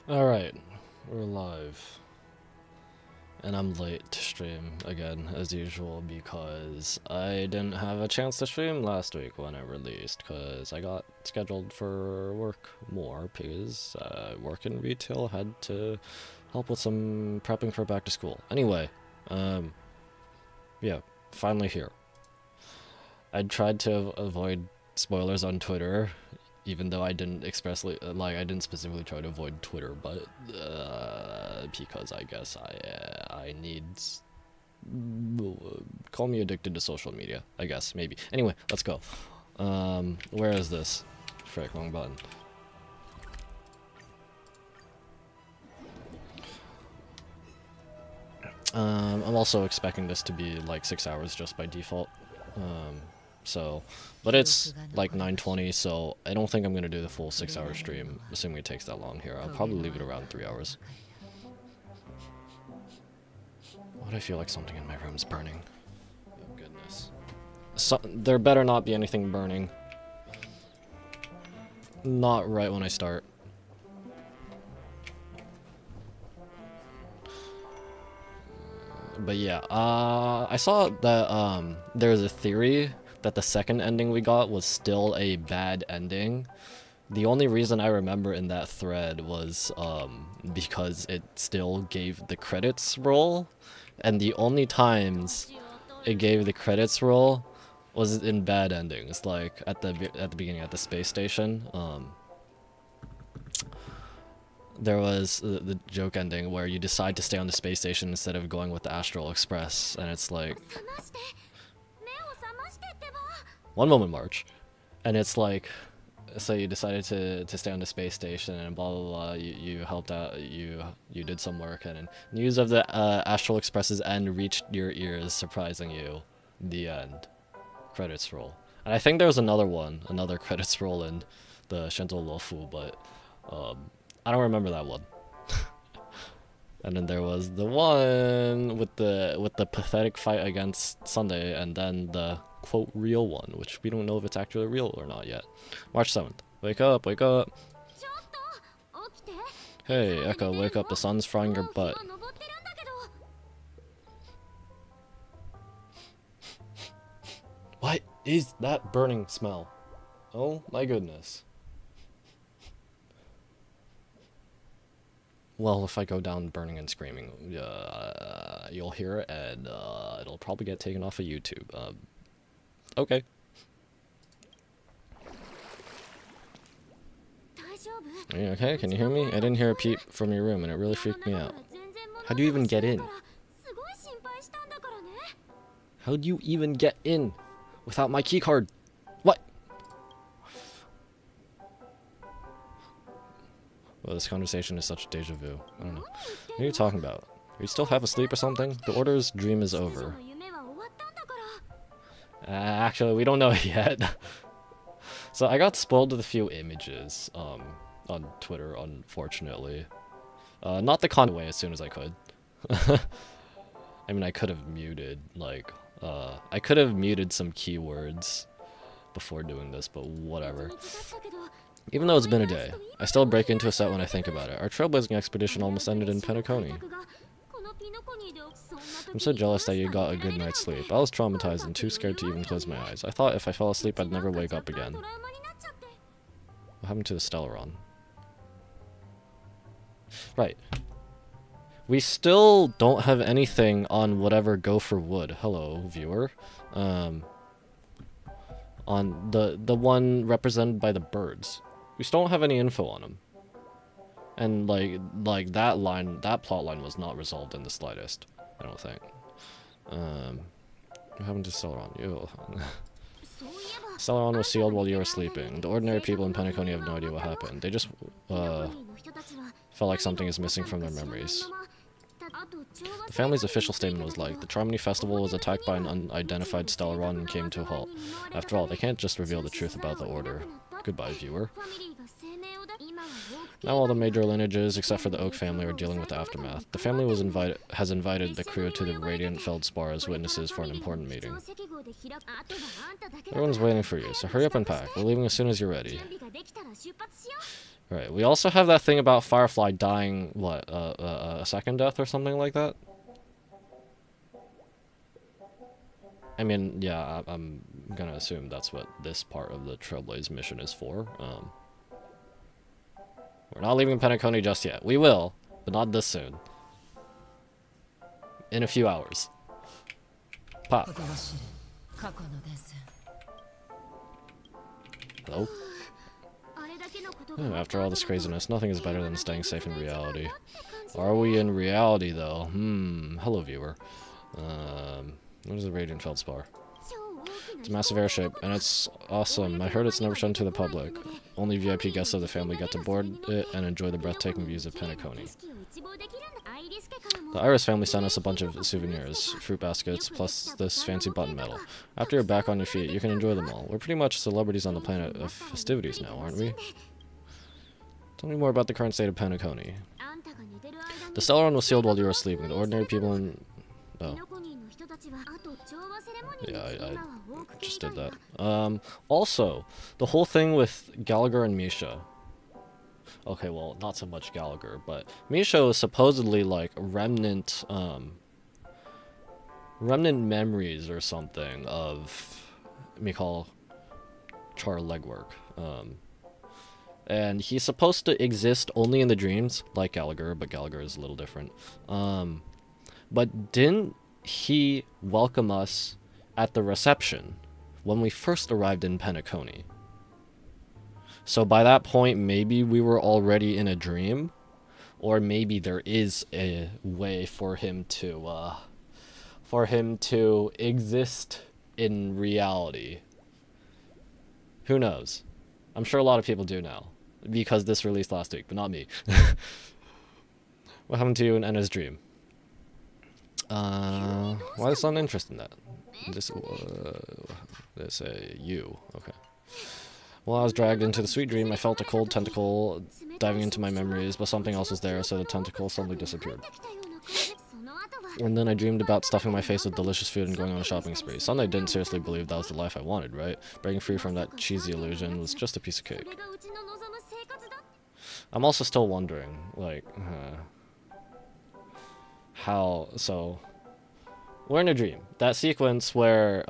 Alright, we're live. And I'm late to stream again, as usual, because I didn't have a chance to stream last week when I released, because I got scheduled for work more, because work in retail had to help with some prepping for back to school. Anyway, yeah, finally here. I tried to avoid spoilers on Twitter, even though I didn't expressly, I didn't specifically try to avoid Twitter, but, because I guess I need, call me addicted to social media, I guess, maybe. Anyway, let's go. Where is this? Frick, wrong button. I'm also expecting this to be like 6 hours just by default. So, but it's like 9:20, so I don't think I'm gonna do the full 6-hour stream, assuming it takes that long here. I'll probably leave it around 3 hours. Why do I feel like something in my room's burning? Oh goodness. There better not be anything burning. Not right when I start. But yeah, I saw that there's a theory that the second ending we got was still a bad ending. The only reason I remember in that thread was because it still gave the credits roll, and the only times it gave the credits roll was in bad endings, like at the beginning at the space station. There was the joke ending where you decide to stay on the space station instead of going with the Astral Express, and it's like, one moment, March, and it's like, so you decided to stay on the space station and blah blah blah. You helped out. You did some work, and news of the Astral Express's end reached your ears, surprising you. The end. Credits roll. And I think there was another credits roll in the Shento Lofu, but I don't remember that one. And then there was the one with the pathetic fight against Sunday, and then the quote real one, which we don't know if it's actually real or not yet. March 7th. Wake up, wake up. Hey, Echo, wake up, the sun's frying your butt. What is that burning smell? Oh my goodness. Well, if I go down burning and screaming, you'll hear it, and it'll probably get taken off of YouTube. Okay. Are you okay? Can you hear me? I didn't hear a peep from your room, and it really freaked me out. How do you even get in? How do you even get in without my keycard? What? Well, this conversation is such deja vu. I don't know. What are you talking about? Are you still half asleep or something? The Order's dream is over. Actually, we don't know yet. So I got spoiled with a few images on Twitter, unfortunately. Not the con way as soon as I could. I mean, I could have muted, like, I could have muted some keywords before doing this, but whatever. Even though it's been a day, I still break into a set when I think about it. Our trailblazing expedition almost ended in Penacony. I'm so jealous that you got a good night's sleep. I was traumatized and too scared to even close my eyes. I thought if I fell asleep I'd never wake up again. What happened to the Stellaron? Right. We still don't have anything on whatever Go for Wood. Hello, viewer. On the one represented by the birds. We still don't have any info on them. And like that plot line was not resolved in the slightest, I don't think. What happened to Stellaron? Ew. Stellaron was sealed while you were sleeping. The ordinary people in Penacony have no idea what happened. They just felt like something is missing from their memories. The family's official statement was like, the Charmony Festival was attacked by an unidentified Stellaron and came to a halt. After all, they can't just reveal the truth about the Order. Goodbye, viewer. Now all the major lineages, except for the Oak family, are dealing with the aftermath. The family has invited the crew to the Radiant Feldspar as witnesses for an important meeting. Everyone's waiting for you, so hurry up and pack. We're leaving as soon as you're ready. Right. We also have that thing about Firefly dying, what, a second death or something like that? I mean, yeah, I'm gonna assume that's what this part of the Trailblaze mission is for. We're not leaving Penacony just yet. We will, but not this soon. In a few hours. Pop. Hello? After all this craziness, nothing is better than staying safe in reality. Are we in reality, though? Hello, viewer. What is the Radiant Feldspar? It's a massive airship, and it's awesome. I heard it's never shown to the public. Only VIP guests of the family get to board it and enjoy the breathtaking views of Penacony. The Iris family sent us a bunch of souvenirs, fruit baskets, plus this fancy button medal. After you're back on your feet, you can enjoy them all. We're pretty much celebrities on the planet of festivities now, aren't we? Tell me more about the current state of Penacony. The stellar run was sealed while you were sleeping. The ordinary people in... Oh. Yeah, I just did that. Also, the whole thing with Gallagher and Misha. Okay, well, not so much Gallagher, but Misha is supposedly like remnant memories or something of Mikhail Char legwork. And he's supposed to exist only in the dreams, like Gallagher, but Gallagher is a little different. But didn't he welcome us at the reception when we first arrived in Penacony? So by that point, maybe we were already in a dream, or maybe there is a way for him to exist in reality. Who knows? I'm sure a lot of people do now, because this released last week, but not me. What happened to you in Enna's dream? Why is someone interested in that? They say you. Okay. While I was dragged into the sweet dream, I felt a cold tentacle diving into my memories, but something else was there, so the tentacle suddenly disappeared. And then I dreamed about stuffing my face with delicious food and going on a shopping spree. Suddenly I didn't seriously believe that was the life I wanted, right? Breaking free from that cheesy illusion was just a piece of cake. I'm also still wondering, like, how, so, we're in a dream. That sequence where,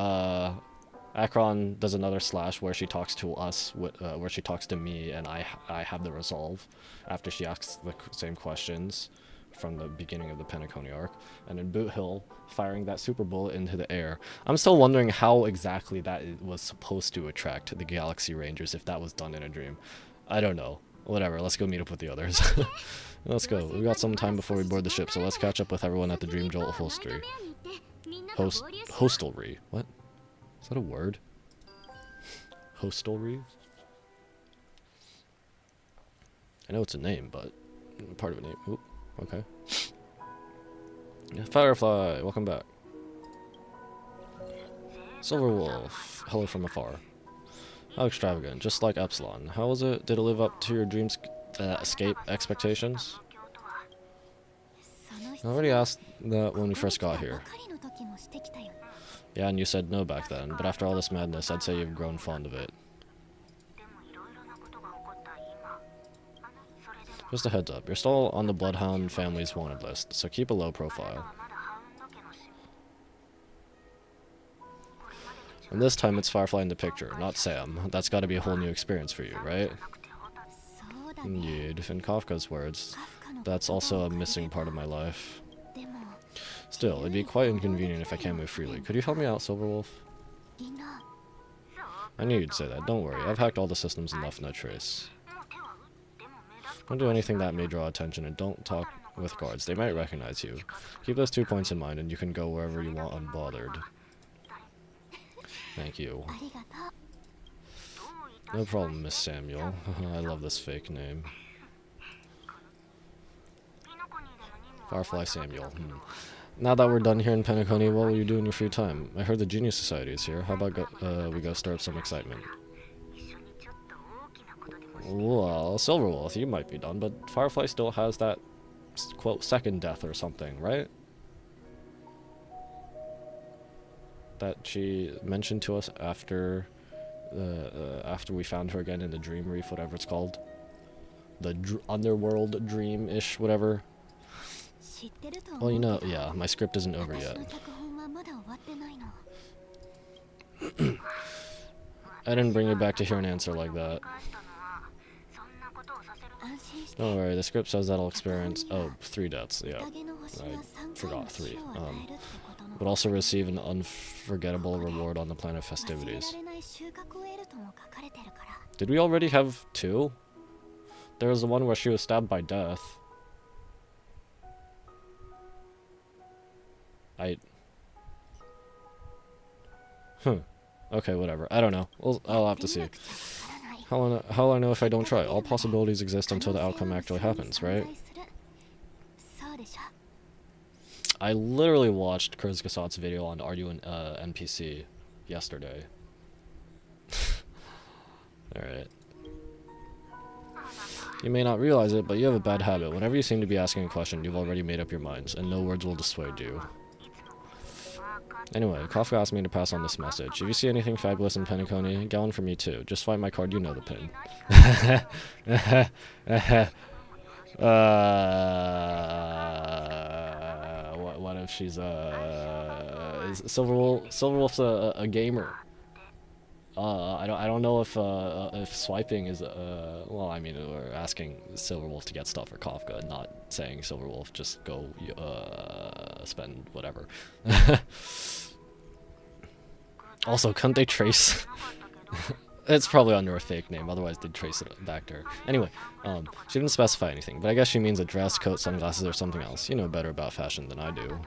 Akron does another slash where she talks to us, where she talks to me, and I have the resolve after she asks the same questions from the beginning of the Penacony arc, and then Boot Hill firing that super bullet into the air. I'm still wondering how exactly that was supposed to attract the Galaxy Rangers if that was done in a dream. I don't know. Whatever, let's go meet up with the others. Let's go. We've got some time before we board the ship, so let's catch up with everyone at the Dream Jolt hostelry. Hostelry? What? Is that a word? Hostelry? I know it's a name, but part of a name. Oop, okay. Firefly, welcome back. Silver Wolf, hello from afar. How extravagant, just like Epsilon. How was it? Did it live up to your dreams' escape expectations? I already asked that when we first got here. Yeah, and you said no back then, but after all this madness, I'd say you've grown fond of it. Just a heads up, you're still on the Bloodhound family's wanted list, so keep a low profile. And this time it's Firefly in the picture, not Sam. That's gotta be a whole new experience for you, right? Indeed, in Kafka's words, that's also a missing part of my life. Still, it'd be quite inconvenient if I can't move freely. Could you help me out, Silverwolf? I knew you'd say that. Don't worry. I've hacked all the systems and left no trace. Don't do anything that may draw attention, and don't talk with guards. They might recognize you. Keep those 2 points in mind, and you can go wherever you want unbothered. Thank you. No problem, Miss Samuel. I love this fake name. Firefly Samuel. Now that we're done here in Penacony, what will you do in your free time? I heard the Genius Society is here. How about we go stir up some excitement? Well, Silverwolf, you might be done, but Firefly still has that, quote, second death or something, right? That she mentioned to us after we found her again in the Dream Reef, whatever it's called. the underworld dream-ish, whatever. Well, you know, yeah, my script isn't over yet. I didn't bring you back to hear an answer like that. Don't worry, the script says that I'll experience 3 deaths, yeah. I forgot 3. But also receive an unforgettable reward on the planet festivities. Did we already have 2? There was the one where she was stabbed by death. Okay, whatever. I don't know. I'll have to see. How will I know if I don't try? All possibilities exist until the outcome actually happens, right? I literally watched Kurzgesagt's video on Are You an NPC yesterday. Alright. You may not realize it, but you have a bad habit. Whenever you seem to be asking a question, you've already made up your minds, and no words will dissuade you. Anyway, Kafka asked me to pass on this message. If you see anything fabulous in Penacony, get one for me too. Just find my card, you know the pin. What if she's Silverwolf's a gamer? I don't know if swiping is well, I mean, we're asking Silverwolf to get stuff for Kafka, not saying Silverwolf just go spend whatever. Also, couldn't they trace? It's probably under a fake name, otherwise they'd trace it back to her. Anyway, she didn't specify anything, but I guess she means a dress, coat, sunglasses, or something else. You know better about fashion than I do.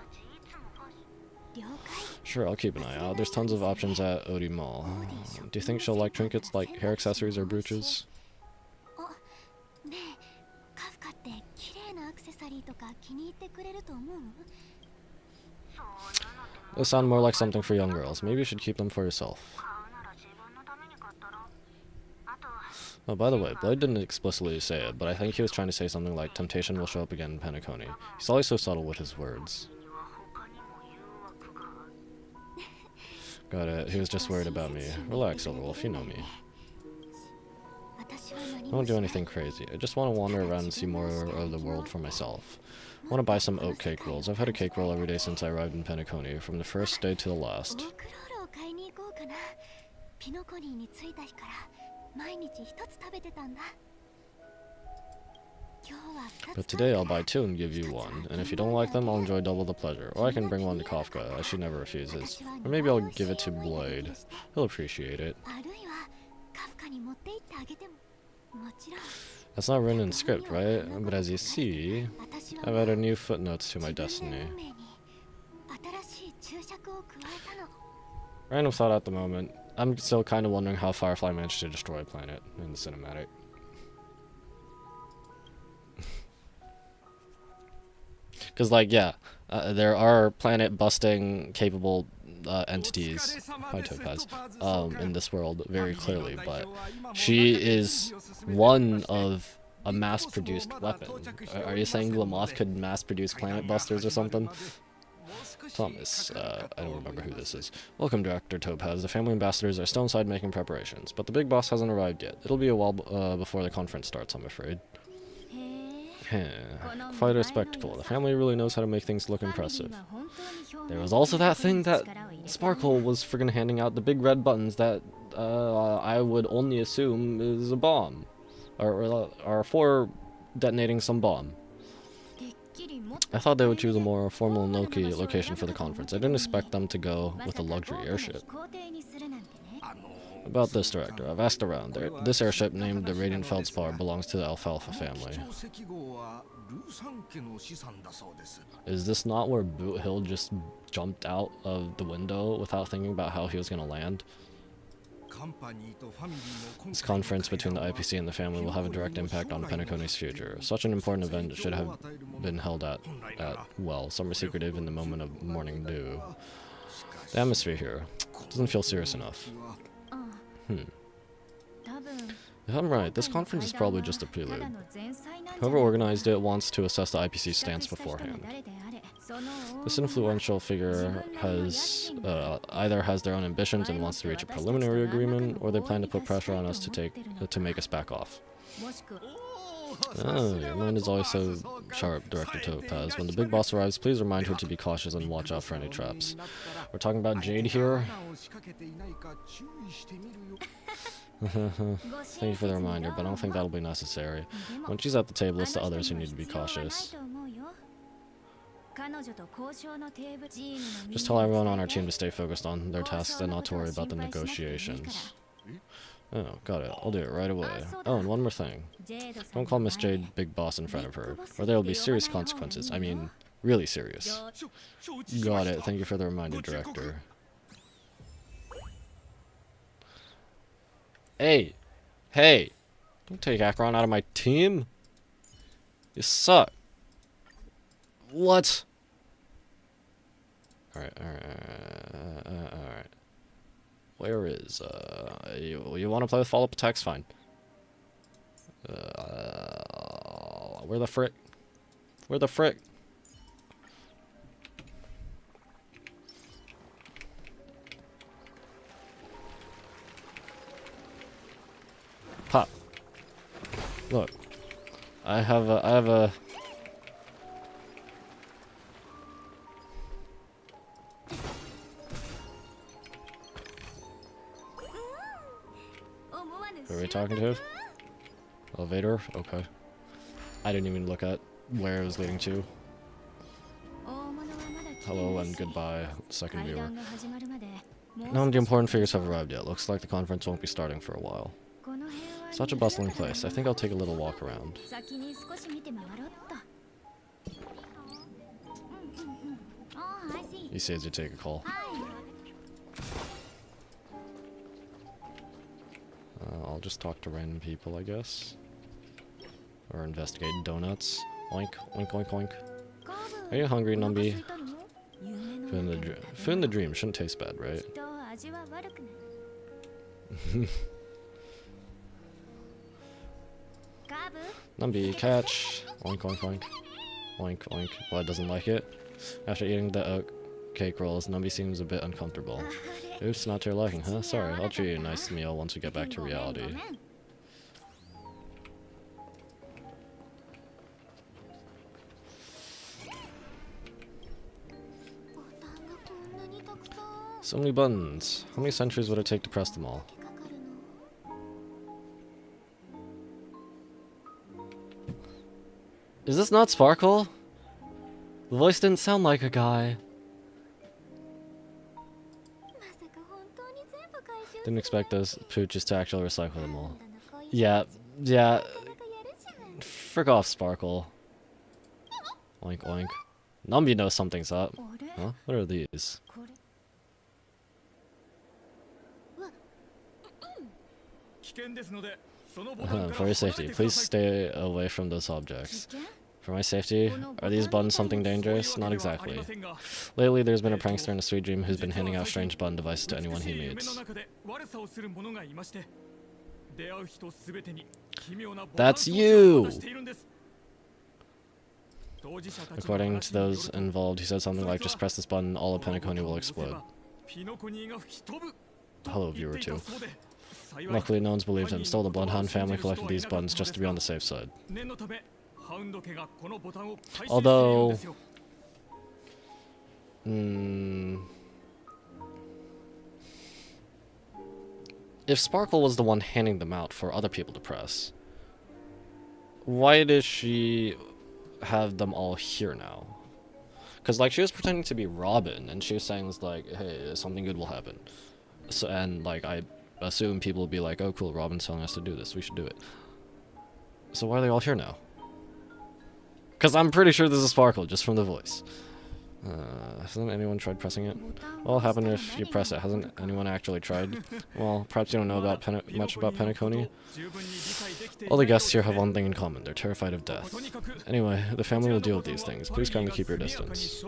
Sure, I'll keep an eye out. There's tons of options at Odi Mall. Do you think she'll like trinkets like hair accessories or brooches? Those sound more like something for young girls. Maybe you should keep them for yourself. Oh, by the way, Blade didn't explicitly say it, but I think he was trying to say something like, temptation will show up again in Penacony. He's always so subtle with his words. Got it, he was just worried about me. Relax, Silverwolf, you know me. I won't do anything crazy. I just want to wander around and see more of the world for myself. I want to buy some oat cake rolls. I've had a cake roll every day since I arrived in Penacony, from the first day to the last. But today I'll buy 2 and give you 1, and if you don't like them, I'll enjoy double the pleasure. Or I can bring one to Kafka, as she never refuses. Or maybe I'll give it to Blade. He'll appreciate it. That's not written in script, right? But as you see, I've added new footnotes to my destiny. Random thought at the moment. I'm still kind of wondering how Firefly managed to destroy a planet in the cinematic. Because, like, yeah, there are planet-busting capable entities, hi Topaz, in this world, very clearly, but she is one of a mass-produced weapon. Are you saying Glamoth could mass-produce planet busters or something? Thomas, I don't remember who this is. Welcome, Dr. Topaz. The family ambassadors are still inside making preparations, but the big boss hasn't arrived yet. It'll be a while before the conference starts, I'm afraid. Quite a spectacle. The family really knows how to make things look impressive. There was also that thing that Sparkle was friggin' handing out, the big red buttons that I would only assume is a bomb. Or for detonating some bomb. I thought they would choose a more formal location for the conference. I didn't expect them to go with a luxury airship. About this, Director, I've asked around. This airship, named the Radiant Feldspar, belongs to the Alfalfa family. Is this not where Boot Hill just jumped out of the window without thinking about how he was going to land? This conference between the IPC and the family will have a direct impact on Penacony's future. Such an important event should have been held at well, somewhere secretive in the moment of morning dew. The atmosphere here doesn't feel serious enough. If I'm right, this conference is probably just a prelude. Whoever organized it wants to assess the IPC's stance beforehand. This influential figure has either has their own ambitions and wants to reach a preliminary agreement, or they plan to put pressure on us to make us back off. Oh, your mind is always so sharp, Director Topaz. When the big boss arrives, please remind her to be cautious and watch out for any traps. We're talking about Jade here. Thank you for the reminder, but I don't think that'll be necessary. When she's at the table, it's the others who need to be cautious. Just tell everyone on our team to stay focused on their tasks and not to worry about the negotiations. Oh, got it. I'll do it right away. Oh, and one more thing. Don't call Miss Jade Big Boss in front of her, or there will be serious consequences. I mean, really serious. Got it. Thank you for the reminder, Director. Hey! Hey! Don't take Akron out of my team! You suck! What? Alright. Where is, you wanna play with follow-up attacks? Fine. Where the frick? Where the frick? Pop. Look. I have a Who are we talking to? Elevator? Okay. I didn't even look at where it was leading to. Hello and goodbye, second viewer. None of the important figures have arrived yet. Looks like the conference won't be starting for a while. Such a bustling place. I think I'll take a little walk around. You see as you take a call. I'll just talk to random people, I guess. Or investigate donuts. Oink, oink, oink, oink. Are you hungry, Numby? Food in the dream shouldn't taste bad, right? Numby, catch! Oink, oink, oink. Oink, oink. What, doesn't like it? After eating the oat cake rolls, Numby seems a bit uncomfortable. Oops, not to your liking, huh? Sorry, I'll treat you a nice meal once we get back to reality. So many buttons. How many centuries would it take to press them all? Is this not Sparkle? The voice didn't sound like a guy. Didn't expect those pooches to actually recycle them all. Yeah. Frick off, Sparkle. Oink oink. Numby knows something's up. Huh? What are these? For your safety, please stay away from those objects. For my safety, are these buttons something dangerous? Not exactly. Lately, there's been a prankster in a sweet dream who's been handing out strange button devices to anyone he meets. That's you! According to those involved, he said something like, just press this button, all of Penacony will explode. Hello, viewer 2. Luckily, no one's believed him. Still, the Bloodhound family collected these buttons just to be on the safe side. Although... if Sparkle was the one handing them out for other people to press, why did she have them all here now? Because, like, she was pretending to be Robin, and she was saying, like, hey, something good will happen. So, and, like, I assume people will be like, oh, cool, Robin's telling us to do this, we should do it. So why are they all here now? Because I'm pretty sure this is Sparkle, just from the voice. Hasn't anyone tried pressing it? What'll happen if you press it? Hasn't anyone actually tried? Well, perhaps you don't know about much about Penacony. All the guests here have one thing in common. They're terrified of death. Anyway, the family will deal with these things. Please kindly keep your distance.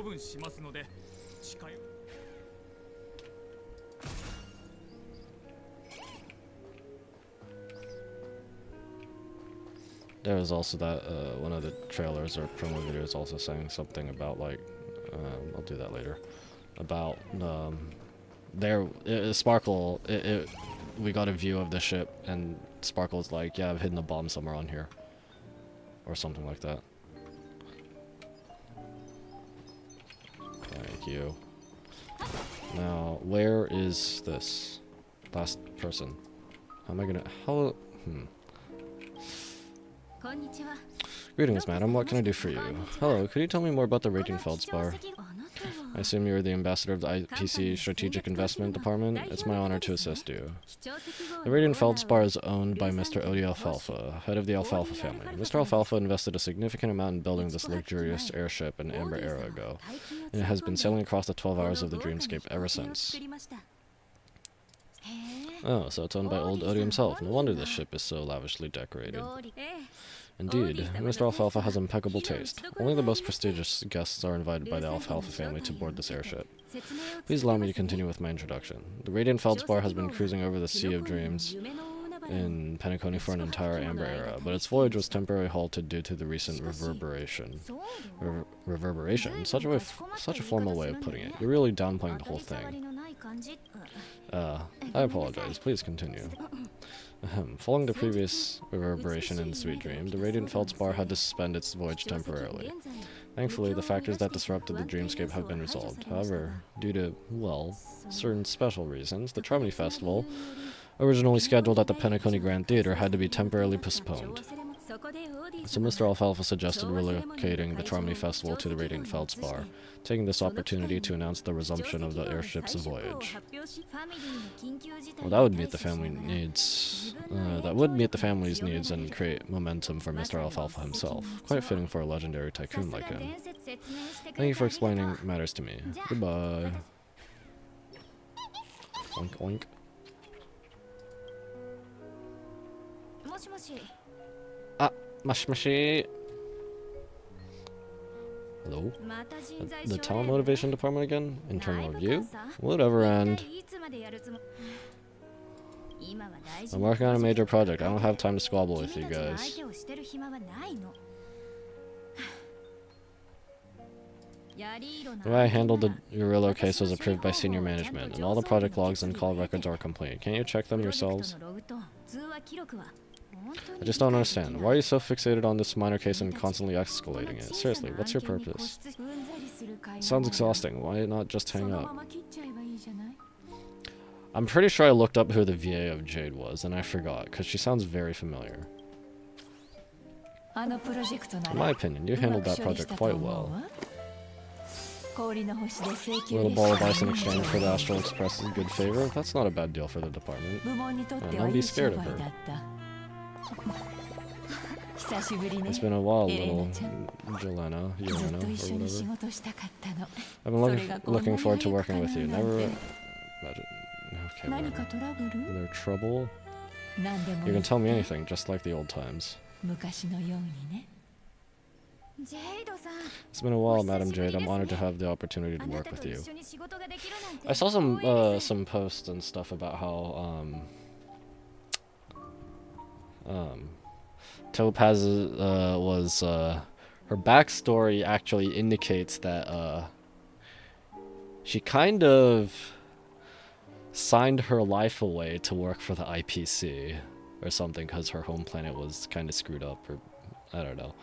There was also that, one of the trailers or promo videos also saying something about, like, I'll do that later, about, Sparkle, we got a view of the ship, and Sparkle's like, yeah, I've hidden a bomb somewhere on here. or something like that. Thank you. Now, where is this last person? How am I gonna... How... Greetings, madam. What can I do for you? Hello, could you tell me more about the Raging Feldspar? I assume you're the ambassador of the IPC Strategic Investment Department? It's my honor to assist you. The Radiant Feldspar is owned by Mr. Odie Alfalfa, head of the Alfalfa family. Mr. Alfalfa invested a significant amount in building this luxurious airship an Amber era ago, and it has been sailing across the 12 hours of the dreamscape ever since. Oh, so it's owned by old Odie himself. No wonder this ship is so lavishly decorated. Indeed, Mr. Alfalfa has impeccable taste. Only the most prestigious guests are invited by the Alfalfa family to board this airship. Please allow me to continue with my introduction. The Radiant Feldspar has been cruising over the Sea of Dreams in Penacony for an entire Amber era, but its voyage was temporarily halted due to the recent reverberation. Reverberation? Such a formal way of putting it. You're really downplaying the whole thing. I apologize. Please continue. Following the previous reverberation in the Sweet Dream, the Radiant Feldspar had to suspend its voyage temporarily. Thankfully, the factors that disrupted the dreamscape have been resolved. However, due to, well, certain special reasons, the Charmony Festival, originally scheduled at the Penacony Grand Theater, had to be temporarily postponed. So Mr. Alfalfa suggested relocating the Charmony Festival to the Radiant Feldspar, taking this opportunity to announce the resumption of the airship's voyage. Well, that would meet the family needs. That would meet the family's needs and create momentum for Mr. Alfalfa himself. Quite fitting for a legendary tycoon like him. Thank you for explaining matters to me. Goodbye. Oink oink. Ah, mashi. Hello? The talent motivation department again? Internal review? Whatever, and... I'm working on a major project. I don't have time to squabble with you guys. The way I handled your Rillo case was approved by senior management, and all the project logs and call records are complete. Can't you check them yourselves? I just don't understand. Why are you so fixated on this minor case and constantly escalating it? Seriously, what's your purpose? Sounds exhausting. Why not just hang up? I'm pretty sure I looked up who the VA of Jade was, and I forgot, because she sounds very familiar. In my opinion, you handled that project quite well. Little ball of ice in exchange for the Astral Express's good favor? That's not a bad deal for the department. And don't be scared of her. It's been a while, little Jelena, or whatever. I've been looking forward to working with you. Never imagine. Okay, whatever. Is there trouble? You can tell me anything, just like the old times. It's been a while, Madam Jade. I'm honored to have the opportunity to work with you. I saw some posts and stuff about how Topaz was her backstory actually indicates that she kind of signed her life away to work for the IPC or something because her home planet was kind of screwed up, or I don't know.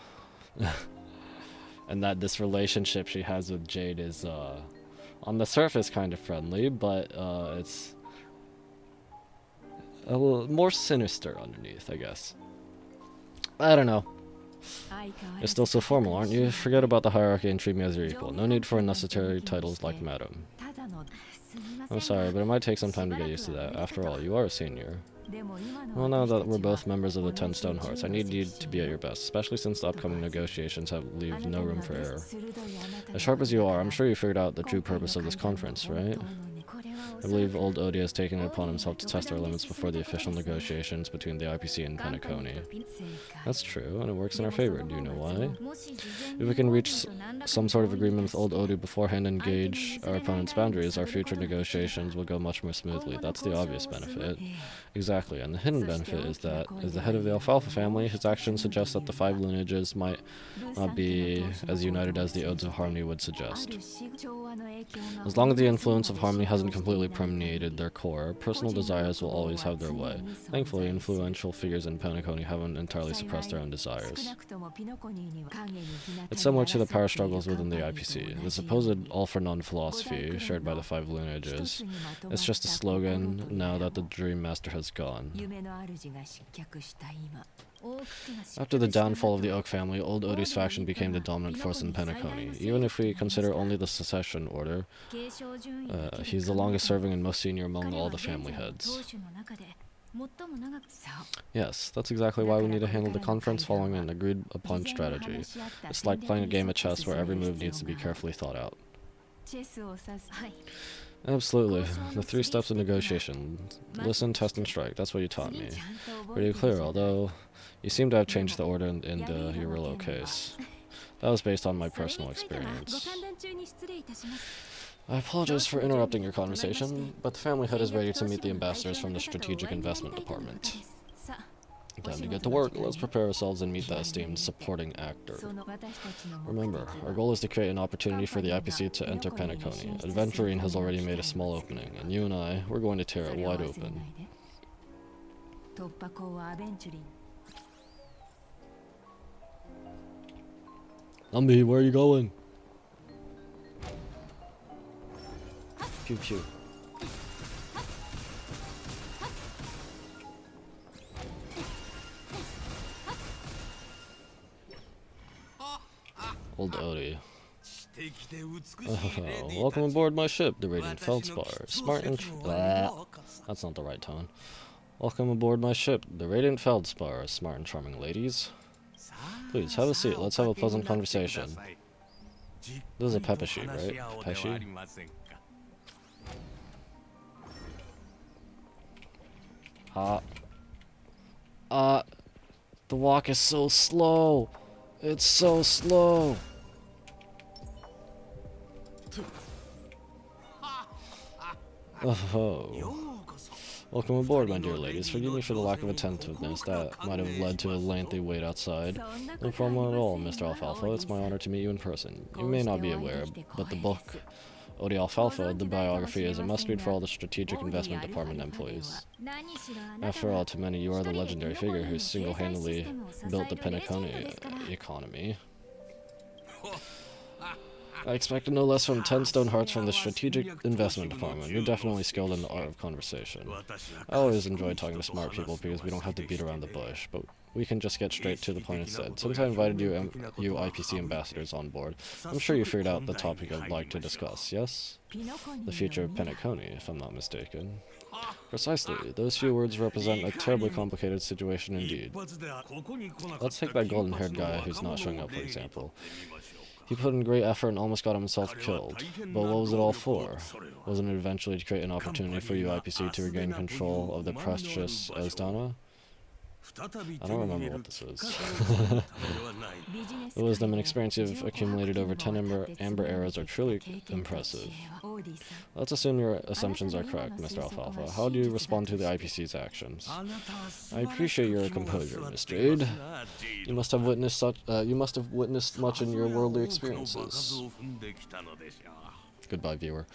And that this relationship she has with Jade is on the surface kind of friendly, but it's a little more sinister underneath, I guess. I don't know. You're still so formal, aren't you? Forget about the hierarchy and treat me as your equal. No need for unnecessary titles like Madam. I'm sorry, but it might take some time to get used to that. After all, you are a senior. Well, now that we're both members of the 10 Stone Hearts, I need you to be at your best, especially since the upcoming negotiations leave no room for error. As sharp as you are, I'm sure you figured out the true purpose of this conference, right? I believe old Odie has taken it upon himself to test our limits before the official negotiations between the IPC and Penacony. That's true, and it works in our favor. Do you know why? If we can reach some sort of agreement with old Odie beforehand and engage our opponent's boundaries, our future negotiations will go much more smoothly. That's the obvious benefit. Exactly, and the hidden benefit is that, as the head of the Alfalfa family, his actions suggest that the 5 lineages might not be as united as the Odes of Harmony would suggest. As long as the influence of Harmony hasn't completely deeply permeated their core, personal desires will always have their way. Thankfully, influential figures in Penacony haven't entirely suppressed their own desires. It's similar to the power struggles within the IPC. The supposed all-for-none philosophy, shared by the five lineages, it's just a slogan now that the Dream Master has gone. After the downfall of the Oak family, Old Odie's faction became the dominant force in Penacony. Even if we consider only the succession order, he's the longest serving and most senior among all the family heads. Yes, that's exactly why we need to handle the conference following an agreed upon strategy. It's like playing a game of chess where every move needs to be carefully thought out. Absolutely. The 3 steps of negotiation. Listen, test, and strike. That's what you taught me. Pretty clear, although you seem to have changed the order in the Urillo case. That was based on my personal experience. I apologize for interrupting your conversation, but the family head is ready to meet the ambassadors from the Strategic Investment Department. Time to get to work. Let's prepare ourselves and meet the esteemed supporting actor. Remember, our goal is to create an opportunity for the IPC to enter Penacony. Adventurine has already made a small opening, and you and I, we're going to tear it wide open. Nambi, where are you going? Pew pew. Old Odie. Oh, welcome aboard my ship, the Radiant Feldspar. Smart and that's not the right tone. Welcome aboard my ship, the Radiant Feldspar. Smart and charming ladies. Please, have a seat. Let's have a pleasant conversation. This is a Pepeshi, right? Pepeshi? The walk is so slow. It's so slow. Oh. Welcome aboard, my dear ladies. Forgive me for the lack of attentiveness. That might have led to a lengthy wait outside. No problem at all, Mr. Alfalfa. It's my honor to meet you in person. You may not be aware, but the book, Odie Alfalfa, the biography, is a must-read for all the Strategic Investment Department employees. After all, to many, you are the legendary figure who single-handedly built the Penacony economy. I expected no less from 10 stone hearts from the Strategic Investment Department. You're definitely skilled in the art of conversation. I always enjoy talking to smart people because we don't have to beat around the bush, but we can just get straight to the point instead. Since I invited you IPC ambassadors on board, I'm sure you figured out the topic I'd like to discuss, yes? The future of Penacony, if I'm not mistaken. Precisely. Those few words represent a terribly complicated situation indeed. Let's take that golden-haired guy who's not showing up, for example. He put in great effort and almost got himself killed. But what was it all for? Wasn't it eventually to create an opportunity for UIPC to regain control of the precious Esdana? I don't remember what this is. The wisdom and experience you've accumulated over 10 amber eras are truly impressive. Let's assume your assumptions are correct, Mr. Alfalfa. How do you respond to the IPC's actions? I appreciate your composure, Miss Jade. You must have witnessed much in your worldly experiences. Goodbye, viewer.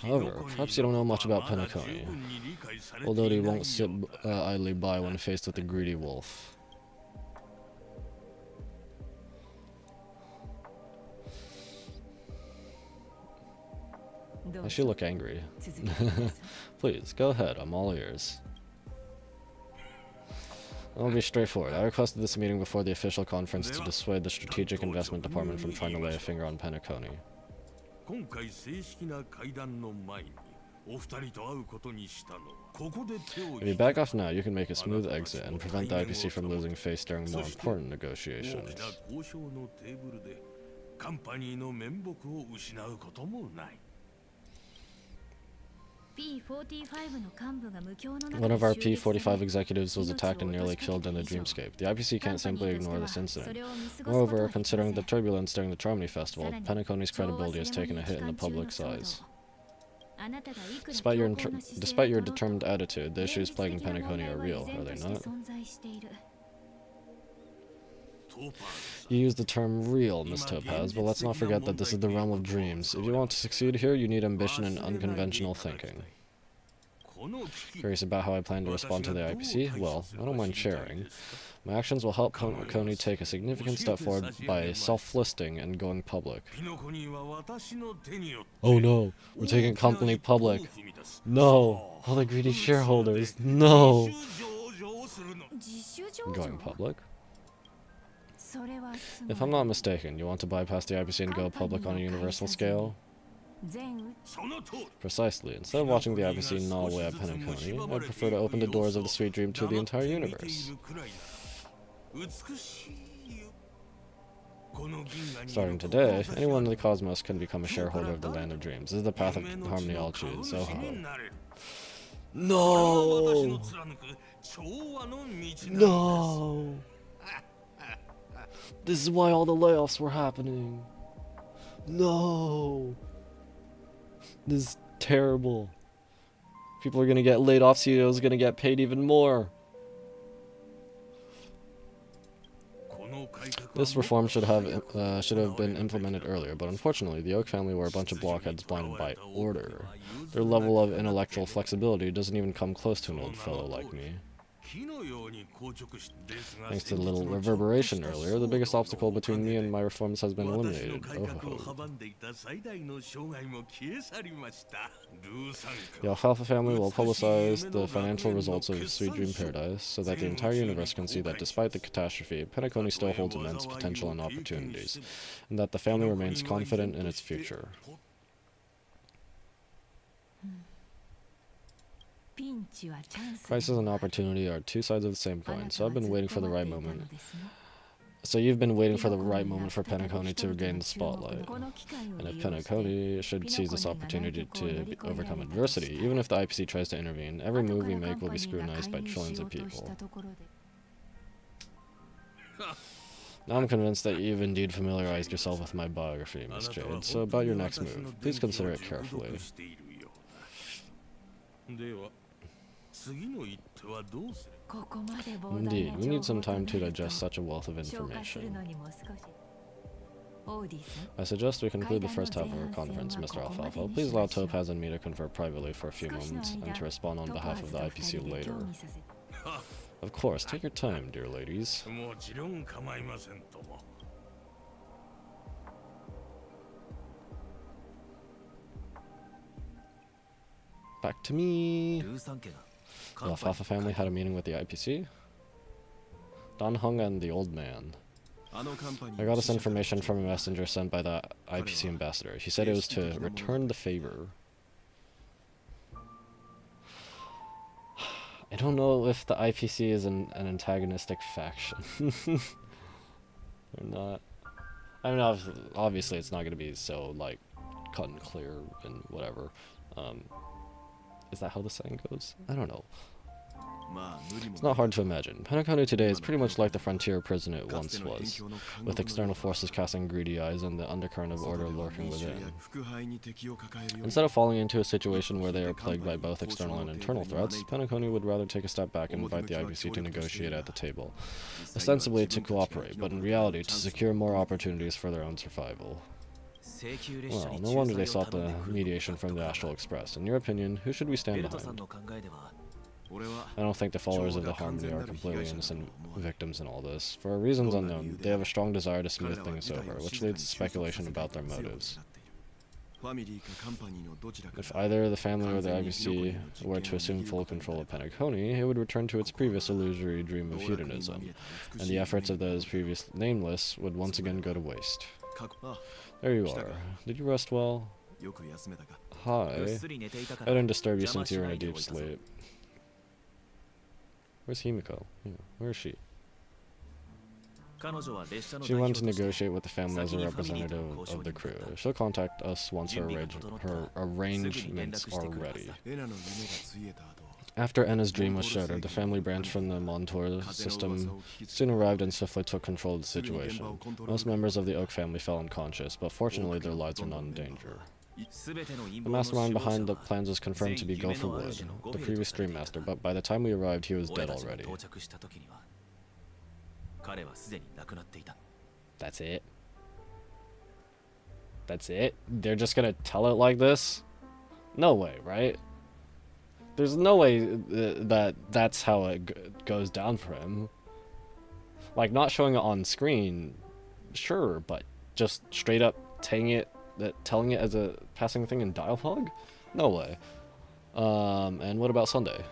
However, perhaps you don't know much about Penacony. Although he won't sit idly by when faced with a greedy wolf. I should look angry. Please, go ahead, I'm all ears. I'll be straightforward. I requested this meeting before the official conference to dissuade the Strategic Investment Department from trying to lay a finger on Penacony. If you back off now, you can make a smooth exit and prevent the IPC from losing face during more important negotiations. One of our P-45 executives was attacked and nearly killed in the dreamscape. The IPC can't simply ignore this incident. Moreover, considering the turbulence during the Charmony Festival, Penacony's credibility has taken a hit in the public's eyes. Despite your determined attitude, the issues plaguing Penacony are real, are they not? You used the term real, Miss Topaz, but let's not forget that this is the realm of dreams. If you want to succeed here, you need ambition and unconventional thinking. Curious about how I plan to respond to the IPC? Well, I don't mind sharing. My actions will help Penacony take a significant step forward by self-listing and going public. Oh no, we're taking a company public. No, all the greedy shareholders. No. Going public? If I'm not mistaken, you want to bypass the IPC and go public on a universal scale? Precisely. Instead of watching the IPC gnaw away at Penacony, I'd prefer to open the doors of the Sweet Dream to the entire universe. Starting today, anyone in the cosmos can become a shareholder of the Land of Dreams. This is the path of harmony I'll choose. So no! No! This is why all the layoffs were happening. No! This is terrible. People are gonna get laid off, CEOs are gonna get paid even more. This reform should have been implemented earlier, but unfortunately, the Oak family were a bunch of blockheads blinded by order. Their level of intellectual flexibility doesn't even come close to an old fellow like me. Thanks to the little reverberation earlier, the biggest obstacle between me and my reforms has been eliminated. Oh. The Alfalfa family will publicize the financial results of Sweet Dream Paradise so that the entire universe can see that despite the catastrophe, Penacony still holds immense potential and opportunities, and that the family remains confident in its future. Crisis and opportunity are two sides of the same coin, so I've been waiting for the right moment. So you've been waiting for the right moment for Penacony to regain the spotlight. And if Penacony should seize this opportunity to overcome adversity, even if the IPC tries to intervene, every move we make will be scrutinized by trillions of people. Now I'm convinced that you've indeed familiarized yourself with my biography, Miss Jade, so about your next move, please consider it carefully. Indeed, we need some time to digest such a wealth of information. I suggest we conclude the first half of our conference, Mr. Alfalfa. Please allow Topaz and me to confer privately for a few moments, and to respond on behalf of the IPC later. Of course, take your time, dear ladies. Back to me. The Alfalfa family had a meeting with the IPC. Don Hung and the old man. I got this information from a messenger sent by the IPC ambassador. He said it was to return the favor. I don't know if the IPC is an antagonistic faction. Or not. I mean, obviously it's not going to be so, like, cut and clear and whatever. Is that how the saying goes? I don't know. It's not hard to imagine. Penacony today is pretty much like the frontier prison it once was, with external forces casting greedy eyes and the undercurrent of order lurking within. Instead of falling into a situation where they are plagued by both external and internal threats, Penacony would rather take a step back and invite the IPC to negotiate at the table, ostensibly to cooperate, but in reality to secure more opportunities for their own survival. Well, no wonder they sought the mediation from the Astral Express. In your opinion, who should we stand behind? I don't think the followers of the Harmony are completely innocent victims in all this. For reasons unknown, they have a strong desire to smooth things over, which leads to speculation about their motives. If either the family or the IPC were to assume full control of Penacony, it would return to its previous illusory dream of hedonism, and the efforts of those previous nameless would once again go to waste. There you are. Did you rest well? Hi. I didn't disturb you since you were in a deep sleep. Where's Himiko? Yeah, where is she? She went to negotiate with the family as a representative of the crew. She'll contact us once her arrangements are ready. After Enna's dream was shattered, the family branch from the Montour system soon arrived and swiftly took control of the situation. Most members of the Oak family fell unconscious, but fortunately their lives are not in danger. The mastermind behind the plans was confirmed to be Gopher Wood, the previous Dream Master, but by the time we arrived he was dead already. That's it? That's it? They're just gonna tell it like this? No way, right? There's no way that's how it goes down for him. Like, not showing it on screen, sure, but just straight up telling it as a passing thing in dialogue? No way. And what about Sunday?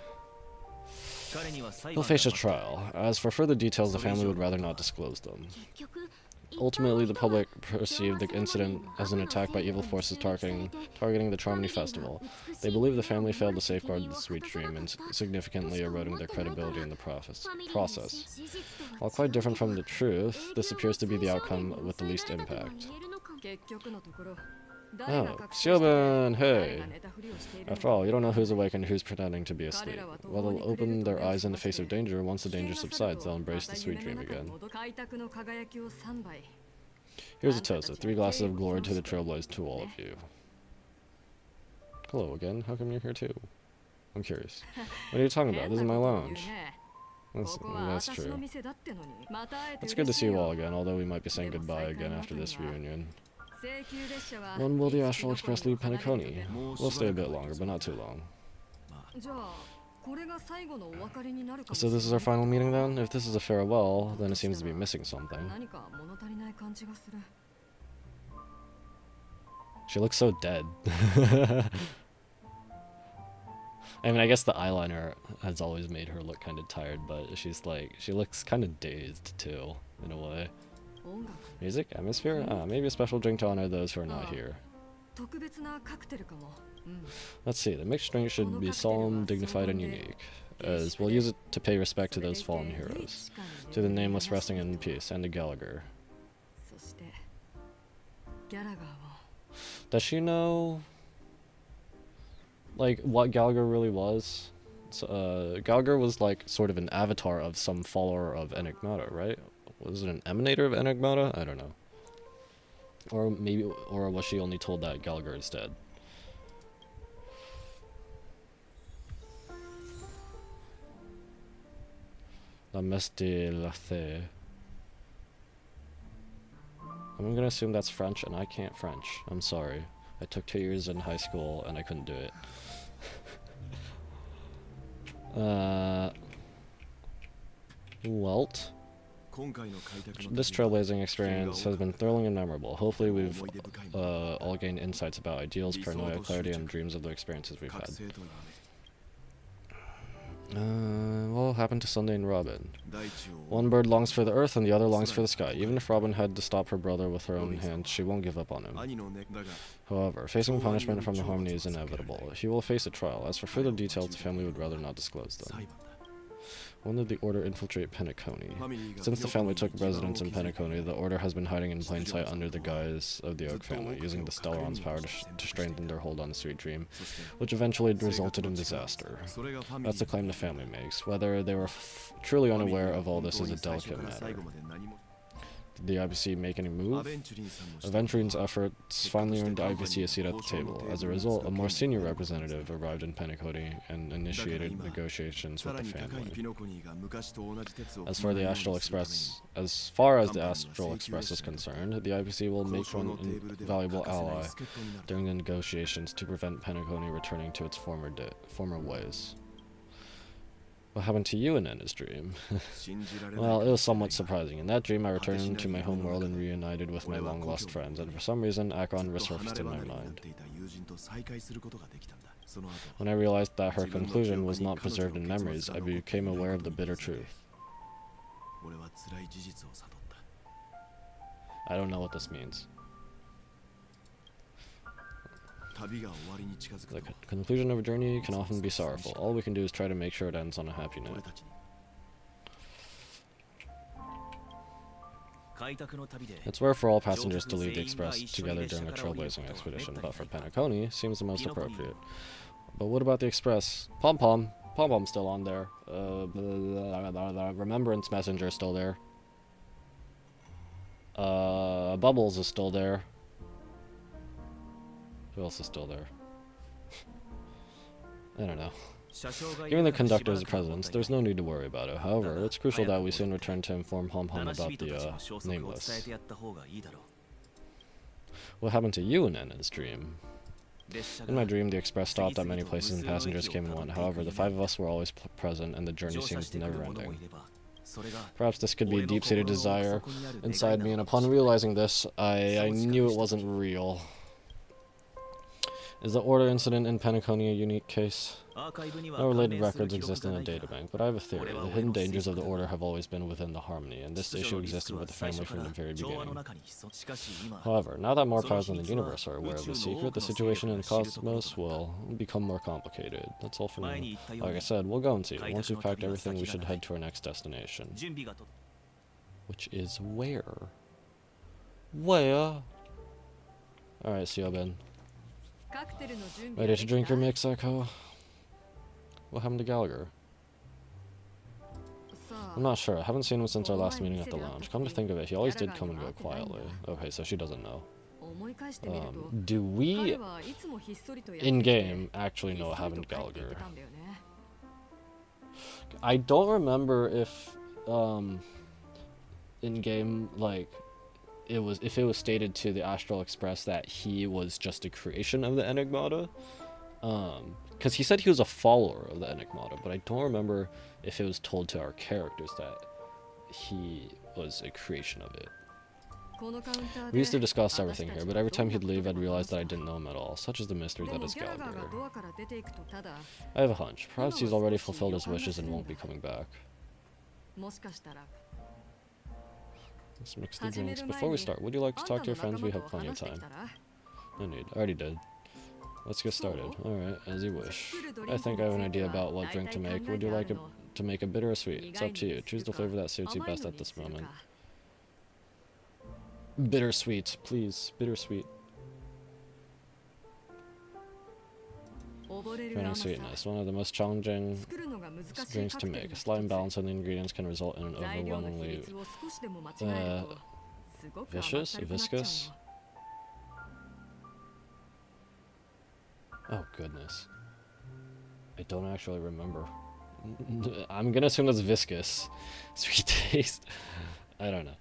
He'll face a trial. As for further details, the family would rather not disclose them. Ultimately, the public perceived the incident as an attack by evil forces targeting the Charmony Festival. They believe the family failed to safeguard the sweet dream and significantly eroding their credibility in the process. While quite different from the truth, this appears to be the outcome with the least impact. Oh, Siobhan, hey! After all, you don't know who's awake and who's pretending to be asleep. Well, they'll open their eyes in the face of danger. Once the danger subsides, they'll embrace the sweet dream again. Here's a toast, 3 glasses of glory to the trailblazers to all of you. Hello again, how come you're here too? I'm curious. What are you talking about? This is my lounge. That's true. It's good to see you all again, although we might be saying goodbye again after this reunion. When will the Astral Express leave Penacony? We'll stay a bit longer, but not too long. So this is our final meeting then? If this is a farewell, then it seems to be missing something. She looks so dead. I mean, I guess the eyeliner has always made her look kind of tired, but she looks kind of dazed too, in a way. Music? Atmosphere? Maybe a special drink to honor those who are not here. Let's see, the mixed drink should be solemn, dignified, and unique, as we'll use it to pay respect to those fallen heroes, to the nameless resting in peace, and to Gallagher. Does she know, like, what Gallagher really was? So, Gallagher was, like, sort of an avatar of some follower of Enigmata, right? Was it an emanator of Enigmata? I don't know. Or was she only told that Gallagher is dead? La messe de la Thé. I'm gonna assume that's French, and I can't French. I'm sorry. I took 2 years in high school, and I couldn't do it. Welt. This trailblazing experience has been thrilling and memorable. Hopefully we've all gained insights about ideals, paranoia, clarity, and dreams of the experiences we've had. What happened to Sunday and Robin? One bird longs for the earth and the other longs for the sky. Even if Robin had to stop her brother with her own hands, she won't give up on him. However, facing punishment from the Harmony is inevitable. He will face a trial. As for further details, the family would rather not disclose them. When did the Order infiltrate Penacony? Since the family took residence in Penacony, the Order has been hiding in plain sight under the guise of the Oak family, using the Stellaron's power to strengthen their hold on the Sweet Dream, which eventually resulted in disaster. That's the claim the family makes. Whether they were truly unaware of all this is a delicate matter. Did the IBC make any move? Aventurine's efforts finally earned the IBC a seat at the table. As a result, a more senior representative arrived in Penacony and initiated negotiations with the family. As far as the Astral Express is concerned, the IBC will make one invaluable ally during the negotiations to prevent Penacony returning to its former ways. What happened to you in Enna's dream? Well, it was somewhat surprising. In that dream, I returned to my homeworld and reunited with my long-lost friends, and for some reason, Akon resurfaced in my mind. When I realized that her conclusion was not preserved in memories, I became aware of the bitter truth. I don't know what this means. The conclusion of a journey can often be sorrowful. All we can do is try to make sure it ends on a happy note. It's rare for all passengers to leave the Express together during a trailblazing expedition, but for Penacony, seems the most appropriate. But what about the Express? Pom-Pom. Pom-Pom's still on there. Remembrance Messenger is still there. Bubbles is still there. Who else is still there? I don't know. Given the conductor's presence, there's no need to worry about it. However, it's crucial that we soon return to inform Hom Hom about the, Nameless. What happened to you in Enna's dream? In my dream, the express stopped at many places and passengers came and went. However, the 5 of us were always present and the journey seemed never-ending. Perhaps this could be a deep-seated desire inside me, and upon realizing this, I knew it wasn't real. Is the Order incident in Penacony a unique case? No related records exist in the databank, but I have a theory. The hidden dangers of the Order have always been within the Harmony, and this issue existed with the family from the very beginning. However, now that more powers in the universe are aware of the secret, the situation in the cosmos will become more complicated. That's all for now. Like I said, we'll go and see. Once we've packed everything, we should head to our next destination. Which is where? Where? Alright, Siobin. Ready to drink your mix, Echo? What happened to Gallagher? I'm not sure. I haven't seen him since our last meeting at the lounge. Come to think of it, he always did come and go quietly. Okay, so she doesn't know. Do we, in-game, actually know what happened to Gallagher? I don't remember if, in-game, like, if it was stated to the Astral Express that he was just a creation of the Enigmata. Because he said he was a follower of the Enigmata, but I don't remember if it was told to our characters that he was a creation of it. We used to discuss everything here, but every time he'd leave, I'd realize that I didn't know him at all. Such is the mystery that is Gallagher. I have a hunch. Perhaps he's already fulfilled his wishes and won't be coming back. Let's mix the drinks. Before we start, would you like to talk to your friends? We have plenty of time. No need. I already did. Let's get started. Alright, as you wish. I think I have an idea about what drink to make. Would you like it to make a bitter or sweet? It's up to you. Choose the flavor that suits you best at this moment. Bittersweet, please. Bittersweet. Training sweetness. One of the most challenging drinks to make. A slight imbalance in the ingredients can result in an overwhelmingly viscous. Oh goodness. I don't actually remember. I'm gonna assume that's viscous. Sweet taste. I don't know.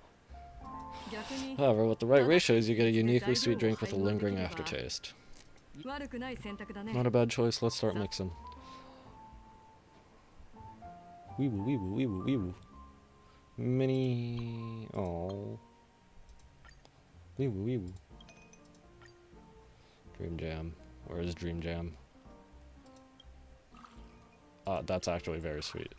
However, with the right ratios, you get a uniquely sweet drink with a lingering aftertaste. Not a bad choice. Let's start mixing. Weewoo, weewoo, weewoo, weewoo. Mini. Oh. Weewoo, weewoo. Dream Jam. Where is Dream Jam? That's actually very sweet.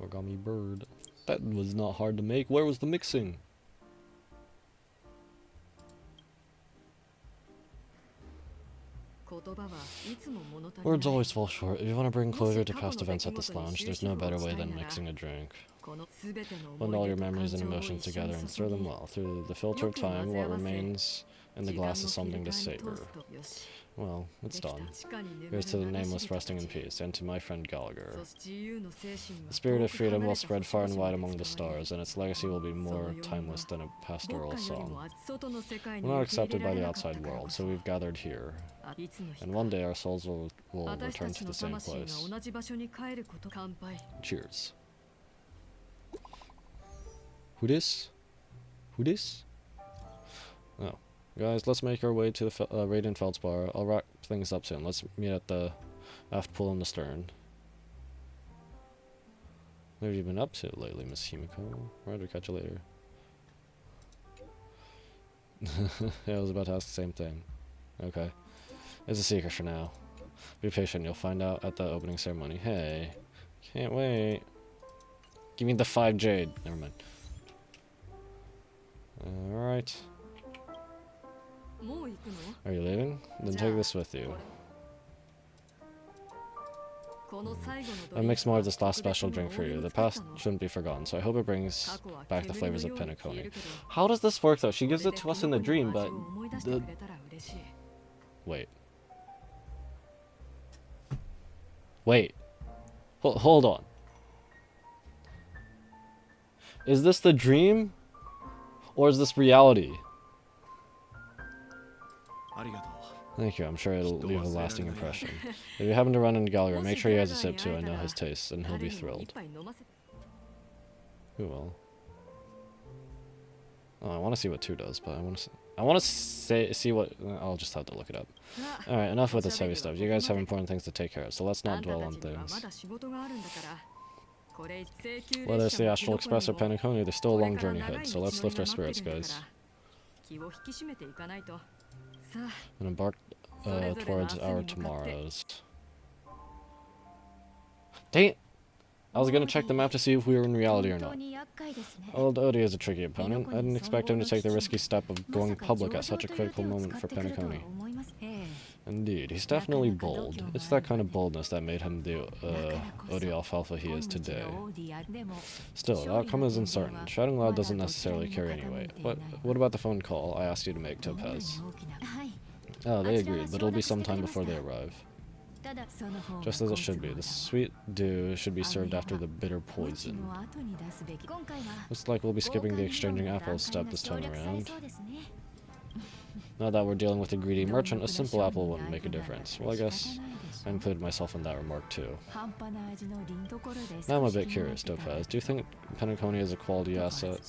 Origami bird. That was not hard to make. Where was the mixing? Words always fall short. If you want to bring closure to past events at this lounge, there's no better way than mixing a drink. Blend all your memories and emotions together and stir them well. Through the filter of time, what remains in the glass is something to savor. Well, it's done. Here's to the Nameless resting in peace, and to my friend Gallagher. The spirit of freedom will spread far and wide among the stars, and its legacy will be more timeless than a pastoral song. We're not accepted by the outside world, so we've gathered here. And one day our souls will return to the same place. Cheers. Who this? Who this? Oh. Guys, let's make our way to the Radiant Feldspar. I'll wrap things up soon. Let's meet at the aft pool in the stern. What have you been up to lately, Miss Himiko? Right, or catch you later. Yeah, I was about to ask the same thing. Okay. It's a secret for now. Be patient, you'll find out at the opening ceremony. Hey. Can't wait. Give me the 5 jade. Never mind. Alright. Are you leaving? Then take this with you. I mixed more of this last special drink for you. The past shouldn't be forgotten, so I hope it brings back the flavors of Penacony. How does this work though? She gives it to us in the dream, but the... Wait. Wait. Hold on. Is this the dream? Or is this reality? Thank you, I'm sure it'll leave a lasting impression. If you happen to run into Gallagher, make sure he has a sip too. I know his tastes, and he'll be thrilled. Who will? Oh, I want to see what 2 does, but I want to see what... I'll just have to look it up. Alright, enough with this heavy stuff. You guys have important things to take care of, so let's not dwell on things. Whether it's the Astral Express or Penacony, there's still a long journey ahead, so let's lift our spirits, guys. And embark towards our tomorrows. Dang it! I was gonna check the map to see if we were in reality or not. Old Odie is a tricky opponent. I didn't expect him to take the risky step of going public at such a critical moment for Penacony. Indeed, he's definitely bold. It's that kind of boldness that made him the Odie Alfalfa he is today. Still, the outcome is uncertain. Shouting loud doesn't necessarily carry any weight. What about the phone call I asked you to make, Topaz? Oh, they agreed, but it'll be some time before they arrive. Just as it should be. The sweet dew should be served after the bitter poison. Looks like we'll be skipping the exchanging apples step this time around. Now that we're dealing with a greedy merchant, a simple apple wouldn't make a difference. Well, I guess I included myself in that remark too. Now I'm a bit curious, Topaz. Do you think Penacony is a quality asset?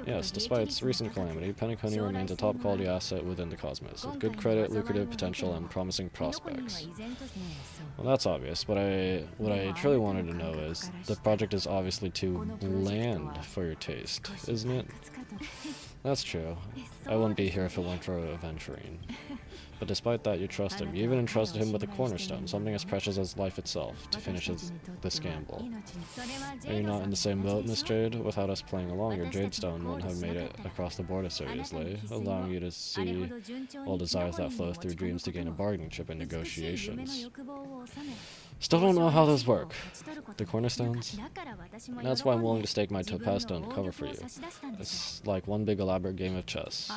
Yes, despite its recent calamity, Penacony remains a top quality asset within the cosmos, with good credit, lucrative potential, and promising prospects. Well, that's obvious, but what I truly wanted to know is, the project is obviously too bland for your taste, isn't it? That's true. I wouldn't be here if it weren't for Aventurine. But despite that, you trust him. You even entrusted him with a cornerstone, something as precious as life itself, to finish this gamble. Are you not in the same boat, Miss Jade? Without us playing along, your Jade Stone wouldn't have made it across the border so easily, allowing you to see all desires that flow through dreams to gain a bargaining chip in negotiations. Still don't know how those work. The cornerstones? That's why I'm willing to stake my Topaz Stone to cover for you. It's like one big elaborate game of chess.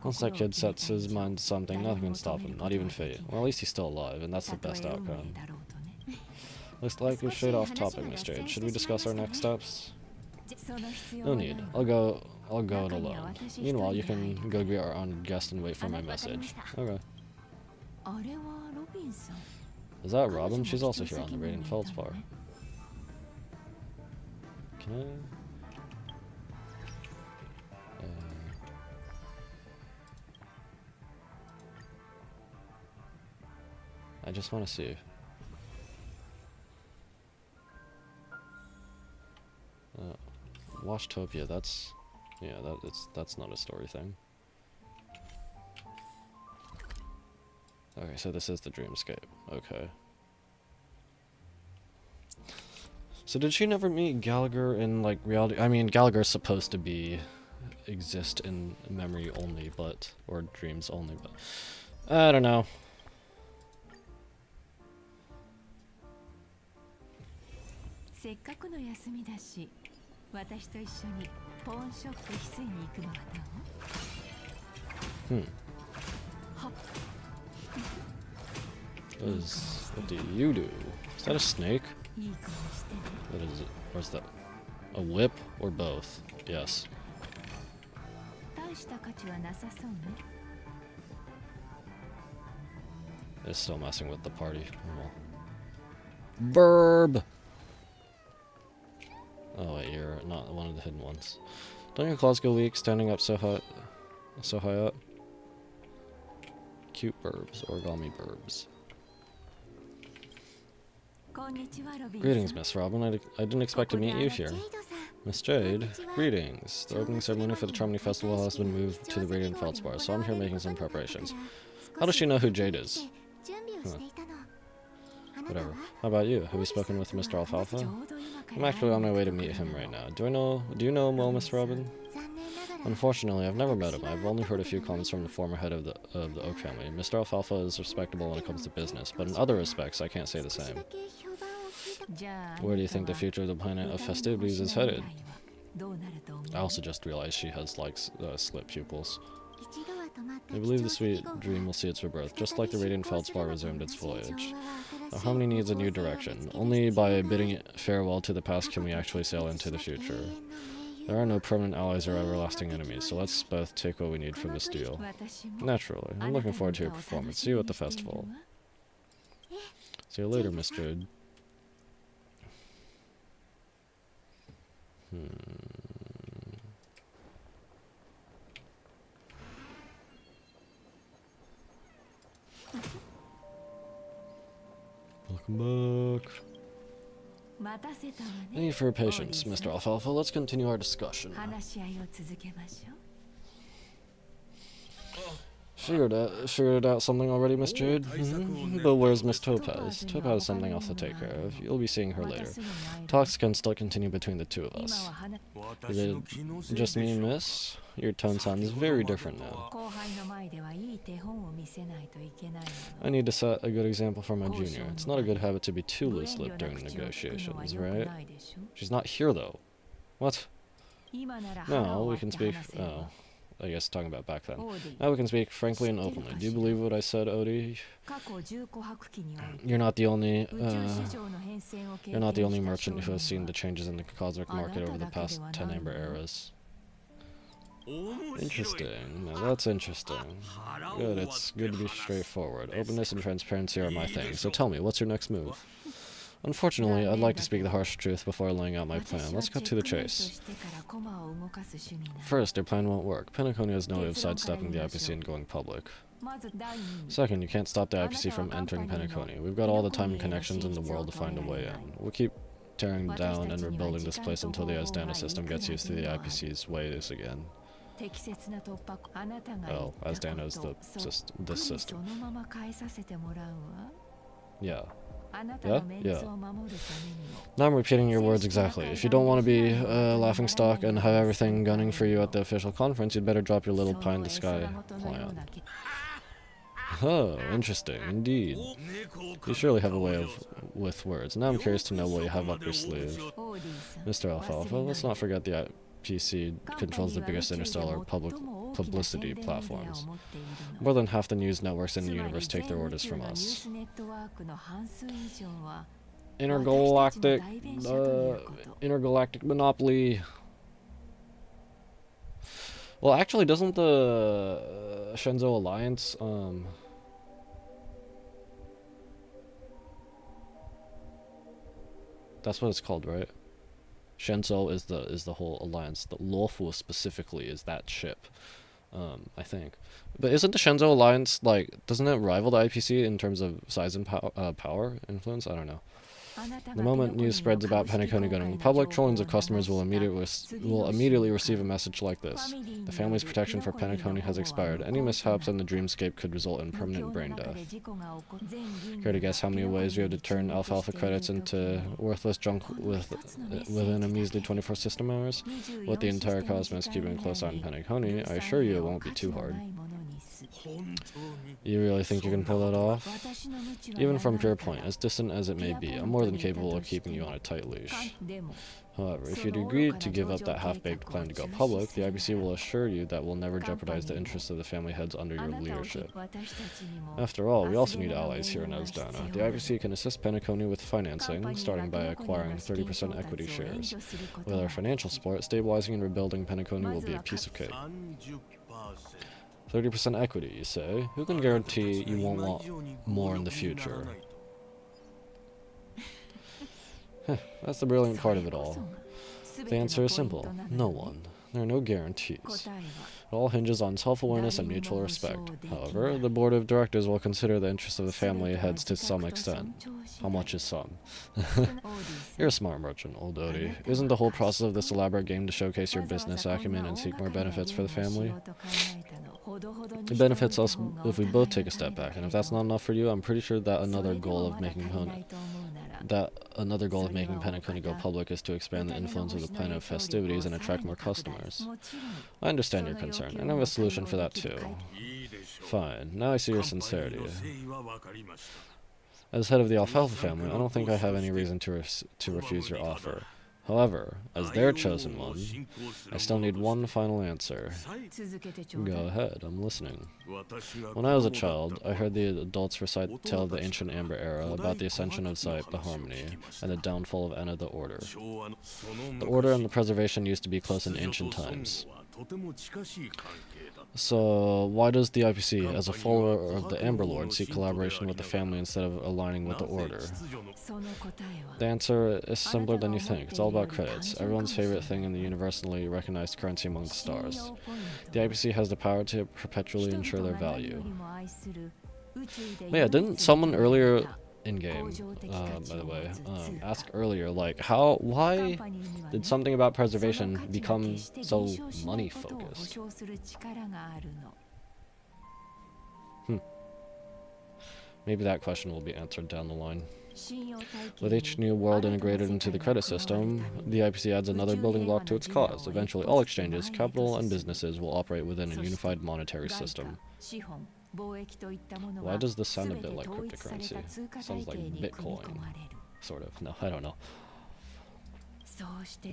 Once that kid sets his mind to something, nothing can stop him, not even fate. Well, at least he's still alive, and that's the best outcome. Looks like we've strayed off topic, Miss Jade. Should we discuss our next steps? No need. I'll go it alone. Meanwhile, you can go greet our honored guest and wait for my message. Okay. Is that Robin? She's also here on the Radiant Feldspar. Can I just want to see. Washtopia, that's... Yeah, that's not a story thing. Okay, so this is the dreamscape. Okay. So did she never meet Gallagher in, like, reality? I mean, Gallagher's supposed to exist in memory only, but... or dreams only, but... I don't know. What do you do? Is that a snake? What is it? Or is that a whip or both? Yes. It's still messing with the party. Oh. Burb! Oh wait, you're not one of the hidden ones. Don't your claws go weak standing up so high up? Cute burbs, origami burbs. Greetings, Miss Robin. I didn't expect to meet you here. Miss Jade, greetings. The opening ceremony for the Charmony Festival has been moved to the Radiant Feldspar, so I'm here making some preparations. How does she know who Jade is? Huh. Whatever. How about you? Have you spoken with Mr. Alfalfa? I'm actually on my way to meet him right now. Do you know him well, Miss Robin? Unfortunately, I've never met him. I've only heard a few comments from the former head of the Oak family. Mr. Alfalfa is respectable when it comes to business, but in other respects, I can't say the same. Where do you think the future of the planet of festivities is headed? I also just realized she has, like, slit pupils. I believe the sweet dream will see its rebirth, just like the Radiant Feldspar resumed its voyage. Now, Harmony needs a new direction. Only by bidding farewell to the past can we actually sail into the future. There are no permanent allies or everlasting enemies, so let's both take what we need from this deal. Naturally. I'm looking forward to your performance. See you at the festival. See you later, Miss Jude. Welcome back. Thank you for your patience, Mr. Alfalfa. Let's continue our discussion. Figured out something already, Miss Jude? But where's Miss Topaz? Topaz has something else to take care of. You'll be seeing her later. Talks can still continue between the two of us. Is it just me, miss? Your tone sounds very different now. I need to set a good example for my junior. It's not a good habit to be too loose-lipped during negotiations, right? She's not here, though. What? Now we can speak... Oh. I guess talking about back then. Now we can speak frankly and openly. Do you believe what I said, Odie? You're not the only merchant who has seen the changes in the cosmic market over the past 10 Amber eras. Interesting. Now that's interesting. Good, it's good to be straightforward. Openness and transparency are my thing. So tell me, what's your next move? Unfortunately, I'd like to speak the harsh truth before laying out my plan. Let's cut to the chase. First, your plan won't work. Penacony has no way of sidestepping the IPC and going public. Second, you can't stop the IPC from entering Penacony. We've got all the time and connections in the world to find a way in. We'll keep tearing down and rebuilding this place until the Asdana system gets used to the IPC's ways again. Oh, Asdana is this system. Yeah. Yeah. Now I'm repeating your words exactly. If you don't want to be a laughingstock and have everything gunning for you at the official conference, you'd better drop your little pie-in-the-sky plan. Oh, interesting, indeed. You surely have a way with words. Now I'm curious to know what you have up your sleeve. Mr. Alfalfa, let's not forget the IPC controls the biggest interstellar publicity platforms. More than half the news networks in the universe take their orders from us. Intergalactic monopoly. Well, actually, doesn't the Shenzhou Alliance, that's what it's called, right? Shenzhou is the whole alliance. The Luofu specifically is that ship, I think. But isn't the Shenzhou Alliance, like, doesn't it rival the IPC in terms of size and power influence? I don't know. The moment news spreads about Penacony going public, trillions of customers will immediately receive a message like this. The family's protection for Penacony has expired. Any mishaps in the dreamscape could result in permanent brain death. Care to guess how many ways we have to turn alfalfa credits into worthless junk within a measly 24 system hours? With the entire cosmos keeping a close eye on Penacony, I assure you it won't be too hard. You really think you can pull that off? Even from pure point, as distant as it may be, I'm more than capable of keeping you on a tight leash. However, if you'd agreed to give up that half-baked plan to go public, the IPC will assure you that we'll never jeopardize the interests of the family heads under your leadership. After all, we also need allies here in Asdana. The IPC can assist Penacony with financing, starting by acquiring 30% equity shares. With our financial support, stabilizing and rebuilding Penacony will be a piece of cake. 30% equity, you say? Who can guarantee you won't want more in the future? That's the brilliant part of it all. The answer is simple. No one. There are no guarantees. It all hinges on self-awareness and mutual respect. However, the board of directors will consider the interests of the family heads to some extent. How much is some? You're a smart merchant, old Odie. Isn't the whole process of this elaborate game to showcase your business acumen and seek more benefits for the family? It benefits us if we both take a step back, and if that's not enough for you, I'm pretty sure that another goal of making Penacony go public is to expand the influence of the planet festivities and attract more customers. I understand your concern, and I have a solution for that too. Fine, now I see your sincerity. As head of the Alfalfa family, I don't think I have any reason to refuse your offer. However, as their chosen one, I still need one final answer. Go ahead, I'm listening. When I was a child, I heard the adults recite the tale of the ancient Amber Era about the ascension of Sight, the Harmony, and the downfall of Enna, the Order. The Order and the Preservation used to be close in ancient times. So, why does the IPC, as a follower of the Amber Lord, seek collaboration with the family instead of aligning with the Order? The answer is simpler than you think. It's all about credits. Everyone's favorite thing in the universally recognized currency among the stars. The IPC has the power to perpetually ensure their value. But yeah, didn't someone earlier in-game, by the way, ask earlier, like, why did something about preservation become so money-focused? Maybe that question will be answered down the line. With each new world integrated into the credit system, the IPC adds another building block to its cause. Eventually, all exchanges, capital, and businesses will operate within a unified monetary system. Why does this sound a bit like cryptocurrency? Sounds like Bitcoin. Sort of. No, I don't know.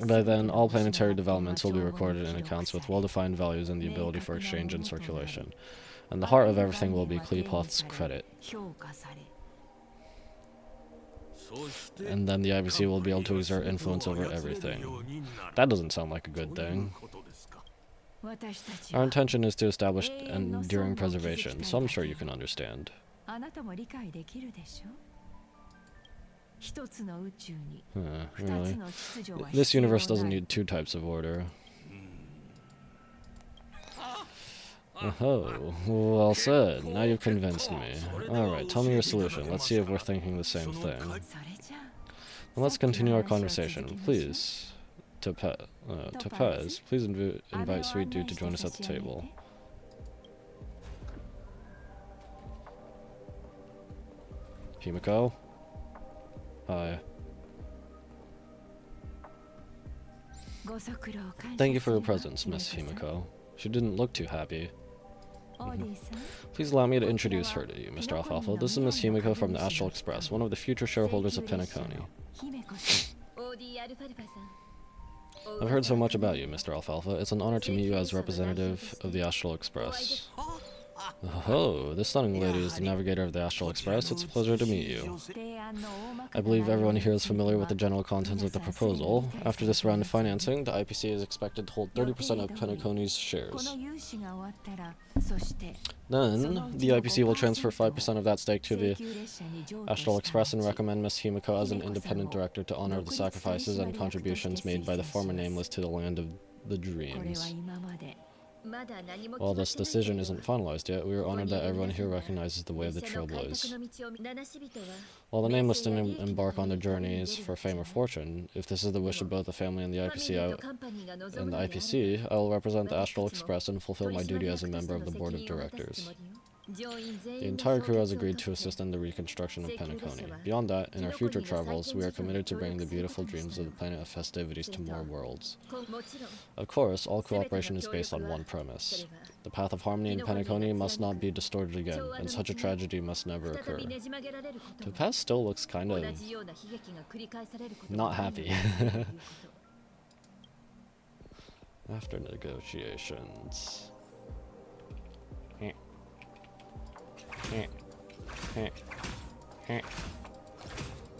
By then, all planetary developments will be recorded in accounts with well-defined values and the ability for exchange and circulation. And the heart of everything will be Klepoth's credit. And then the IPC will be able to exert influence over everything. That doesn't sound like a good thing. Our intention is to establish enduring preservation, so I'm sure you can understand. Really? This universe doesn't need two types of order. Oh, well said. Now you've convinced me. Alright, tell me your solution. Let's see if we're thinking the same thing. And let's continue our conversation. Please, Topaz, please invite Sweet Dude to join us at the table. Himiko? Hi. Thank you for your presence, Miss Himiko. She didn't look too happy. Please allow me to introduce her to you, Mr. Alfalfa. This is Miss Himiko from the Astral Express, one of the future shareholders of Penacony. I've heard so much about you, Mr. Alfalfa. It's an honor to meet you as representative of the Astral Express. Oh, this stunning lady is the navigator of the Astral Express. It's a pleasure to meet you. I believe everyone here is familiar with the general contents of the proposal. After this round of financing, the IPC is expected to hold 30% of Penacony's shares. Then, the IPC will transfer 5% of that stake to the Astral Express and recommend Miss Himiko as an independent director to honor the sacrifices and contributions made by the former Nameless to the Land of the Dreams. While this decision isn't finalized yet, we are honored that everyone here recognizes the way of the Trailblaze. While the Nameless didn't embark on their journeys for fame or fortune, if this is the wish of both the family and the IPC, I will represent the Astral Express and fulfill my duty as a member of the board of directors. The entire crew has agreed to assist in the reconstruction of Penacony. Beyond that, in our future travels, we are committed to bringing the beautiful dreams of the planet of festivities to more worlds. Of course, all cooperation is based on one premise. The path of harmony in Penacony must not be distorted again, and such a tragedy must never occur. Topaz still looks kind of not happy. After negotiations.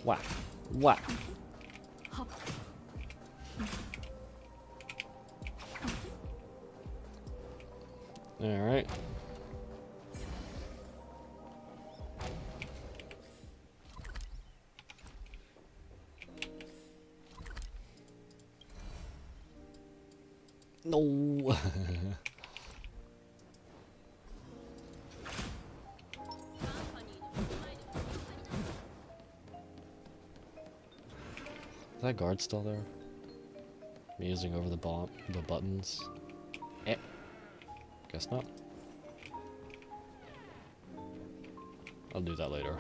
Whack. Whack. Alright. No. Is that guard still there? Musing over the buttons. Guess not. I'll do that later.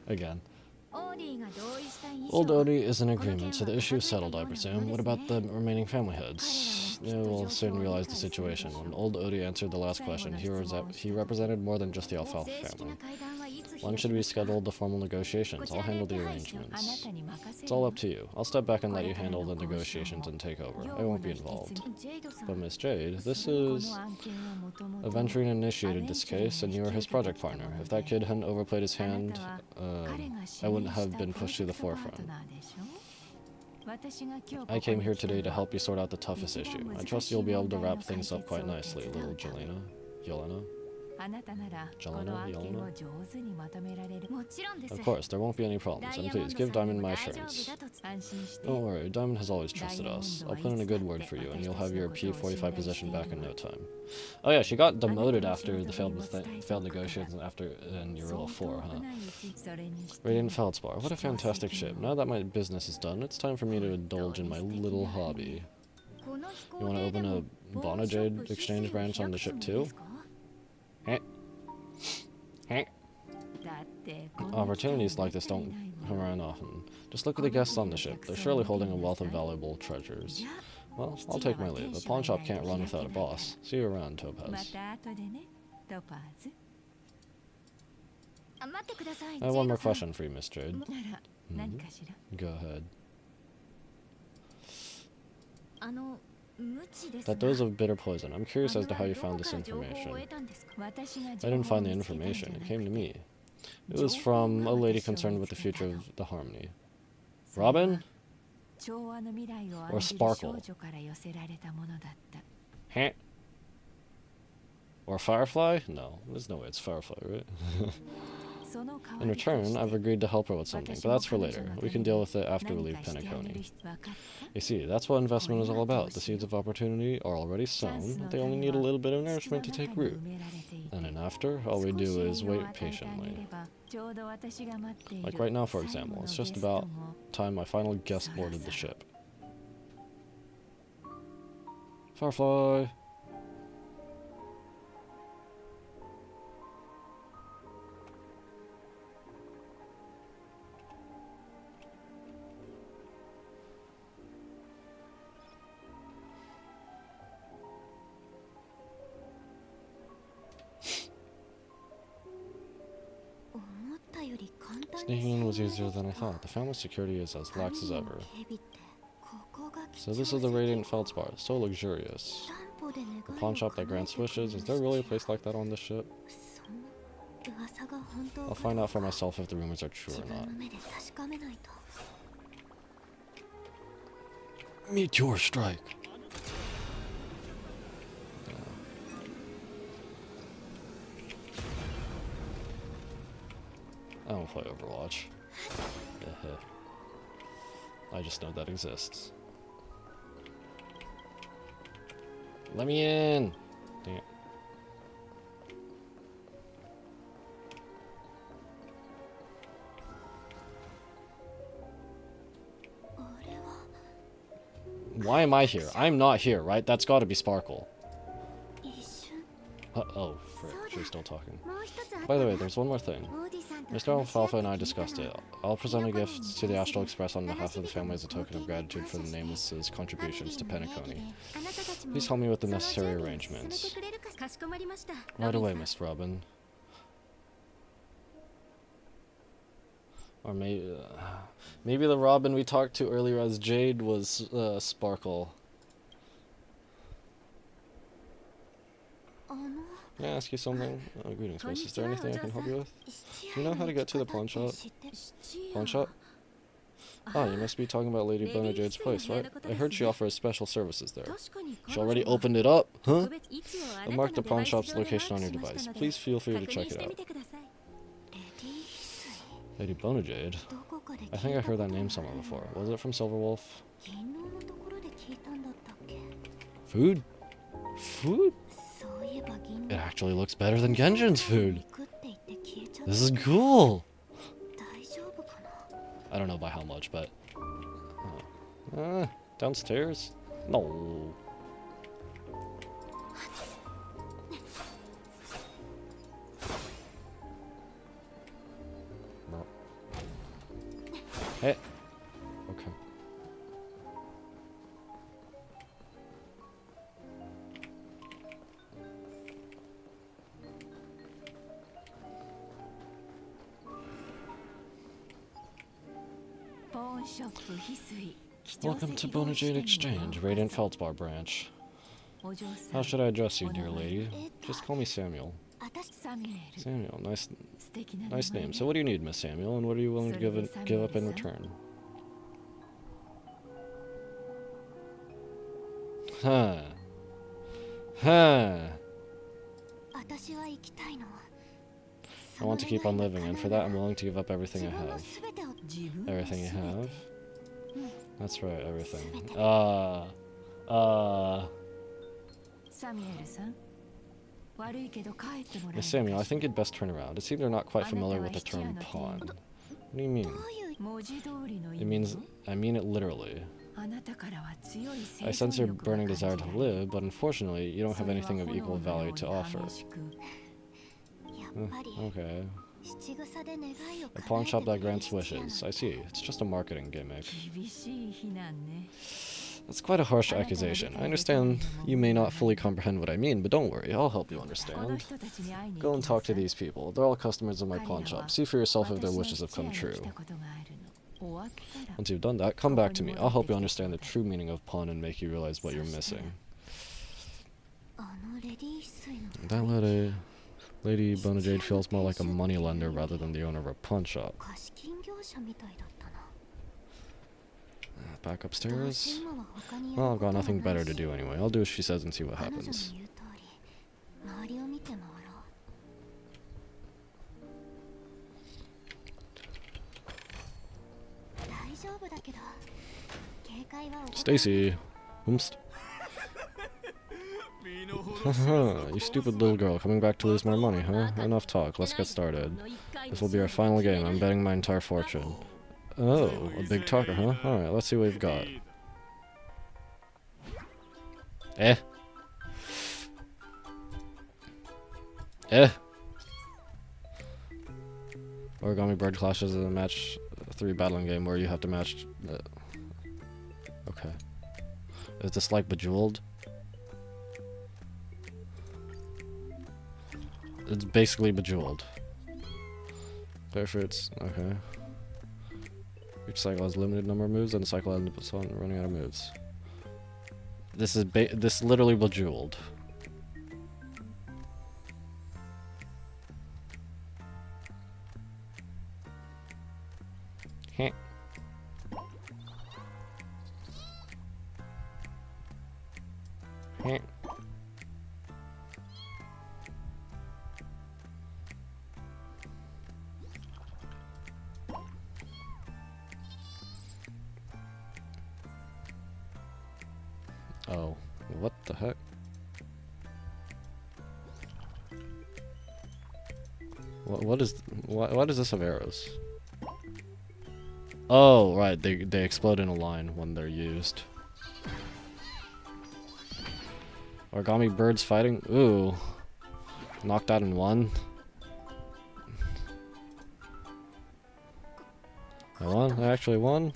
Again. Old Odie is in agreement, so the issue is settled, I presume. What about the remaining family heads? They will soon realize the situation. When Old Odie answered the last question, he represented more than just the Alfalfa family. When should we schedule the formal negotiations? I'll handle the arrangements. It's all up to you. I'll step back and let you handle the negotiations and take over. I won't be involved. But Miss Jade, this is... Aventurine initiated this case, and you are his project partner. If that kid hadn't overplayed his hand, I wouldn't have been pushed to the forefront. I came here today to help you sort out the toughest issue. I trust you'll be able to wrap things up quite nicely, little Jelena. Yelena? Jelena? Of course, there won't be any problems, and please, give Diamond my assurance. Don't worry, Diamond has always trusted us. I'll put in a good word for you, and you'll have your P45 position back in no time. Oh yeah, she got demoted after the failed negotiations in Euro 4, huh? Radiant Feldspar, what a fantastic ship. Now that my business is done, it's time for me to indulge in my little hobby. You want to open a Bonajade exchange branch on the ship too? Opportunities like this don't come around often. Just look at the guests on the ship. They're surely holding a wealth of valuable treasures. Well, I'll take my leave. A pawn shop can't run without a boss. See you around, Topaz. I have one more question for you, Miss Jade. Go ahead. That dose of bitter poison. I'm curious as to how you found this information. I didn't find the information. It came to me. It was from a lady concerned with the future of the Harmony. Robin? Or Sparkle? Huh? Or Firefly? No, there's no way it's Firefly, right? In return, I've agreed to help her with something, but that's for later. We can deal with it after we leave Penacony. You see, that's what investment is all about. The seeds of opportunity are already sown. They only need a little bit of nourishment to take root. And then after, all we do is wait patiently. Like right now, for example, it's just about time my final guest boarded the ship. Firefly! Sneaking in was easier than I thought. The family security is as lax as ever. So this is the Radiant Feldspar. So luxurious. A pawn shop that grants wishes. Is there really a place like that on this ship? I'll find out for myself if the rumors are true or not. Meteor strike! I don't play Overwatch. I just know that exists. Let me in! Dang it. Why am I here? I'm not here, right? That's gotta be Sparkle. Oh, frick. She's still talking. By the way, there's one more thing. Mr. Alfalfa and I discussed it. I'll present a gift to the Astral Express on behalf of the family as a token of gratitude for the Nameless's contributions to Penacony. Please help me with the necessary arrangements. Right away, Miss Robin. Or maybe the Robin we talked to earlier as Jade was Sparkle. Can I ask you something? Greetings, miss. Is there anything I can help you with? Do you know how to get to the pawn shop? Pawn shop? Ah, you must be talking about Lady Bonajade's place, right? I heard she offers special services there. She already opened it up? Huh? I'll mark the pawn shop's location on your device. Please feel free to check it out. Lady Bonajade? I think I heard that name somewhere before. Was it from Silverwolf? Food? Food? It actually looks better than Genjin's food. This is cool. I don't know by how much, but downstairs? No. Hey. Okay. Welcome to Bonajade Exchange, Radiant Feldspar branch. How should I address you, dear lady? Just call me Samuel. Samuel, nice name. So what do you need, Miss Samuel, and what are you willing to give up in return? Huh. I want to keep on living, and for that I'm willing to give up everything I have. Everything you have? That's right, everything. Miss Samuel, I think you'd best turn around. It seems you're not quite familiar with the term pawn. What do you mean? It means, I mean it literally. I sense your burning desire to live, but unfortunately, you don't have anything of equal value to offer. Okay. A pawn shop that grants wishes. I see. It's just a marketing gimmick. That's quite a harsh accusation. I understand you may not fully comprehend what I mean, but don't worry, I'll help you understand. Go and talk to these people. They're all customers of my pawn shop. See for yourself if their wishes have come true. Once you've done that, come back to me. I'll help you understand the true meaning of pawn and make you realize what you're missing. That Lady Bonajade feels more like a moneylender rather than the owner of a pawn shop. Back upstairs? Well, I've got nothing better to do anyway. I'll do as she says and see what happens. Stacy. Oomst. You stupid little girl, coming back to lose more money, huh? Enough talk, let's get started. This will be our final game, I'm betting my entire fortune. Oh, a big talker, huh? Alright, let's see what we've got. Eh? Origami Bird Clash is a match 3 battling game where you have to match... okay. Is this like Bejeweled? It's basically Bejeweled. Clear fruits, okay. Each cycle has a limited number of moves, and the cycle ends on running out of moves. This is literally Bejeweled. Heh. Heh. Oh, what the heck? What is this of arrows? Oh, right, they explode in a line when they're used. Origami birds fighting? Ooh. Knocked out in one. I won? I actually won?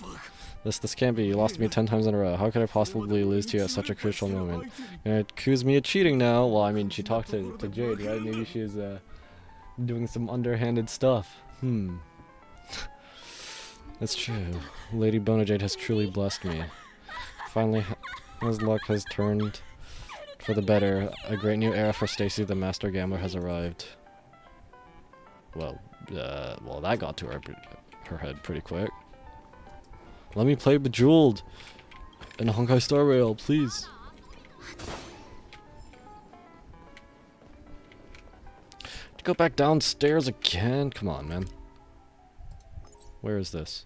This can't be. You lost to me 10 times in a row. How could I possibly lose to you at such a crucial moment? You're gonna accuse me of cheating now? Well, I mean, she talked to Jade, right? Maybe she's doing some underhanded stuff. That's true. Lady Bonajade has truly blessed me. Finally, his luck has turned for the better. A great new era for Stacy, the Master Gambler, has arrived. Well, that got to her head pretty quick. Let me play Bejeweled in Honkai Star Rail, please. To go back downstairs again? Come on, man. Where is this?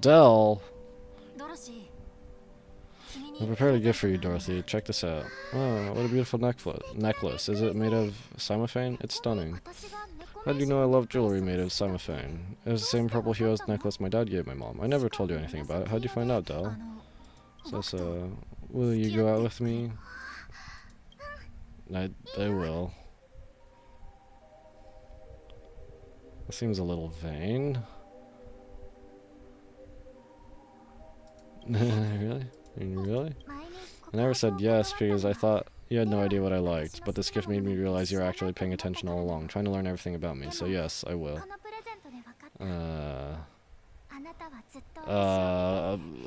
Dell. I prepared a gift for you, Dorothy. Check this out. Oh, what a beautiful necklace. Is it made of cymophane? It's stunning. How do you know I love jewelry made of cymophane? It was the same purple hero's necklace my dad gave my mom. I never told you anything about it. How'd you find out, Dell? So, Will you go out with me? I will. That seems a little vain. Really? I mean, really? I never said yes because I thought you had no idea what I liked, but this gift made me realize you're actually paying attention all along, trying to learn everything about me, so yes, I will.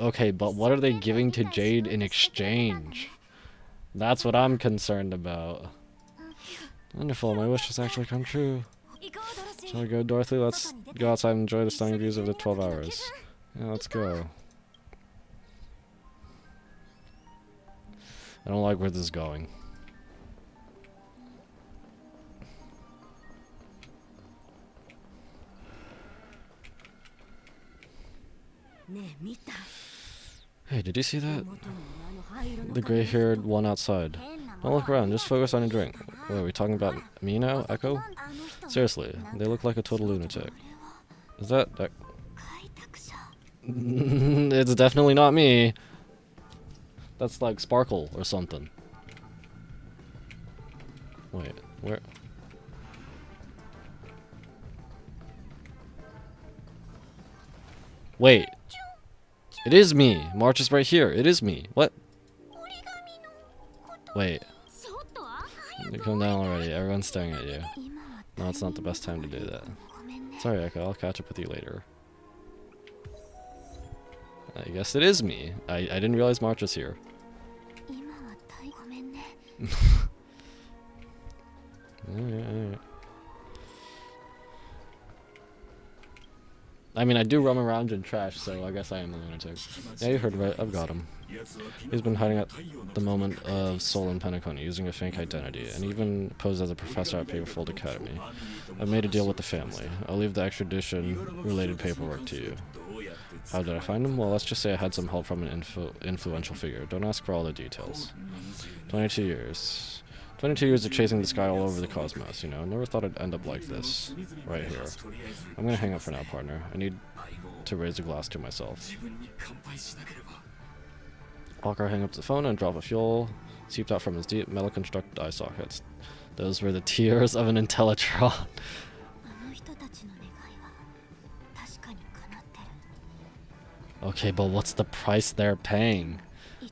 Okay, but what are they giving to Jade in exchange? That's what I'm concerned about. Wonderful, my wish has actually come true. Shall we go, Dorothy? Let's go outside and enjoy the stunning views of the 12 hours. Yeah, let's go. I don't like where this is going. Hey, did you see that? The gray-haired one outside. Don't look around, just focus on your drink. Wait, are we talking about me now, Echo? Seriously, they look like a total lunatic. Is that... It's definitely not me. That's like Sparkle or something. Wait, where? Wait. It is me. March is right here. It is me. What? Wait. You come down already. Everyone's staring at you. No, it's not the best time to do that. Sorry, Echo. I'll catch up with you later. I guess it is me. I didn't realize March was here. Alright. I mean, I do roam around in trash, so I guess I am a lunatic. Yeah, you heard right. I've got him. He's been hiding at the moment of soul in Penacony, using a fake identity, and even posed as a professor at Paperfold Academy. I've made a deal with the family. I'll leave the extradition-related paperwork to you. How did I find him? Well, let's just say I had some help from an influential figure. Don't ask for all the details. 22 years. 22 years of chasing this guy all over the cosmos, you know. Never thought I'd end up like this. Right here. I'm gonna hang up for now, partner. I need to raise a glass to myself. Walker hung up the phone and drop of fuel seeped out from his deep metal-constructed eye sockets. Those were the tears of an Intellitron. Okay, but what's the price they're paying?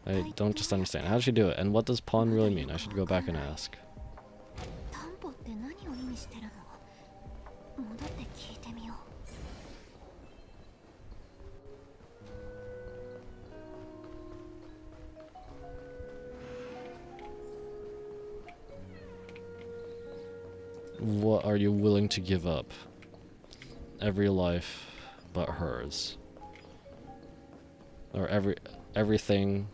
I don't just understand. How did she do it? And what does pawn really mean? I should go back and ask. What are you willing to give up? Every life but hers. Or everything.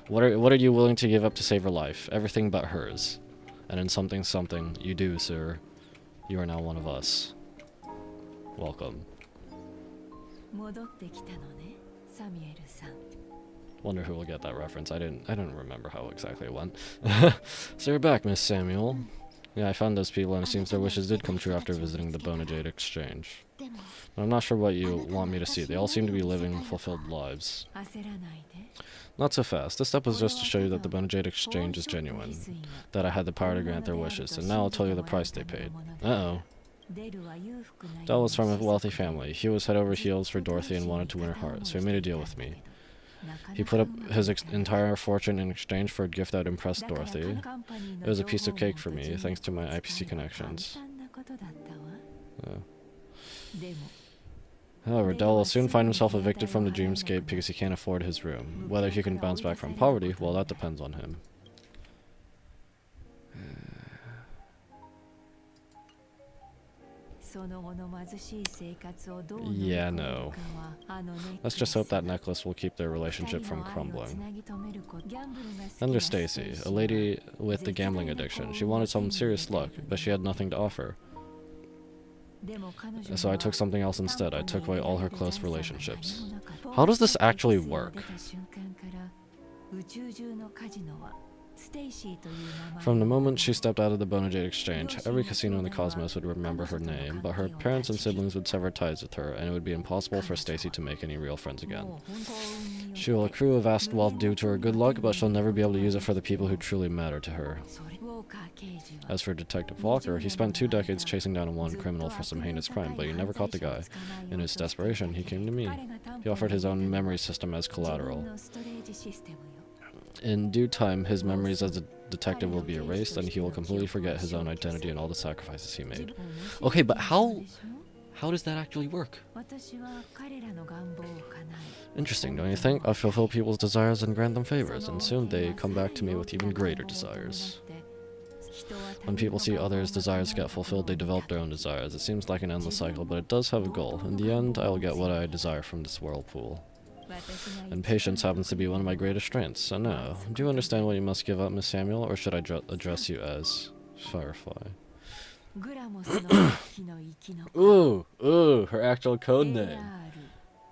What are you willing to give up to save her life? Everything but hers. And in something you do, sir. You are now one of us. Welcome. Wonder who will get that reference. I didn't remember how exactly it went. So you're back, Miss Samuel. Yeah, I found those people, and it seems their wishes did come true after visiting the Bonajade Exchange. But I'm not sure what you want me to see. They all seem to be living fulfilled lives. Not so fast. This step was just to show you that the Bonajade Exchange is genuine. That I had the power to grant their wishes, and now I'll tell you the price they paid. Uh-oh. Del was from a wealthy family. He was head over heels for Dorothy and wanted to win her heart, so he made a deal with me. He put up his entire fortune in exchange for a gift that impressed Dorothy. It was a piece of cake for me, thanks to my IPC connections. However, Del will soon find himself evicted from the dreamscape because he can't afford his room. Whether he can bounce back from poverty, well, that depends on him. Yeah, no. Let's just hope that necklace will keep their relationship from crumbling. Then there's Stacy, a lady with the gambling addiction. She wanted some serious luck, but she had nothing to offer. So I took something else instead. I took away all her close relationships. How does this actually work? From the moment she stepped out of the Bonajade Exchange, every casino in the cosmos would remember her name, but her parents and siblings would sever ties with her, and it would be impossible for Stacy to make any real friends again. She will accrue a vast wealth due to her good luck, but she'll never be able to use it for the people who truly matter to her. As for Detective Walker, he spent 2 decades chasing down a wanted criminal for some heinous crime, but he never caught the guy. In his desperation, he came to me. He offered his own memory system as collateral. In due time, his memories as a detective will be erased, and he will completely forget his own identity and all the sacrifices he made. Okay, but how does that actually work? Interesting, don't you think? I fulfill people's desires and grant them favors, and soon they come back to me with even greater desires. When people see others' desires get fulfilled, they develop their own desires. It seems like an endless cycle, but it does have a goal. In the end, I will get what I desire from this whirlpool. And patience happens to be one of my greatest strengths. So now, do you understand what you must give up, Miss Samuel, or should I address you as Firefly? Ooh, her actual code name.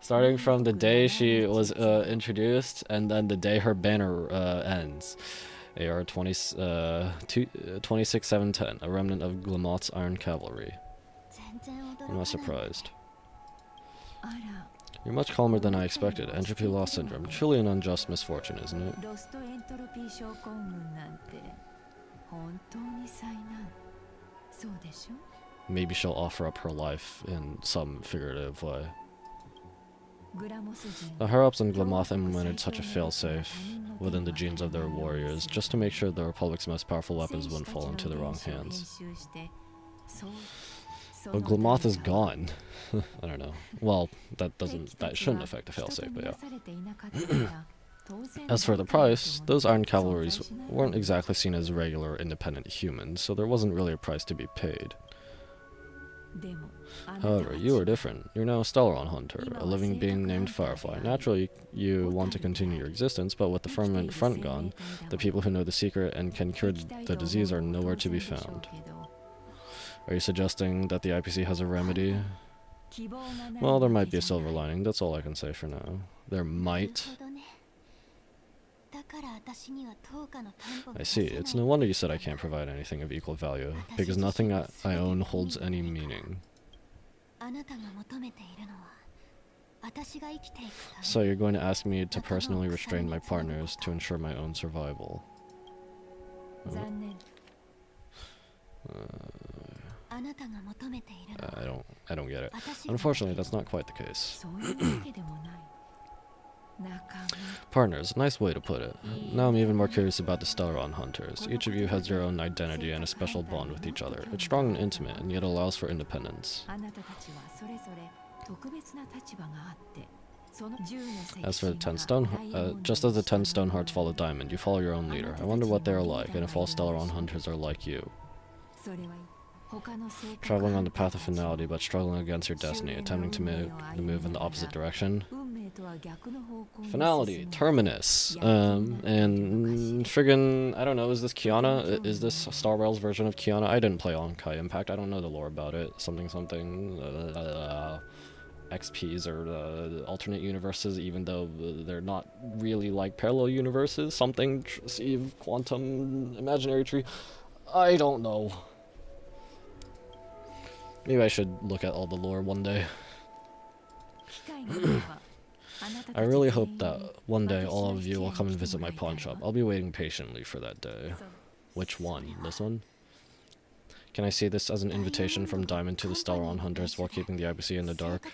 Starting from the day she was introduced, and then the day her banner ends. AR 26710, a remnant of Glamoth's Iron Cavalry. I'm not surprised. You're much calmer than I expected. Entropy loss syndrome. Truly an unjust misfortune, isn't it? Maybe she'll offer up her life in some figurative way. The higher-ups in Glamoth implemented such a failsafe within the genes of their warriors, just to make sure the Republic's most powerful weapons wouldn't fall into the wrong hands. But Glamoth is gone. I don't know. Well, that shouldn't affect the failsafe, but yeah. As for the price, those Iron Cavalries weren't exactly seen as regular independent humans, so there wasn't really a price to be paid. However, you are different. You're now a Stellaron hunter, a living being named Firefly. Naturally, you want to continue your existence, but with the firmament front gone, the people who know the secret and can cure the disease are nowhere to be found. Are you suggesting that the IPC has a remedy? Well, there might be a silver lining, that's all I can say for now. There might. I see, it's no wonder you said I can't provide anything of equal value, because nothing I own holds any meaning. So you're going to ask me to personally restrain my partners to ensure my own survival. I don't get it. Unfortunately, that's not quite the case. Partners, nice way to put it. Now I'm even more curious about the Stellaron hunters. Each of you has your own identity and a special bond with each other. It's strong and intimate, and yet allows for independence. As for the 10 stone, just as the 10 stone hearts follow Diamond, you follow your own leader. I wonder what they are like, and if all Stellaron hunters are like you. Traveling on the path of finality, but struggling against your destiny, attempting to make the move in the opposite direction. Finality, Terminus, and friggin', I don't know, is this Kiana? Is this Star Rail's version of Kiana? I didn't play Honkai Impact, I don't know the lore about it. Something, XPs or alternate universes, even though they're not really like parallel universes. Something, Eve, Quantum, Imaginary Tree. I don't know. Maybe I should look at all the lore one day. I really hope that one day all of you will come and visit my pawn shop. I'll be waiting patiently for that day. Which one? This one? Can I see this as an invitation from Diamond to the Stellaron hunters while keeping the IPC in the dark?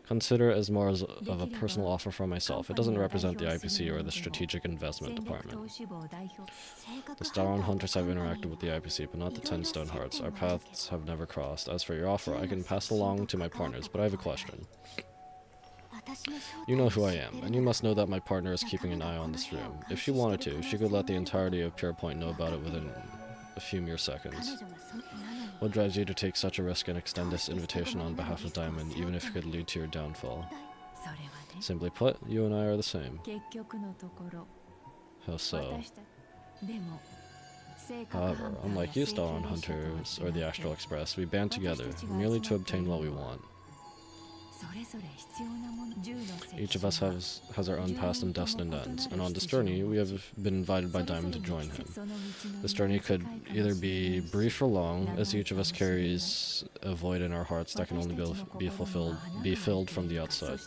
Consider it as more of a personal offer from myself. It doesn't represent the IPC or the Strategic Investment Department. The Stellaron hunters have interacted with the IPC, but not the 10 stone hearts. Our paths have never crossed. As for your offer, I can pass along to my partners, but I have a question. You know who I am, and you must know that my partner is keeping an eye on this room. If she wanted to, she could let the entirety of Pure Point know about it within a few mere seconds. What drives you to take such a risk and extend this invitation on behalf of Diamond, even if it could lead to your downfall? Simply put, you and I are the same. How so? However, unlike you Stellaron Hunters or the Astral Express, we band together, merely to obtain what we want. Each of us has our own past and destined ends, and on this journey, we have been invited by Diamond to join him. This journey could either be brief or long, as each of us carries a void in our hearts that can only be filled from the outside.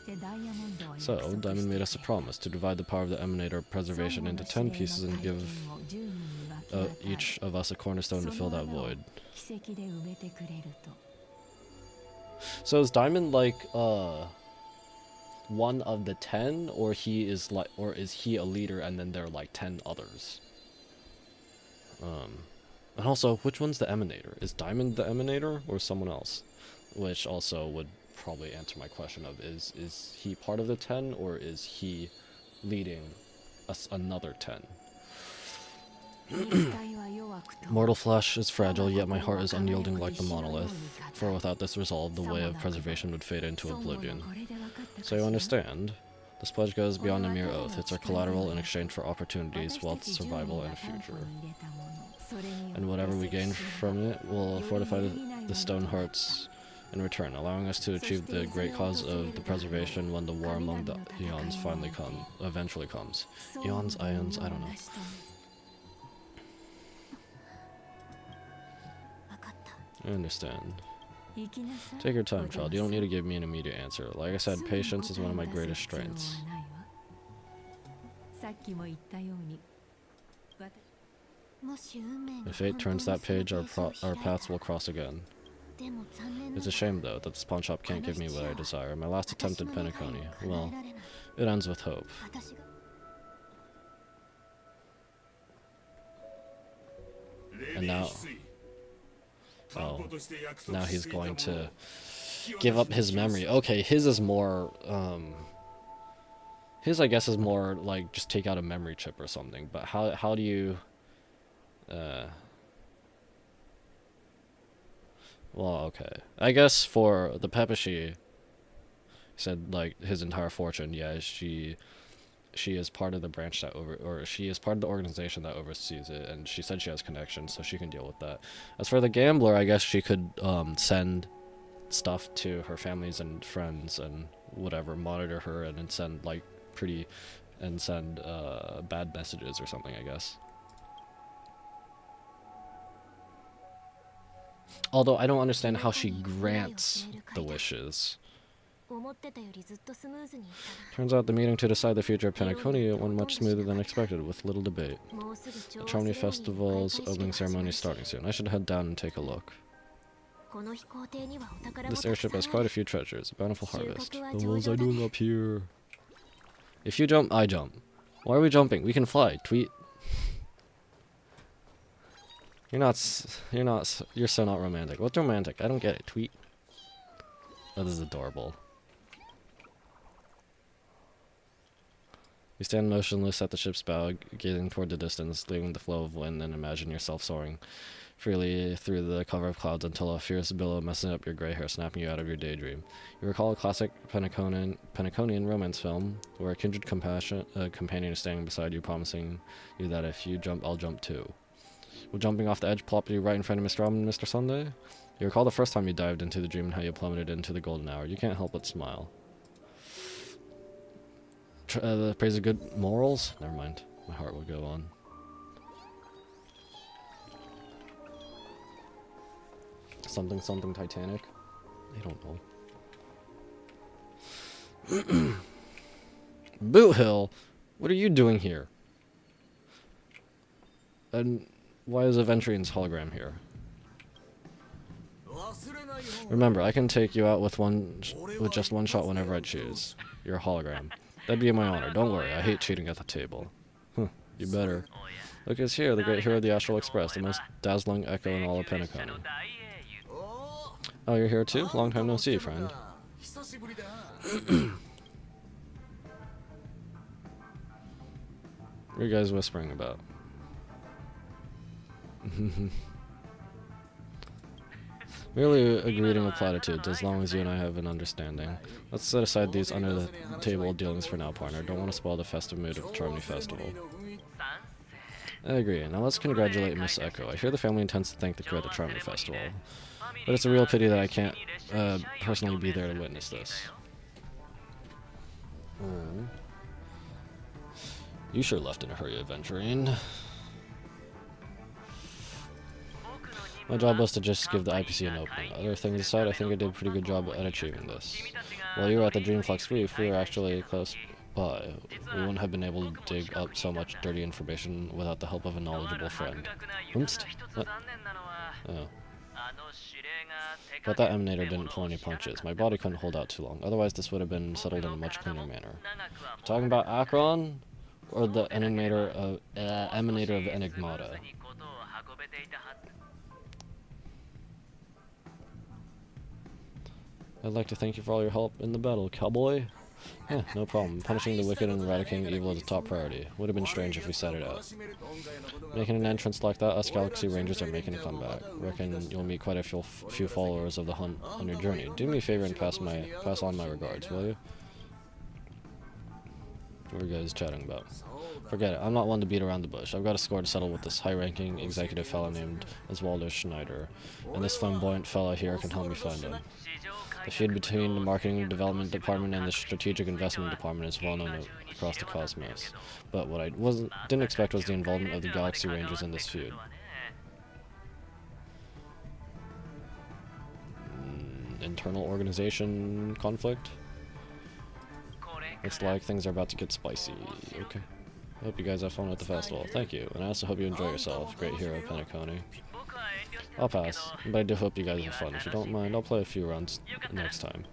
So, Diamond made us a promise to divide the power of the Emanator preservation into 10 pieces and give each of us a cornerstone to fill that void. So is Diamond like one of the 10, or is he a leader and then there are like 10 others? And also, which one's the Emanator? Is Diamond the Emanator or someone else? Which also would probably answer my question of is he part of the 10, or is he leading another 10? Mortal flesh is fragile, yet my heart is unyielding like the monolith, for without this resolve, the way of preservation would fade into oblivion. So you understand, this pledge goes beyond a mere oath. It's our collateral in exchange for opportunities, wealth, survival, and a future. And whatever we gain from it will fortify the stone hearts in return, allowing us to achieve the great cause of the preservation when the war among the eons eventually comes. Eons, ions, I don't know. I understand. Take your time, child. You don't need to give me an immediate answer. Like I said, patience is one of my greatest strengths. If fate turns that page, our paths will cross again. It's a shame, though, that this pawn shop can't give me what I desire. My last attempt at Penacony, well, it ends with hope. And now... oh, now he's going to give up his memory. Okay, his is more, his I guess is more like just take out a memory chip or something, but how do you, well, okay. I guess for the Pepeshi, he said like his entire fortune, yeah, she is part of the branch that she is part of the organization that oversees it, and she said she has connections, so she can deal with that. As for the gambler, I guess she could send stuff to her families and friends and whatever, monitor her, and then send bad messages or something, I guess. Although I don't understand how she grants the wishes. Turns out the meeting to decide the future of Penacony went much smoother than expected, with little debate. The Charmony Festival's opening ceremony is starting soon. I should head down and take a look. This airship has quite a few treasures, a bountiful harvest. The ones I doing up here? If you jump, I jump. Why are we jumping? We can fly. Tweet. You're so not romantic. What's romantic? I don't get it. Tweet. Oh, this is adorable. You stand motionless at the ship's bow, gazing toward the distance, leaving the flow of wind, and imagine yourself soaring freely through the cover of clouds until a fierce billow messes up your gray hair, snapping you out of your daydream. You recall a classic Penaconian romance film, where a kindred companion is standing beside you, promising you that if you jump, I'll jump too. Will jumping off the edge plop you right in front of Mr. Robin and Mr. Sunday? You recall the first time you dived into the dream and how you plummeted into the golden hour. You can't help but smile. The praise of good morals? Never mind. My heart will go on. Something Titanic? I don't know. Boot Hill? What are you doing here? And why is Aventurian's hologram here? Remember, I can take you out with just one shot whenever I choose. You're a hologram. That'd be my honor. Don't worry, I hate cheating at the table. Huh, you better. Look who's here, the great hero of the Astral Express, the most dazzling echo in all of Penacony. Oh, you're here too? Long time no see, friend. What are you guys whispering about? Merely a greeting of platitudes, as long as you and I have an understanding. Let's set aside these under-the-table dealings for now, partner. Don't want to spoil the festive mood of the Charmony Festival. I agree. Now let's congratulate Miss Echo. I hear the family intends to thank the crew at the Charmony Festival. But it's a real pity that I can't personally be there to witness this. Hmm. You sure left in a hurry adventuring. My job was to just give the IPC an opening. Other things aside, I think I did a pretty good job at achieving this. While you were at the Dreamflux Reef, we were actually close by. We wouldn't have been able to dig up so much dirty information without the help of a knowledgeable friend. Whomst? What? Oh. But that emanator didn't pull any punches. My body couldn't hold out too long. Otherwise, this would have been settled in a much cleaner manner. Talking about Akron? Or the emanator of Enigmata? I'd like to thank you for all your help in the battle, cowboy. Yeah, no problem. Punishing the wicked and eradicating evil is a top priority. Would have been strange if we set it out. Making an entrance like that, us Galaxy Rangers are making a comeback. Reckon you'll meet quite a few followers of the hunt on your journey. Do me a favor and pass on my regards, will you? What are you guys chatting about? Forget it. I'm not one to beat around the bush. I've got a score to settle with this high-ranking executive fellow named Oswaldo Schneider, and this flamboyant fella here can help me find him. The feud between the Marketing and Development Department and the Strategic Investment Department is well known across the cosmos. But what I didn't expect was the involvement of the Galaxy Rangers in this feud. Internal organization conflict? Looks like things are about to get spicy. Okay. I hope you guys have fun at the festival. Thank you, and I also hope you enjoy yourself. Great hero, Penacony. I'll pass, but I do hope you guys have fun. If you don't mind, I'll play a few rounds next time.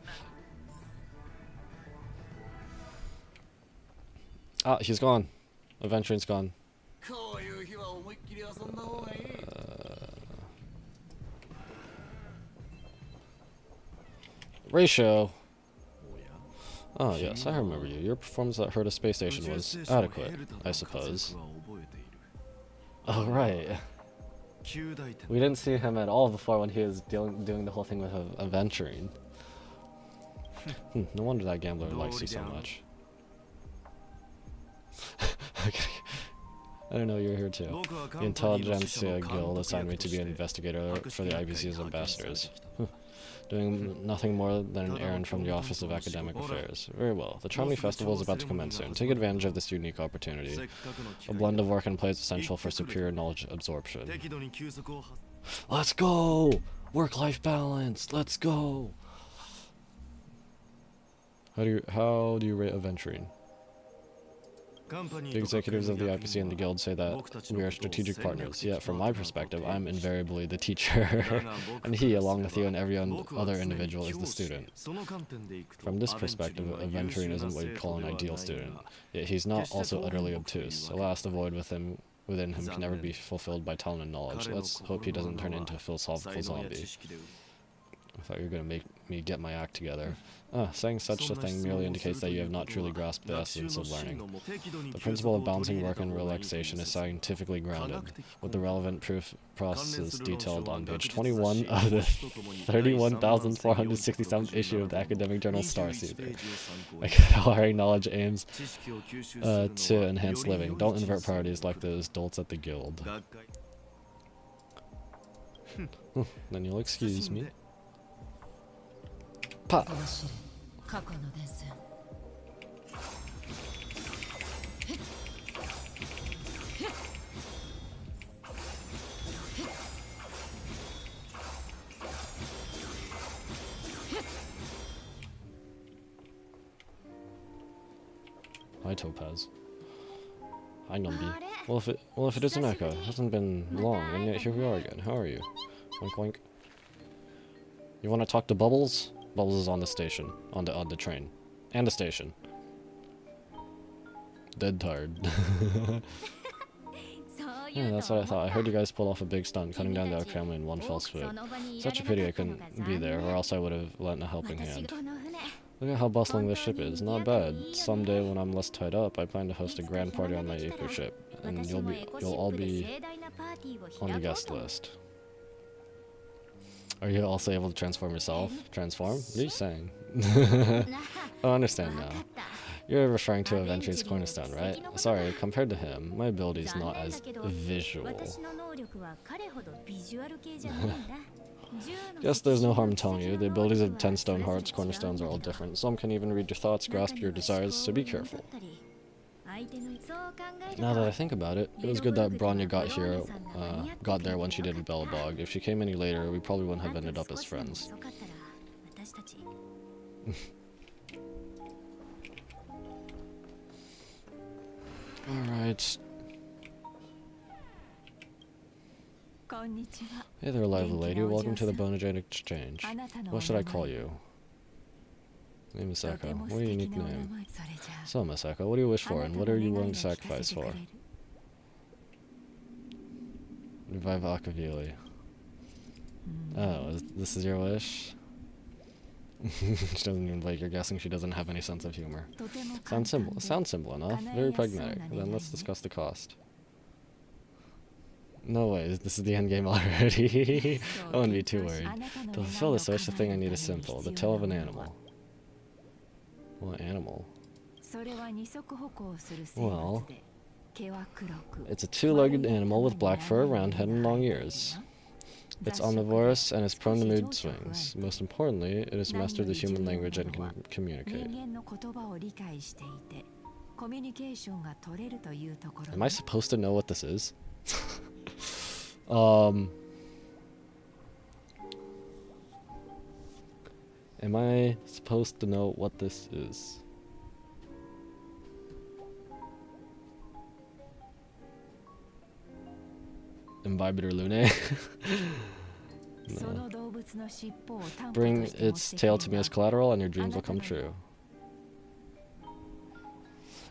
Ah, he's gone. Adventuring's gone. Ratio. Oh yes, I remember you. Your performance at Herta Space Station was adequate, I suppose. Oh right. We didn't see him at all before when he was doing the whole thing with adventuring. No wonder that gambler likes you so much. I don't know you're here too. The Intelligentsia Guild assigned me to be an investigator for the IBC's ambassadors. Doing nothing more than an errand from the Office of Academic Affairs. Very well. The Charming Festival is about to commence soon. Take advantage of this unique opportunity. A blend of work and play is essential for superior knowledge absorption. Let's go! Work-life balance! Let's go! How do you rate adventuring? The executives of the IPC and the guild say that we are strategic partners, yet from my perspective, I'm invariably the teacher, and he, along with you and every other individual, is the student. From this perspective, adventuring isn't what you'd call an ideal student, yet he's not also utterly obtuse. Alas, the void within him can never be fulfilled by talent and knowledge. Let's hope he doesn't turn into a philosophical zombie. I thought you were going to make me get my act together. Saying such a thing merely indicates that you have not truly grasped the essence of learning. The principle of balancing work and relaxation is scientifically grounded, with the relevant proof process detailed on page 21 of the 31,467th issue of the academic journal Star Seeker. Acquiring knowledge aims to enhance living. Don't invert priorities like those dolts at the guild. Then you'll excuse me. Pa. Hi Topaz. Hi Numbi. Well if it is an echo, it hasn't been long, and yet here we are again. How are you? Wink wink. You wanna talk to Bubbles? Bubbles is on the station. On the train. And the station. Dead tired. Yeah, that's what I thought. I heard you guys pulled off a big stunt, cutting down the Oak family in one fell swoop. Such a pity I couldn't be there, or else I would have lent a helping hand. Look at how bustling this ship is. Not bad. Someday when I'm less tied up, I plan to host a grand party on my eco ship, and you'll all be on the guest list. Are you also able to transform yourself? Transform? What are you saying? Oh, I understand now. You're referring to Adventure's cornerstone, right? Sorry, compared to him, my ability is not as visual. Guess there's no harm in telling you. The abilities of 10 stone hearts, cornerstones, are all different. Some can even read your thoughts, grasp your desires, so be careful. Now that I think about it, it was good that Bronya got there when she did in Belobog. If she came any later, we probably wouldn't have ended up as friends. Alright. Hey there, lively lady. Welcome to the Bonajade Exchange. What should I call you? Name is Misako. What a unique name. So, Misako, what do you wish for, and what are you willing to sacrifice for? Revive Akavili. Oh, this is your wish? She doesn't even blink. You're guessing she doesn't have any sense of humor. Sounds simple enough. Very pragmatic. Then let's discuss the cost. No way, this is the end game already. I wouldn't be too worried. To fulfill this wish, the thing I need is simple. The tail of an animal. What animal? Well, it's a two-legged animal with black fur, round head, and long ears. It's omnivorous and is prone to mood swings. Most importantly, it has mastered the human language and can communicate. Am I supposed to know what this is? Am I supposed to know what this is? Imbibitor Lune? No. Bring its tail to me as collateral and your dreams will come true.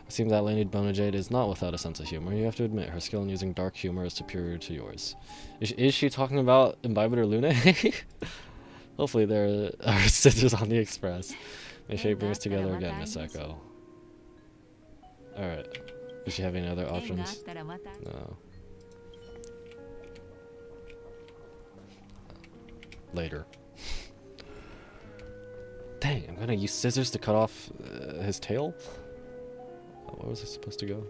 It seems that Lady Bonajade is not without a sense of humor. You have to admit, her skill in using dark humor is superior to yours. Is she talking about Imbibitor Lune? Hopefully there are scissors on the express. May fate bring us together again, Misako. Alright. Does she have any other options? No. Later. Dang, I'm gonna use scissors to cut off his tail? Where was I supposed to go?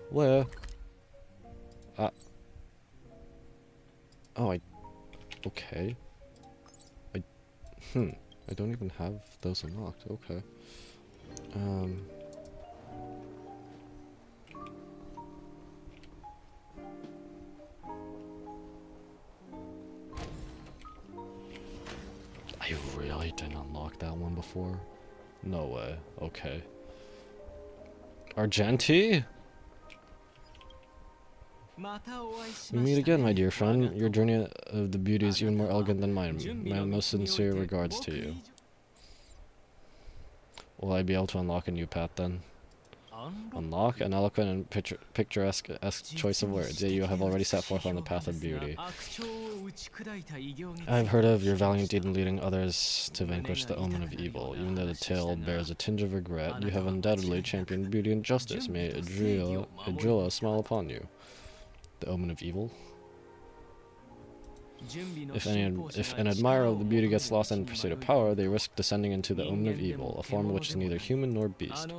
Where? Oh, okay. I don't even have those unlocked. Okay. I really didn't unlock that one before. No way. Okay. Argenti? We meet again, my dear friend. Your journey of the beauty is even more elegant than mine. My most sincere regards to you. Will I be able to unlock a new path then? Unlock? An eloquent and picturesque choice of words. Yeah, you have already set forth on the path of beauty. I've heard of your valiant deed in leading others to vanquish the omen of evil. Even though the tale bears a tinge of regret, you have undoubtedly championed beauty and justice. May Adrila smile upon you. The omen of evil? If an admirer of the beauty gets lost in pursuit of power, they risk descending into the omen of evil, a form which is neither human nor beast.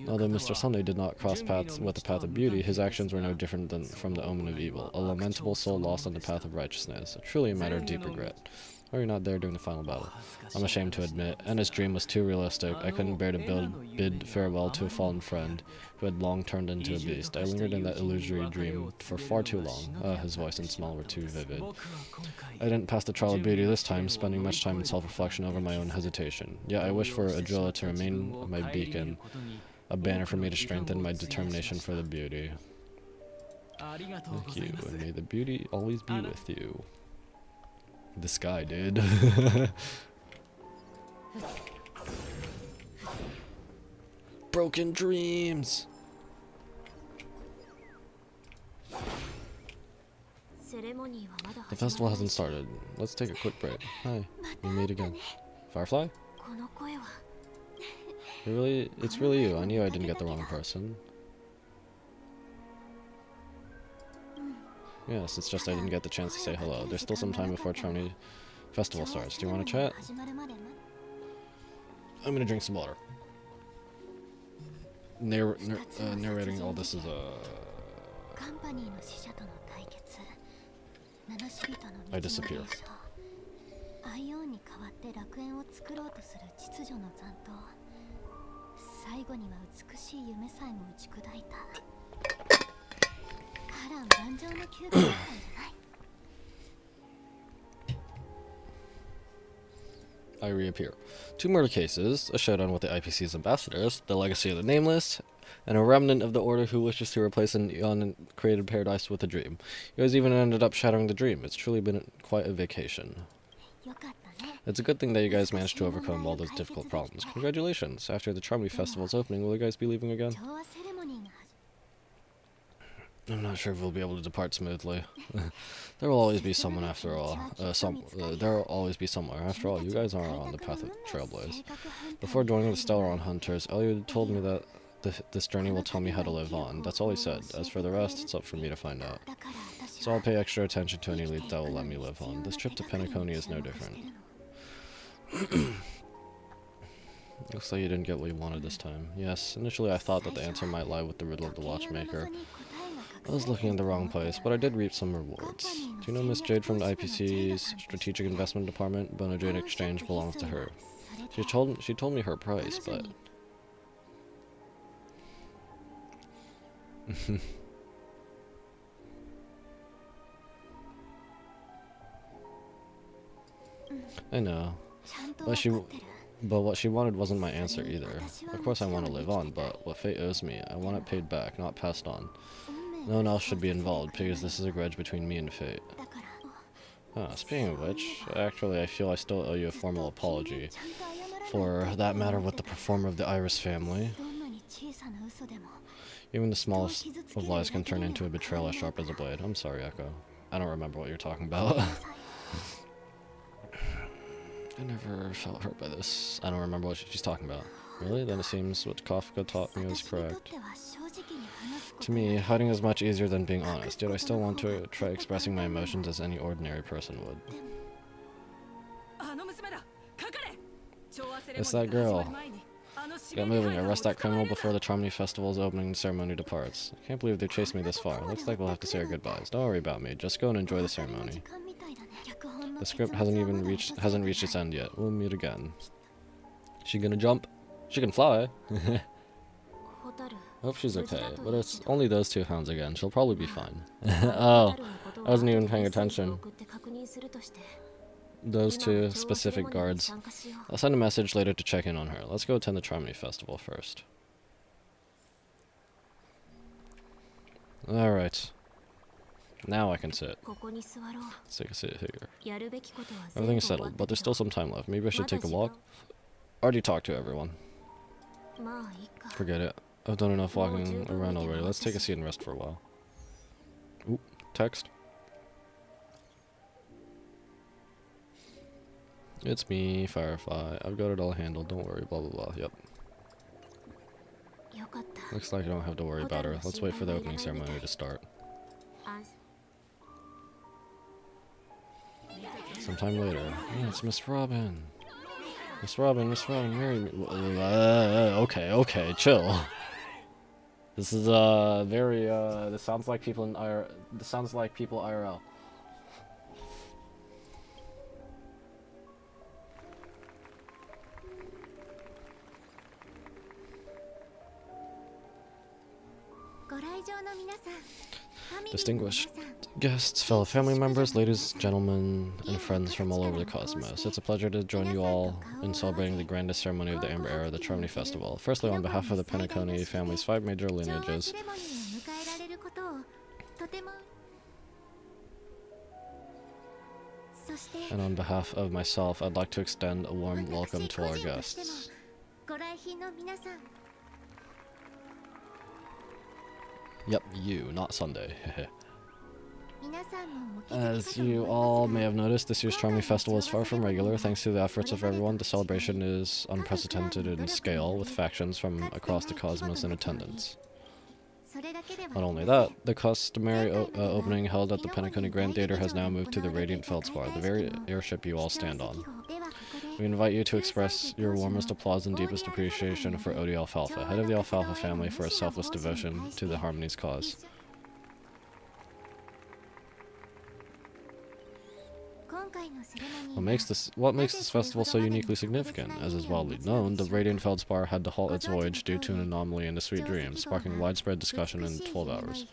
Although Mr. Sunday did not cross paths with the path of beauty, his actions were no different from the omen of evil, a lamentable soul lost on the path of righteousness, truly a matter of deep regret. Why are you not there during the final battle? I'm ashamed to admit, Enna's dream was too realistic. I couldn't bear to bid farewell to a fallen friend who had long turned into a beast. I lingered in that illusory dream for far too long. His voice and smile were too vivid. I didn't pass the trial of beauty this time, spending much time in self-reflection over my own hesitation. Yet I wish for Adrila to remain my beacon, a banner for me to strengthen my determination for the beauty. Thank you, and may the beauty always be with you. This guy, dude. Broken dreams. The festival hasn't started. Let's take a quick break. Hi, we meet again. Firefly? It's really you. I knew I didn't get the wrong person. Yes, it's just I didn't get the chance to say hello. There's still some time before Charmy Festival starts. Do you want to chat? I'm gonna drink some water. Narrating all this is I disappear. I reappear. 2 murder cases, a showdown with the IPC's ambassadors, the legacy of the Nameless, and a remnant of the Order who wishes to replace an uncreated paradise with a dream. You guys even ended up shattering the dream. It's truly been quite a vacation. It's a good thing that you guys managed to overcome all those difficult problems. Congratulations! After the Charmony Festival's opening, will you guys be leaving again? I'm not sure if we'll be able to depart smoothly. There will always be someone after all. There will always be somewhere. After all, you guys are on the path of Trailblaze. Before joining the Stellaron Hunters, Elliot told me that this journey will tell me how to live on. That's all he said. As for the rest, it's up for me to find out. So I'll pay extra attention to any lead that will let me live on. This trip to Penacony is no different. Looks like you didn't get what you wanted this time. Yes, initially I thought that the answer might lie with the riddle of the watchmaker. I was looking in the wrong place, but I did reap some rewards. Do you know Miss Jade from the IPC's Strategic Investment Department? Bono Jade Exchange belongs to her. She told me her price, but... I know. But what she wanted wasn't my answer either. Of course I want to live on, but what fate owes me, I want it paid back, not passed on. No one else should be involved, because this is a grudge between me and fate. Speaking of which, actually I feel I still owe you a formal apology. For that matter with the performer of the Iris family. Even the smallest of lies can turn into a betrayal as sharp as a blade. I'm sorry, Echo. I don't remember what you're talking about. I never felt hurt by this. I don't remember what she's talking about. Really? Then it seems what Kafka taught me was correct. To me, hiding is much easier than being honest, yet I still want to try expressing my emotions as any ordinary person would. It's that girl. Get moving, arrest that criminal before the Charmony Festival's opening ceremony departs. I can't believe they chased me this far. Looks like we'll have to say our goodbyes. Don't worry about me, just go and enjoy the ceremony. The script hasn't reached its end yet. We'll meet again. She gonna jump? She can fly. Hope she's okay, but it's only those 2 hounds again. She'll probably be fine. Oh, I wasn't even paying attention. Those 2 specific guards. I'll send a message later to check in on her. Let's go attend the Charmony Festival first. Alright. Now I can sit. Let's take a sit here. Everything's settled, but there's still some time left. Maybe I should take a walk? Already talked to everyone. Forget it. I've done enough walking around already. Let's take a seat and rest for a while. Oop, text. It's me, Firefly. I've got it all handled. Don't worry, blah blah blah. Yep. Looks like I don't have to worry about her. Let's wait for the opening ceremony to start. Sometime later. Oh, it's Miss Robin. Miss Robin, marry me. Okay, chill. This is very this sounds like people in IRL. This sounds like people IRL. Distinguished guests, fellow family members, ladies, gentlemen, and friends from all over the cosmos. It's a pleasure to join you all in celebrating the grandest ceremony of the Amber Era, the Charmony Festival. Firstly, on behalf of the Penacony family's 5 major lineages, and on behalf of myself, I'd like to extend a warm welcome to our guests. Yep, you, not Sunday. As you all may have noticed, this year's Charmony Festival is far from regular. Thanks to the efforts of everyone, the celebration is unprecedented in scale, with factions from across the cosmos in attendance. Not only that, the customary opening held at the Penacony Grand Theater has now moved to the Radiant Feldspar, the very airship you all stand on. We invite you to express your warmest applause and deepest appreciation for Odie Alfalfa, head of the Alfalfa family, for his selfless devotion to the Harmony's cause. What makes this festival so uniquely significant? As is widely known, the Radiant Feldspar had to halt its voyage due to an anomaly in the Sweet Dream, sparking widespread discussion in 12 hours.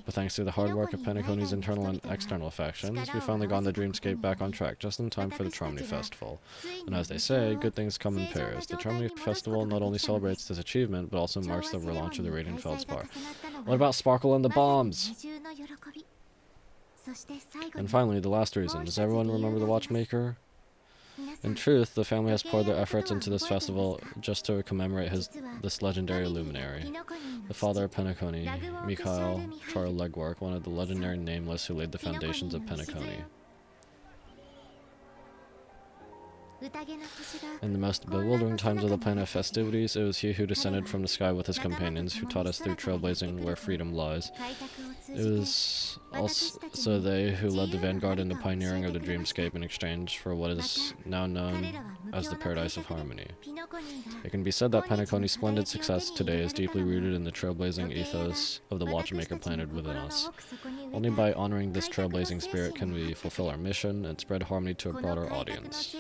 But thanks to the hard work of Penacony's internal and external factions, we finally got the Dreamscape back on track just in time for the Charmony Festival. And as they say, good things come in pairs. The Charmony Festival not only celebrates this achievement, but also marks the relaunch of the Radiant Feldspar. What about Sparkle and the bombs? And finally, the last reason. Does everyone remember the Watchmaker? In truth, the family has poured their efforts into this festival just to commemorate this legendary luminary. The father of Penacony, Mikhail Char-Legwork, one of the legendary nameless who laid the foundations of Penacony. In the most bewildering times of the planet festivities, it was he who descended from the sky with his companions, who taught us through trailblazing where freedom lies. It was also they who led the vanguard in the pioneering of the dreamscape in exchange for what is now known as the Paradise of Harmony. It can be said that Penacony's splendid success today is deeply rooted in the trailblazing ethos of the Watchmaker planted within us. Only by honoring this trailblazing spirit can we fulfill our mission and spread harmony to a broader audience.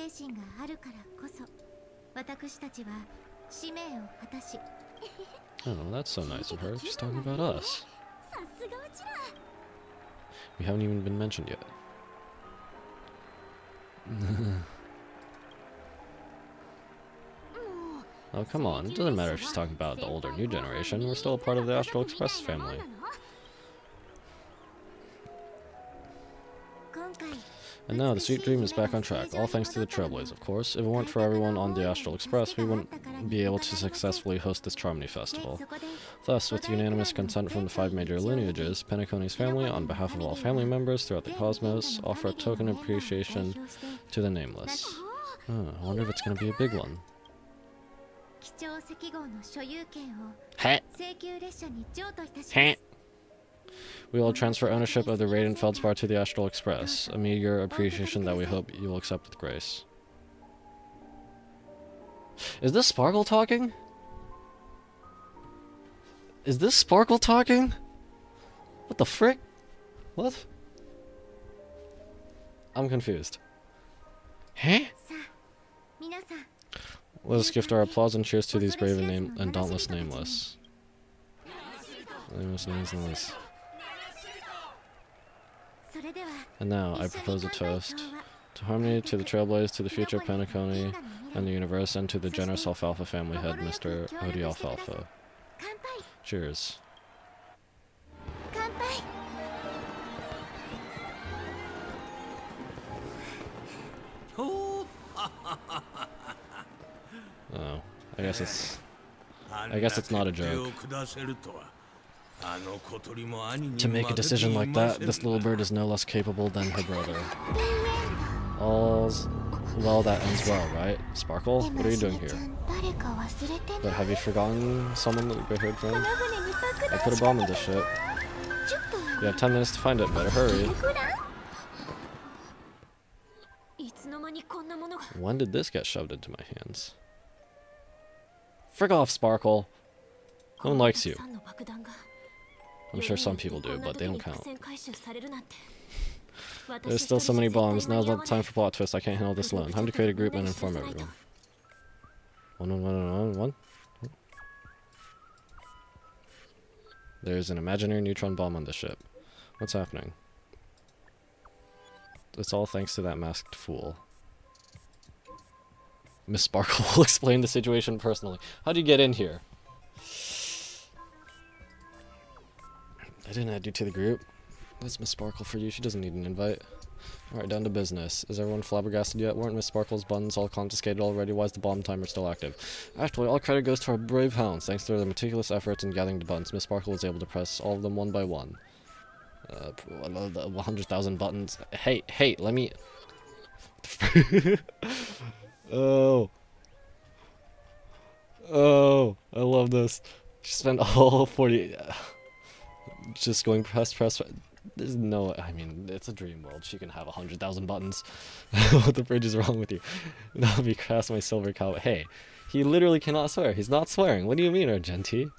Oh, that's so nice of her. She's talking about us. We haven't even been mentioned yet. Oh, come on. It doesn't matter if she's talking about the old or new generation. We're still a part of the Astral Express family. And now, the Sweet Dream is back on track, all thanks to the Trailblaze, of course. If it weren't for everyone on the Astral Express, we wouldn't be able to successfully host this Charmony Festival. Thus, with unanimous consent from the 5 major lineages, Penacony's family, on behalf of all family members throughout the cosmos, offer a token of appreciation to the Nameless. Oh, I wonder if it's going to be a big one. We will transfer ownership of the Radiant Feldspar to the Astral Express, a meager appreciation that we hope you will accept with grace. Is this Sparkle talking? Is this Sparkle talking? What the frick? What? I'm confused. Huh? Let us gift our applause and cheers to these brave and dauntless nameless. Nameless. And now, I propose a toast. To harmony, to the Trailblaze, to the future of Penacony and the universe, and to the generous Alfalfa family head, Mr. Odie Alfalfa. Cheers. Oh, I guess it's not a joke. To make a decision like that, this little bird is no less capable than her brother. All's well that ends well, right? Sparkle, what are you doing here? But have you forgotten someone that we heard from? I put a bomb in this ship. You have 10 minutes to find it, better hurry. When did this get shoved into my hands? Frick off, Sparkle! No one likes you. I'm sure some people do, but they don't count. There's still so many bombs. Now's not the time for plot twists. I can't handle this alone. Time to create a group and inform everyone. 1. There's an imaginary neutron bomb on the ship. What's happening? It's all thanks to that masked fool. Miss Sparkle will explain the situation personally. How'd you get in here? I didn't add you to the group. That's Miss Sparkle for you. She doesn't need an invite. Alright, down to business. Is everyone flabbergasted yet? Weren't Miss Sparkle's buttons all confiscated already? Why is the bomb timer still active? Actually, all credit goes to our brave hounds. Thanks to their meticulous efforts in gathering the buttons, Miss Sparkle was able to press all of them one by one. 100,000 buttons. Hey, let me... Oh, I love this. She spent all 40... just going press. There's no... I mean, it's a dream world. She can have 100,000 buttons. What the fridge is wrong with you? That'll be crass my silver cow. Hey, he literally cannot swear. He's not swearing. What do you mean, Argenti?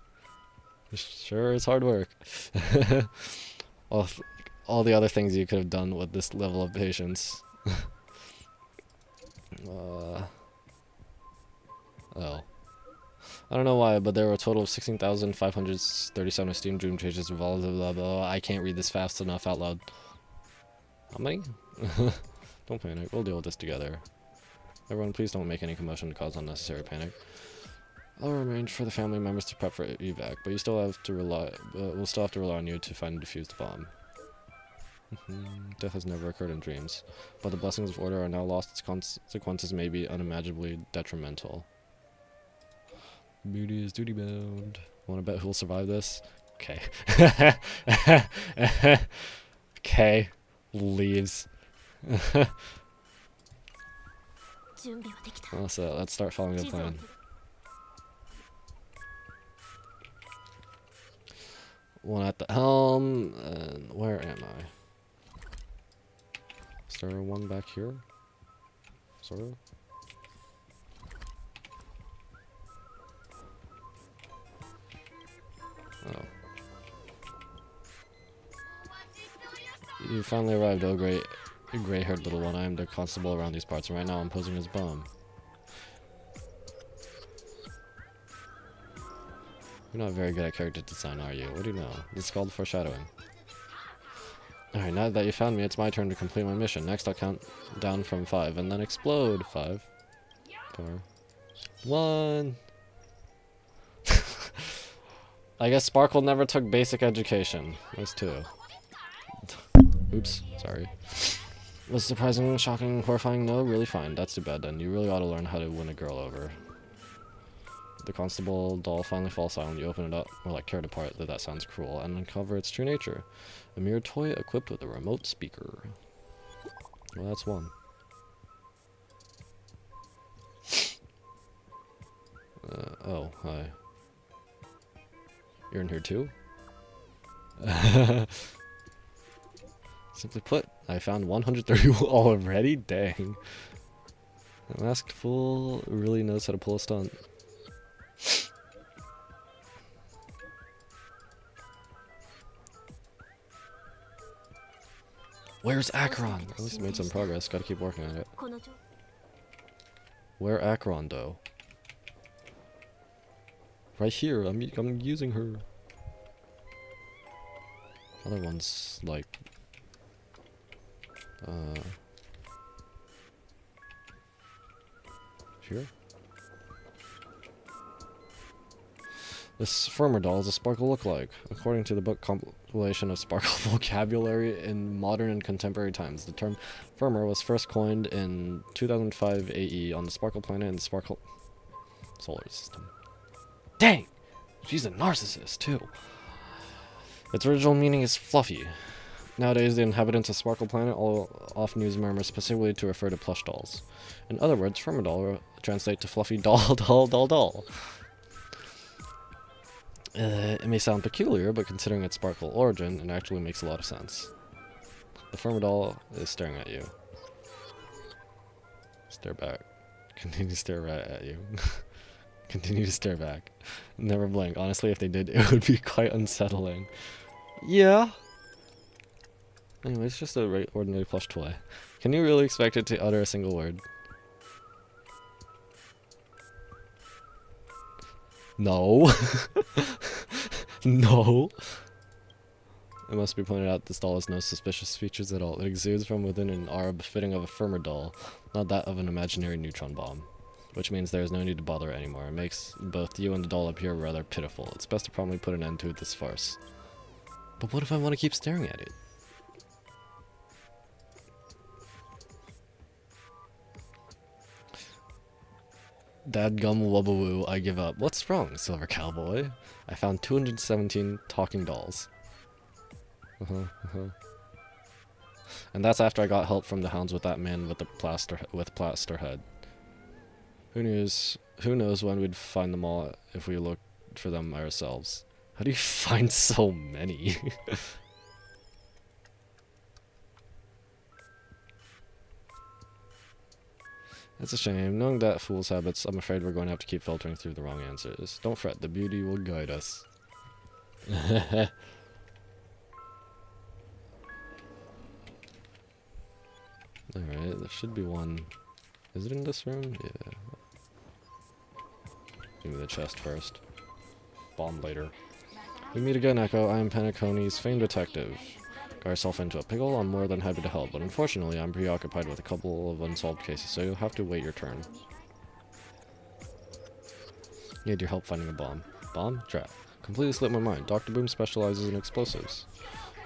Sure, it's hard work. all the other things you could have done with this level of patience. Oh. I don't know why, but there were a total of 16,537 Steam Dream changes involved. Blah, blah, blah. I can't read this fast enough out loud. How many? Don't panic. We'll deal with this together. Everyone, please don't make any commotion to cause unnecessary panic. I'll arrange for the family members to prep for evac, but you still have to rely. We'll still have to rely on you to find and defuse the bomb. Death has never occurred in dreams, but the blessings of order are now lost. Its consequences may be unimaginably detrimental. Beauty is duty bound. Want to bet who'll survive this? Okay. Okay. Leaves. So let's start following the plan. One at the helm, and where am I? Is there one back here? Sort of? Oh. You finally arrived, oh great gray-haired little one. I am the constable around these parts, and right now I'm posing as bum. You're not very good at character design, are you? What do you know? It's called foreshadowing. Alright, now that you found me, it's my turn to complete my mission. Next, I'll count down from 5, and then explode. 5, 4, 1... I guess Sparkle never took basic education. Those two. Oops, sorry. Was surprising, shocking, horrifying? No, really fine. That's too bad then. You really ought to learn how to win a girl over. The constable doll finally falls silent. You open it up, or like tear it apart, that sounds cruel, and uncover its true nature. A mere toy equipped with a remote speaker. Well, that's one. Oh, hi. You're in here too? Simply put, I found 130 already? Dang. That masked fool really knows how to pull a stunt. Where's Akron? At least made some progress. Gotta keep working on it. Where Akron, though? Right here. I'm using her. Other ones like. Here. This firmer doll is a Sparkle look-like. According to the book compilation of Sparkle vocabulary in modern and contemporary times, the term firmer was first coined in 2005 AE on the Sparkle planet in the Sparkle solar system. Dang! She's a narcissist, too. Its original meaning is fluffy. Nowadays, the inhabitants of Sparkle Planet all often use murmur specifically to refer to plush dolls. In other words, firmer doll translate to fluffy doll, doll. It may sound peculiar, but considering its Sparkle origin, it actually makes a lot of sense. The firmer doll is staring at you. Stare back. Continue to stare right at you. Continue to stare back. Never blink. Honestly, if they did, it would be quite unsettling. Yeah. Anyway, it's just a ordinary plush toy. Can you really expect it to utter a single word? No. No. It must be pointed out this doll has no suspicious features at all. It exudes from within an aura befitting of a firmer doll, not that of an imaginary neutron bomb. Which means there is no need to bother it anymore. It makes both you and the doll appear rather pitiful. It's best to promptly put an end to this farce. But what if I want to keep staring at it? Dadgum wubbawoo, I give up. What's wrong, Silver Cowboy? I found 217 talking dolls. And that's after I got help from the hounds with that man with the plaster head. Who knows when we'd find them all if we looked for them ourselves. How do you find so many? That's a shame. Knowing that fool's habits, I'm afraid we're going to have to keep filtering through the wrong answers. Don't fret, the beauty will guide us. Alright, there should be one Is it in this room? Yeah. Give me the chest first. Bomb later. We meet again, Echo. I am Penacony's famed detective. Got yourself into a pickle? I'm more than happy to help, but unfortunately I'm preoccupied with a couple of unsolved cases, so you'll have to wait your turn. Need your help finding a bomb. Bomb? Trap. Completely slipped my mind. Dr. Boom specializes in explosives.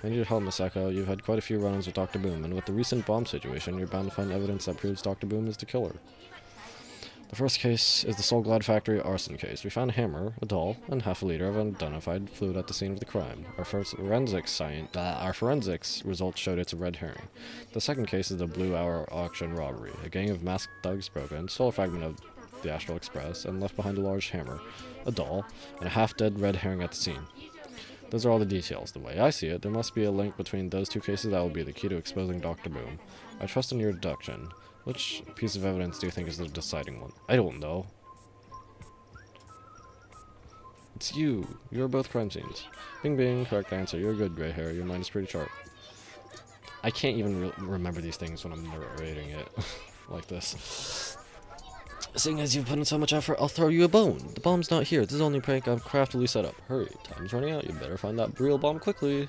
I need your help, Miss Echo. You've had quite a few run-ins with Dr. Boom, and with the recent bomb situation, you're bound to find evidence that proves Dr. Boom is the killer. The first case is the Soul Glad Factory arson case. We found a hammer, a doll, and half a liter of unidentified fluid at the scene of the crime. Our forensics results showed it's a red herring. The second case is the Blue Hour auction robbery. A gang of masked thugs broke in, stole a fragment of the Astral Express, and left behind a large hammer, a doll, and a half-dead red herring at the scene. Those are all the details. The way I see it, there must be a link between those two cases that will be the key to exposing Dr. Boom. I trust in your deduction. Which piece of evidence do you think is the deciding one? I don't know. It's you. You're both crime scenes. Bing bing, correct answer. You're good, gray hair. Your mind is pretty sharp. I can't even remember these things when I'm narrating it like this. Seeing as you've put in so much effort, I'll throw you a bone. The bomb's not here. This is only a prank I've craftily set up. Hurry, time's running out. You better find that real bomb quickly.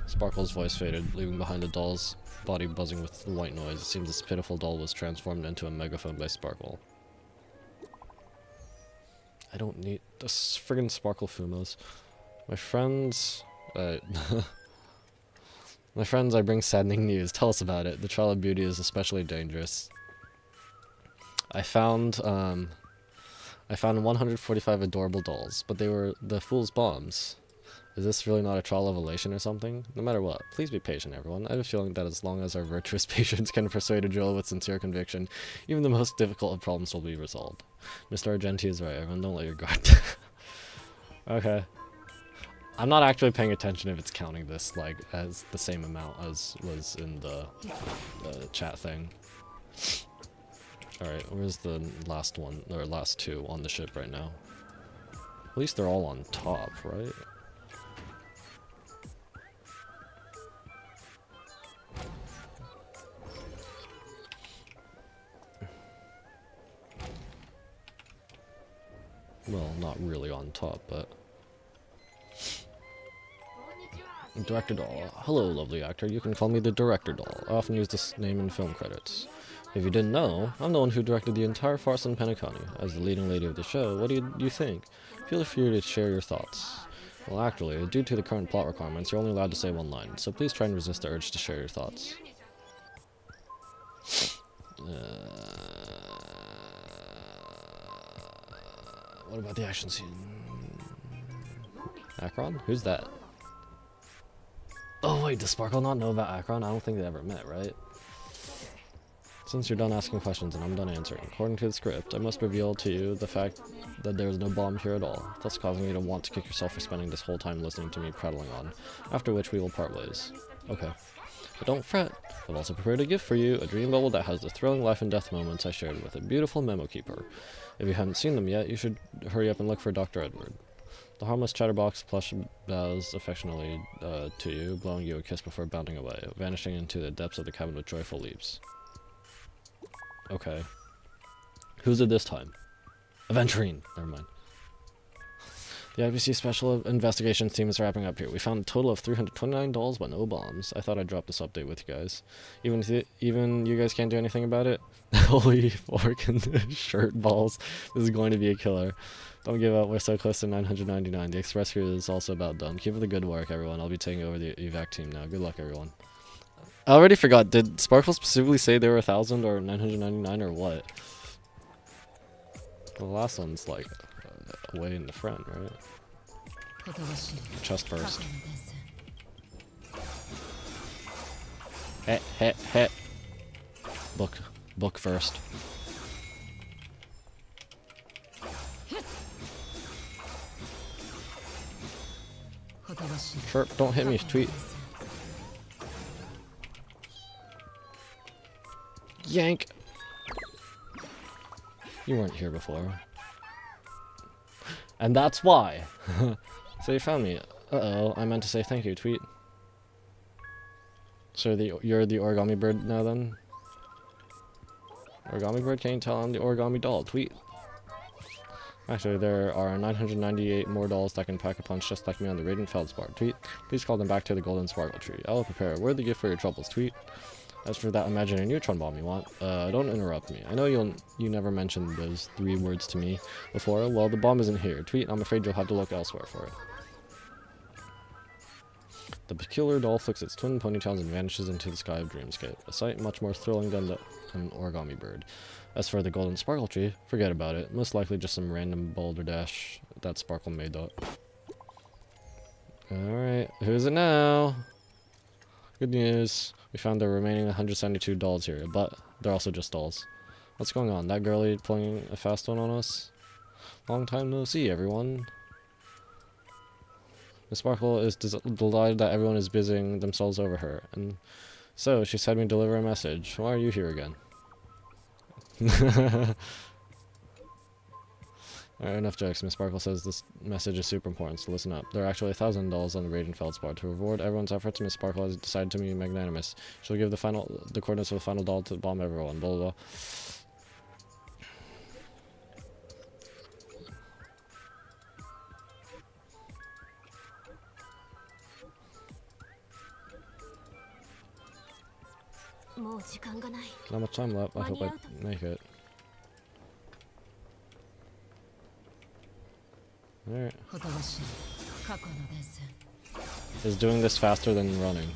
Sparkle's voice faded, leaving behind the doll's body buzzing with white noise. It seems this pitiful doll was transformed into a megaphone by Sparkle. I don't need this friggin' Sparkle Fumos. My friends, my friends, I bring saddening news. Tell us about it. The trial of beauty is especially dangerous. I found 145 adorable dolls, but they were the fool's bombs. Is this really not a trial of elation or something? No matter what, please be patient, everyone. I have a feeling that as long as our virtuous patience can persuade a jewel with sincere conviction, even the most difficult of problems will be resolved. Mr. Argenti is right, everyone. Don't let your guard down. Okay. I'm not actually paying attention if it's counting this, like, as the same amount as was in the chat thing. Alright, where's the last one, or last two on the ship right now? At least they're all on top, right? Well, not really on top, but... Director Doll. Hello, lovely actor. You can call me the Director Doll. I often use this name in film credits. If you didn't know, I'm the one who directed the entire farce on Penacony. As the leading lady of the show, what do you think? Feel free to share your thoughts. Well, actually, due to the current plot requirements, you're only allowed to say one line, so please try and resist the urge to share your thoughts. What about the action scene? Akron? Who's that? Oh wait, does Sparkle not know about Akron? I don't think they ever met, right? Since you're done asking questions and I'm done answering, according to the script, I must reveal to you the fact that there is no bomb here at all, thus causing you to want to kick yourself for spending this whole time listening to me prattling on, after which we will part ways. Okay. But don't fret, I've also prepared a gift for you, a dream bubble that has the thrilling life and death moments I shared with a beautiful memo keeper. If you haven't seen them yet, you should hurry up and look for Dr. Edward. The harmless chatterbox plush bows affectionately to you, blowing you a kiss before bounding away, vanishing into the depths of the cabin with joyful leaps. Okay. Who's it this time? Aventurine! Never mind. The IBC Special Investigations team is wrapping up here. We found a total of 329 dolls, but no bombs. I thought I'd drop this update with you guys. Even you guys can't do anything about it? Holy fork and shirt balls. This is going to be a killer. Don't give up. We're so close to 999. The express route is also about done. Keep up the good work, everyone. I'll be taking over the evac team now. Good luck, everyone. I already forgot. Did Sparkle specifically say they were 1,000 or 999 or what? Well, the last one's like way in the front, right? Chest first. Heh. Book first. Chirp, don't hit me, tweet. Yank! You weren't here before. And that's why! So you found me. Uh-oh, I meant to say thank you, tweet. So you're the origami bird now then? Origami bird, can you tell I'm the origami doll? Tweet. Actually, there are 998 more dolls that can pack a punch just like me on the Radiant Feldspar. Tweet. Please call them back to the Golden Sparkle Tree. I will prepare a worthy gift for your troubles. Tweet. As for that imaginary neutron bomb you want, don't interrupt me. I know you never mentioned those 3 words to me before. Well, the bomb isn't here. Tweet. I'm afraid you'll have to look elsewhere for it. The peculiar doll flicks its twin ponytails and vanishes into the sky of Dreamscape, a sight much more thrilling than an origami bird. As for the Golden Sparkle Tree, forget about it. Most likely just some random boulder dash that Sparkle made up. Alright, who's it now? Good news. We found the remaining 172 dolls here, but they're also just dolls. What's going on? That girlie playing a fast one on us? Long time no see, everyone. Miss Sparkle is delighted that everyone is busying themselves over her, and so she's had me deliver a message. Why are you here again? Alright, enough jokes. Miss Sparkle says this message is super important, so listen up. There are actually 1,000 dolls on the Radiant Feldspar. To reward everyone's efforts, Miss Sparkle has decided to be magnanimous. She'll give the coordinates of the final doll to bomb everyone. Blah blah blah. Not much time left. I hope I make it. Alright. Is doing this faster than running.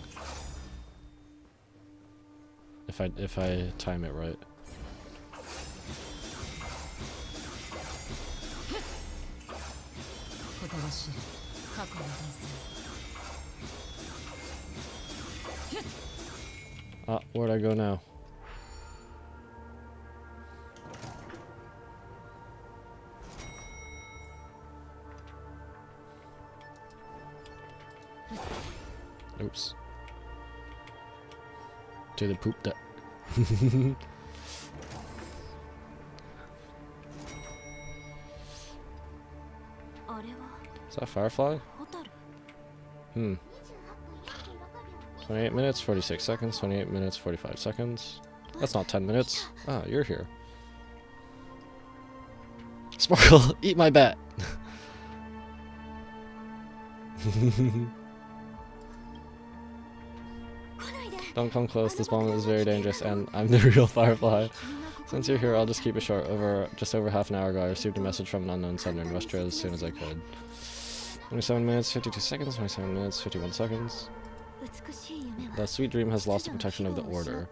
If I time it right. Ah, where'd I go now? Oops. To the poop deck. Is that Firefly? 28 minutes, 46 seconds, 28 minutes, 45 seconds. That's not 10 minutes. Ah, you're here. Sparkle, eat my bat! Don't come close, this bomb is very dangerous, and I'm the real Firefly. Since you're here, I'll just keep it short. Just over half an hour ago, I received a message from an unknown sender and rushed to it as soon as I could. 27 minutes, 52 seconds, 27 minutes, 51 seconds. That sweet dream has lost the protection of the Order.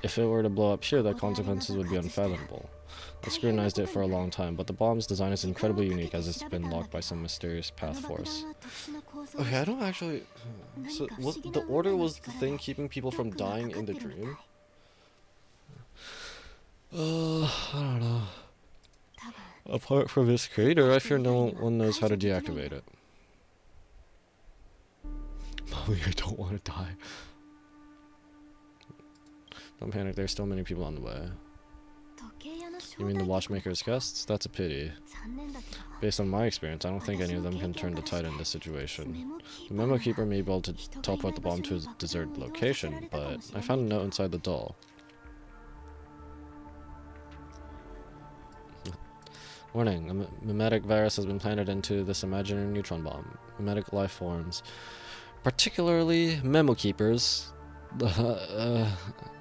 If it were to blow up here, the consequences would be unfathomable. I scrutinized it for a long time, but the bomb's design is incredibly unique as it's been locked by some mysterious path force. Okay, I don't actually... So, the Order was the thing keeping people from dying in the dream? I don't know. Apart from its creator, I fear no one knows how to deactivate it. Mommy, I don't want to die. Don't panic, there's still many people on the way. You mean the watchmaker's guests? That's a pity. Based on my experience, I don't think any of them can turn the tide in this situation. The memo keeper may be able to teleport the bomb to a deserted location, but I found a note inside the doll. Warning, a mimetic virus has been planted into this imaginary neutron bomb. Mimetic life forms, particularly memo keepers,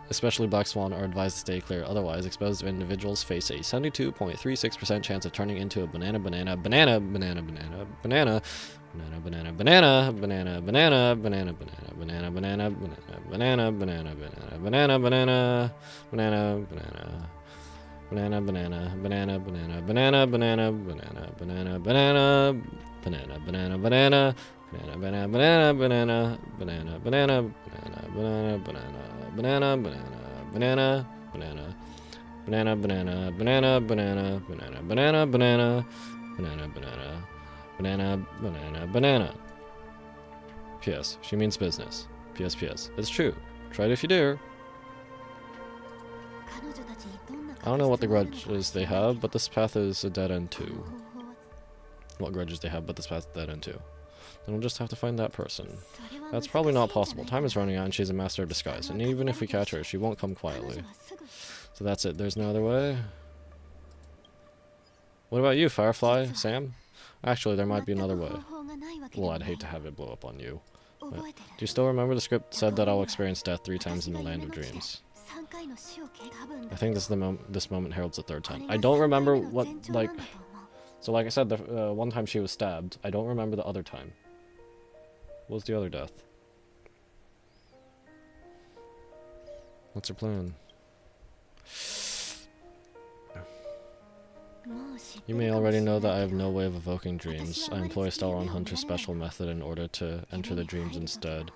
especially Black Swan, are advised to stay clear. Otherwise, exposed individuals face a 72.36% chance of turning into a banana. P.S. She means business. P.S. P.S. It's true. Try it if you dare. I don't know what the grudges they have, but this path is a dead end too. What grudges they have, but this path is a dead end too. Then we'll just have to find that person. That's probably not possible. Time is running out and she's a master of disguise. And even if we catch her, she won't come quietly. So that's it. There's no other way? What about you, Firefly? Sam? Actually, there might be another way. Well, I'd hate to have it blow up on you. But do you still remember the script said that I'll experience death 3 times in the land of dreams? I think this moment heralds the 3rd time. I don't remember what, like... So like I said, the one time she was stabbed. I don't remember the other time. What was the other death? What's her plan? You may already know that I have no way of evoking dreams. I employ Stellar Hunter's special method in order to enter the dreams instead.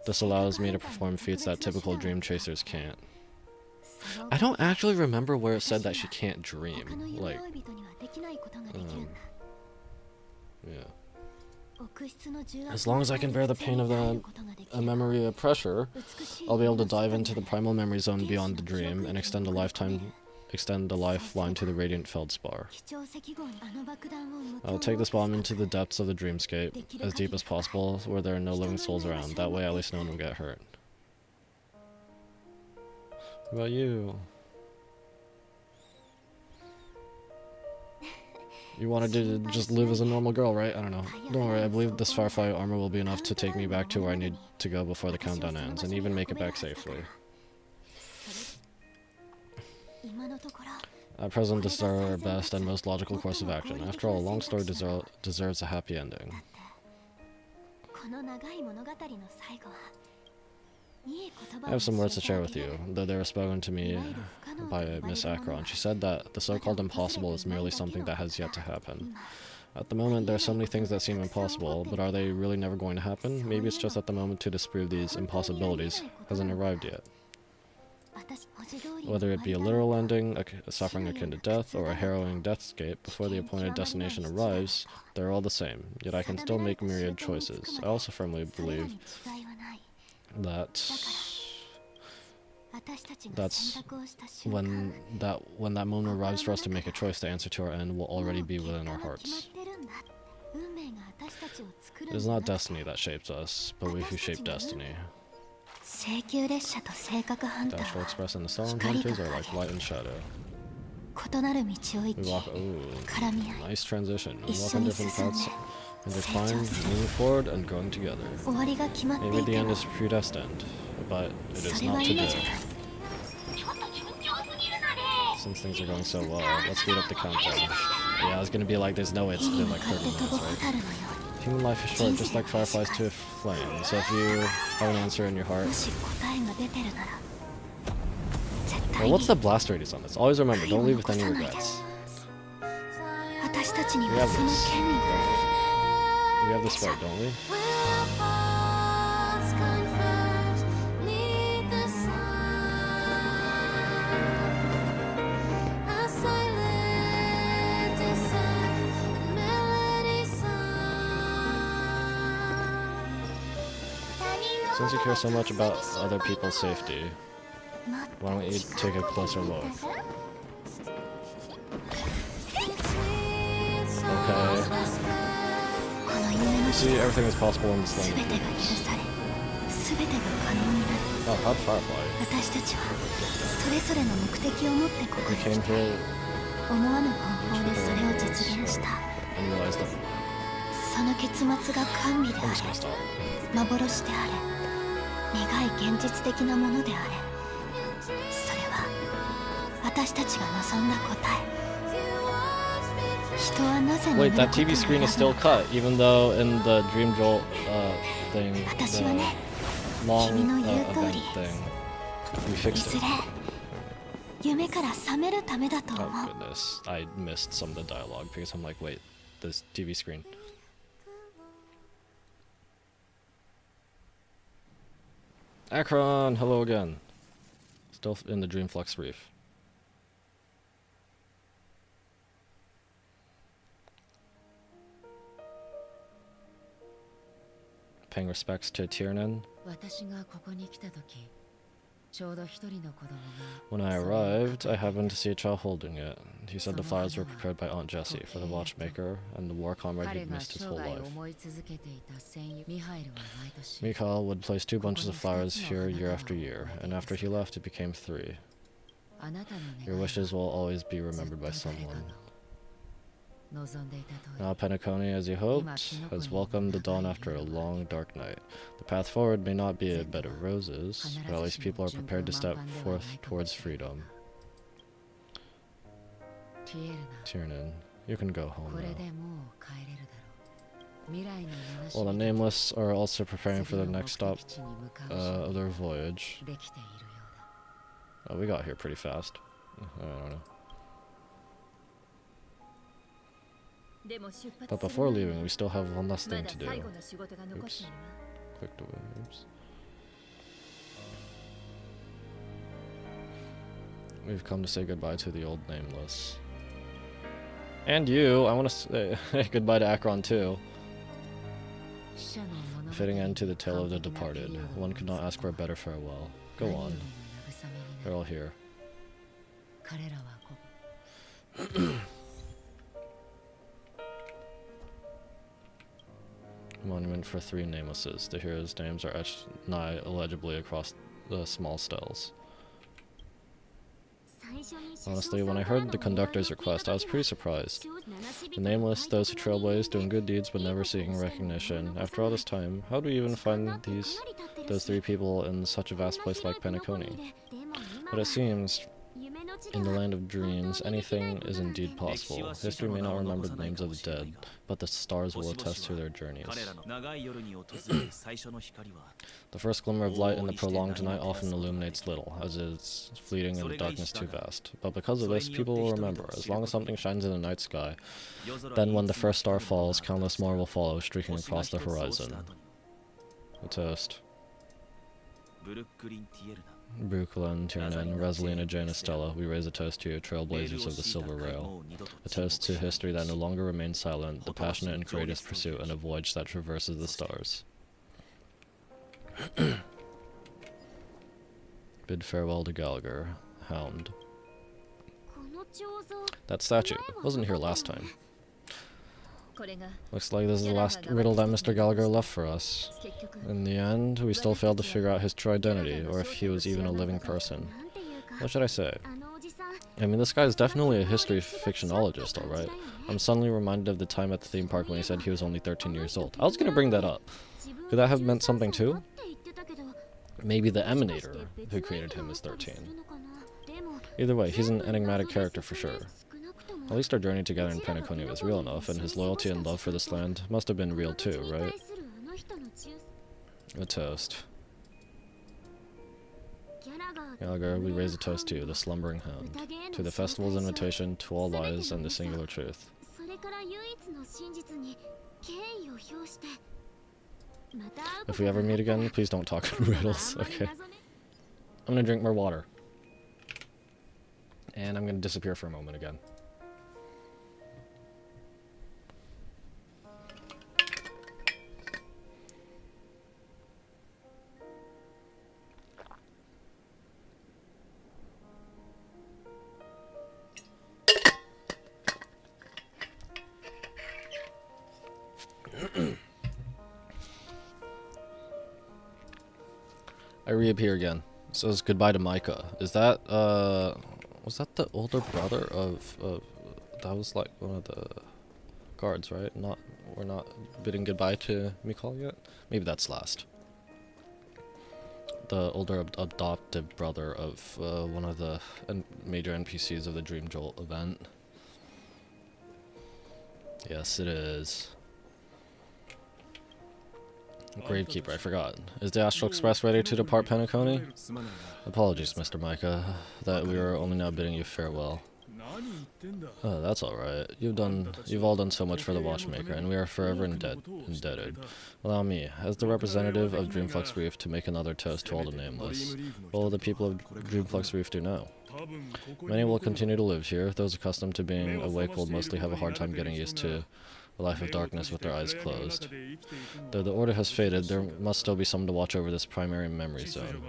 This allows me to perform feats that typical dream chasers can't. I don't actually remember where it said that she can't dream. Like, yeah. As long as I can bear the pain of a memory of pressure, I'll be able to dive into the primal memory zone beyond the dream and extend a lifeline to the radiant feldspar. I'll take this bomb into the depths of the dreamscape, as deep as possible, where there are no living souls around. That way at least no one will get hurt. What about you? You wanted to just live as a normal girl, right? I don't know. Don't worry, I believe this Firefly armor will be enough to take me back to where I need to go before the countdown ends, and even make it back safely. At present, this is our best and most logical course of action. After all, a long story deserves a happy ending. I have some words to share with you, though they were spoken to me by Miss Akron. She said that the so-called impossible is merely something that has yet to happen. At the moment, there are so many things that seem impossible, but are they really never going to happen? Maybe it's just that the moment to disprove these impossibilities hasn't arrived yet. Whether it be a literal ending, a suffering akin to death, or a harrowing deathscape before the appointed destination arrives, they're all the same, yet I can still make myriad choices. I also firmly believe that's when that moment arrives for us to make a choice, the answer to our end will already be within our hearts. It is not destiny that shapes us, but we who shape destiny. The actual express in the Stellar Hunters are like light and shadow. We walk, nice transition. We walk on different paths, intertwined, moving forward and growing together. Maybe the end is predestined, but it is not today. Since things are going so well, let's speed up the countdown. Yeah, I was gonna be like, there's no way it's been like 30 minutes, right? Human life is short, just like Firefly's to a flame, so if you have an answer in your heart... Well, what's the blast radius on this? Always remember, don't leave with any regrets. We have this. We have this right, don't we? Since you care so much about other people's safety, why don't you take a closer look? Okay. You see, everything is possible in this land. Oh, how'd Firefly? We came here and realized that... I'm just gonna stop. 願い現実的なものであれ。それは私たちが望んだ答え。人はなぜ Wait, that TV screen is still cut, even though in the Dream Jolt thing, the long event thing, we fixed it. Oh goodness, I missed some of the dialogue because I'm like, wait, this TV screen. Akron, hello again. Still in the Dreamflux Reef. Paying respects to Tiernan. 私がここに来た時、When I arrived, I happened to see a child holding it. He said the flowers were prepared by Aunt Jessie for the watchmaker and the war comrade he'd missed his whole life. Mikhail would place 2 bunches of flowers here year after year, and after he left it became 3. Your wishes will always be remembered by someone. Now Penacony, as you hoped, has welcomed the dawn after a long, dark night. The path forward may not be a bed of roses, but at least people are prepared to step forth towards freedom. Tiernan, you can go home now. Well, the Nameless are also preparing for the next stop of their voyage. Oh, we got here pretty fast. I don't know. But before leaving, we still have one last thing to do. Oops. Clicked away. Oops. We've come to say goodbye to the old Nameless. And you! I want to say goodbye to Akron too. A fitting end to the tale of the departed. One could not ask for a better farewell. Go on. They're all here. Monument for 3 Namelesses. The heroes' names are etched nigh illegibly across the small steles. Honestly, when I heard the conductor's request, I was pretty surprised. The Nameless, those who trailblaze, doing good deeds but never seeking recognition. After all this time, how do we even find those 3 people in such a vast place like Penacony? But it seems, in the land of dreams, anything is indeed possible. History may not remember the names of the dead, but the stars will attest to their journeys. The first glimmer of light in the prolonged night often illuminates little, as it is fleeting and the darkness too vast. But because of this, people will remember, as long as something shines in the night sky, then when the first star falls, countless more will follow, streaking across the horizon. A toast. Brooklyn, Tiernan, Rosalina, Jane, Estella, we raise a toast to you, trailblazers of the Silver Rail. A toast to history that no longer remains silent, the passionate and courageous pursuit and a voyage that traverses the stars. Bid farewell to Gallagher, Hound. That statue wasn't here last time. Looks like this is the last riddle that Mr. Gallagher left for us. In the end, we still failed to figure out his true identity, or if he was even a living person. What should I say? I mean, this guy is definitely a history fictionologist, alright? I'm suddenly reminded of the time at the theme park when he said he was only 13 years old. I was gonna bring that up. Could that have meant something too? Maybe the Emanator who created him is 13. Either way, he's an enigmatic character for sure. At least our journey together in Penacony was real enough, and his loyalty and love for this land must have been real too, right? A toast. Gallagher, we raise a toast to you, the slumbering hound. To the festival's invitation, to all lies, and the singular truth. If we ever meet again, please don't talk in riddles, okay? I'm gonna drink more water. And I'm gonna disappear for a moment again. I reappear again. It says goodbye to Micah. Is that, was that the older brother of, that was like one of the guards, right? We're not bidding goodbye to Mikhail yet? Maybe that's last. The older adopted brother of, one of the major NPCs of the Dream Jolt event. Yes, it is. Gravekeeper, I forgot. Is the Astral Express ready to depart Penacony? Apologies, Mr. Micah, that we are only now bidding you farewell. Oh, that's alright. You've all done so much for the Watchmaker, and we are forever indebted. Allow me, as the representative of Dreamflux Reef, to make another toast to all the nameless. What will the people of Dreamflux Reef do now? Many will continue to live here. Those accustomed to being awake will mostly have a hard time getting used to a life of darkness with their eyes closed. Though the order has faded, there must still be someone to watch over this primary memory zone.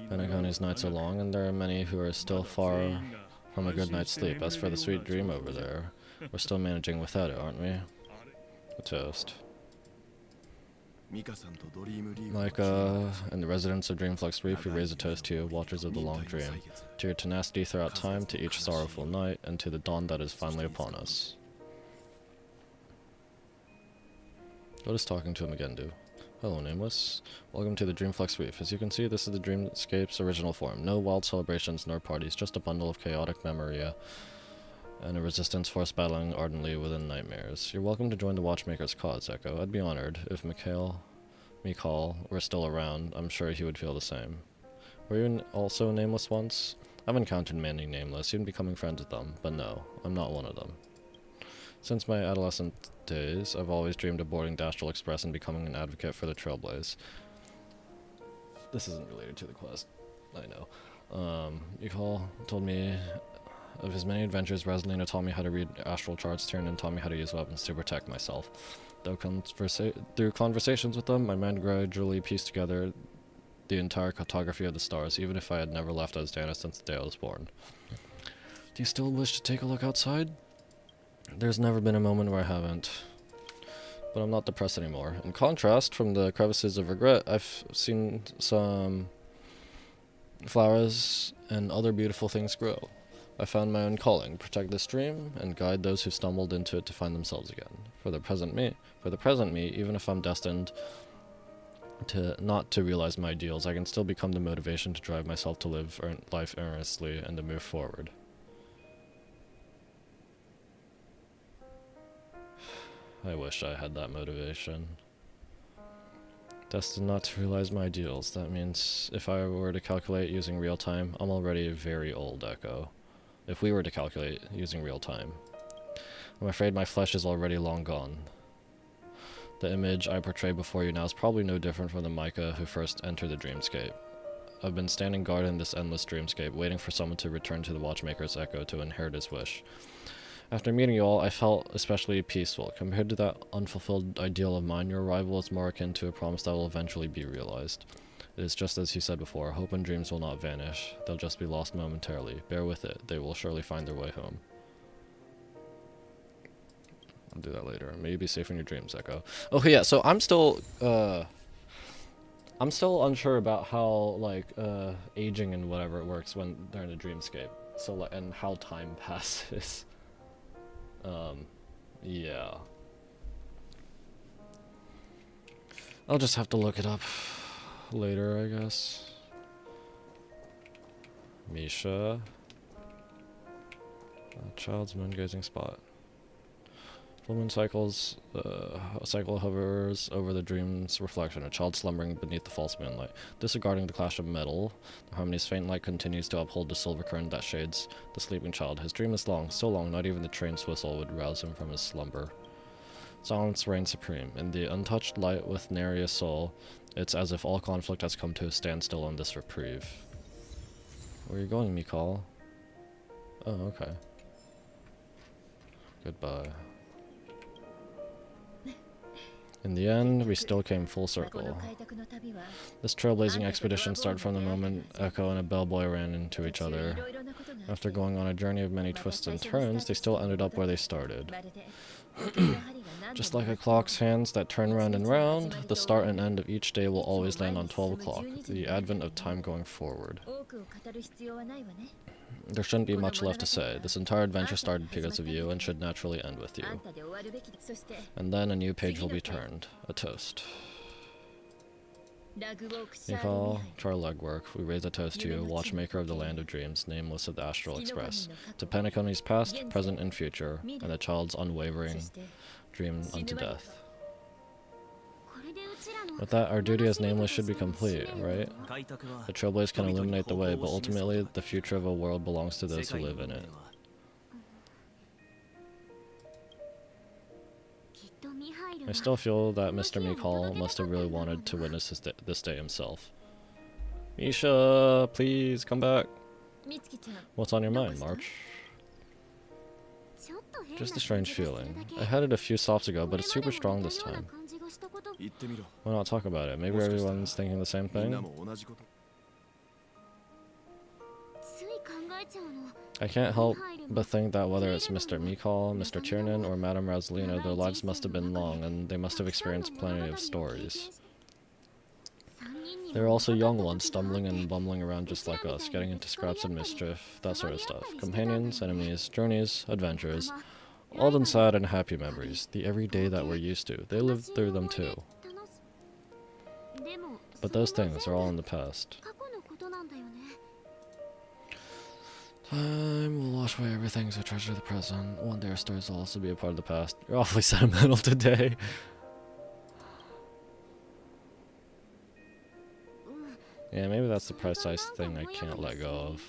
Penacony's nights are long, and there are many who are still far from a good night's sleep. As for the sweet dream over there, we're still managing without it, aren't we? A toast. Micah and the residents of Dreamflux Reef, we raise a toast to you, watchers of the long dream, to your tenacity throughout time, to each sorrowful night, and to the dawn that is finally upon us. What does talking to him again do? Hello, Nameless. Welcome to the Dreamflux Reef. As you can see, this is the Dreamscape's original form. No wild celebrations nor parties, just a bundle of chaotic memoria and a resistance force battling ardently within nightmares. You're welcome to join the Watchmaker's cause, Echo. I'd be honored if Mikhail were still around. I'm sure he would feel the same. Were you also Nameless once? I've encountered many Nameless, even becoming friends with them, but no, I'm not one of them. Since my adolescent days, I've always dreamed of boarding the Astral Express and becoming an advocate for the Trailblaze. This isn't related to the quest, I know. Mikhail told me of his many adventures. Rosalina taught me how to read astral charts, Tyrion taught me how to use weapons to protect myself. Through conversations with them, my mind gradually pieced together the entire cartography of the stars, even if I had never left Asdana since the day I was born. Do you still wish to take a look outside? There's never been a moment where I haven't. But I'm not depressed anymore. In contrast, from the crevices of regret, I've seen some flowers and other beautiful things grow. I found my own calling, protect this dream, and guide those who stumbled into it to find themselves again. For the present me, even if I'm destined not to realize my ideals, I can still become the motivation to drive myself to live life earnestly and to move forward. I wish I had that motivation. Destined not to realize my ideals. That means if I were to calculate using real time, I'm already very old, Echo. If we were to calculate using real time. I'm afraid my flesh is already long gone. The image I portray before you now is probably no different from the Micah who first entered the dreamscape. I've been standing guard in this endless dreamscape, waiting for someone to return to the Watchmaker's Echo to inherit his wish. After meeting you all, I felt especially peaceful. Compared to that unfulfilled ideal of mine, your arrival is more akin to a promise that will eventually be realized. It is just as you said before, hope and dreams will not vanish. They'll just be lost momentarily. Bear with it. They will surely find their way home. I'll do that later. May you be safe in your dreams, Echo. Okay, yeah, so I'm still unsure about how, like, aging and whatever it works when they're in a dreamscape. So, like, and how time passes. Yeah. I'll just have to look it up later, I guess. Misha. Child's moon gazing spot. Full moon cycles, a cycle hovers over the dream's reflection, a child slumbering beneath the false moonlight. Disregarding the clash of metal, the harmony's faint light continues to uphold the silver current that shades the sleeping child. His dream is long, so long not even the train's whistle would rouse him from his slumber. Silence reigns supreme. In the untouched light with nary a soul, it's as if all conflict has come to a standstill in this reprieve. Where are you going, Mikhail? Oh, okay. Goodbye. In the end, we still came full circle. This trailblazing expedition started from the moment Echo and a bellboy ran into each other. After going on a journey of many twists and turns, they still ended up where they started. Just like a clock's hands that turn round and round, the start and end of each day will always land on 12 o'clock, the advent of time going forward. There shouldn't be much left to say. This entire adventure started because of you and should naturally end with you. And then a new page will be turned. A toast. Mikhail, to our legwork, we raise a toast to you, watchmaker of the land of dreams, nameless of the Astral Express, to Penacony's past, present, and future, and the child's unwavering dream unto death. With that, our duty as nameless should be complete, right? The trailblaze can illuminate the way, but ultimately, the future of a world belongs to those who live in it. I still feel that Mr. Mikhail must have really wanted to witness this day himself. Misha, please come back. What's on your mind, March? Just a strange feeling. I had it a few stops ago, but it's super strong this time. Why not talk about it? Maybe everyone's thinking the same thing? I can't help but think that whether it's Mr. Mikal, Mr. Tiernan, or Madame Rosalina, their lives must have been long, and they must have experienced plenty of stories. They were also young ones, stumbling and bumbling around just like us, getting into scraps and mischief, that sort of stuff. Companions, enemies, journeys, adventures, all in sad and happy memories, the everyday that we're used to. They lived through them too. But those things are all in the past. Time will wash away everything, so treasure the present. One day our stories will also be a part of the past. You're awfully sentimental today. Yeah, maybe that's the precise thing I can't let go of.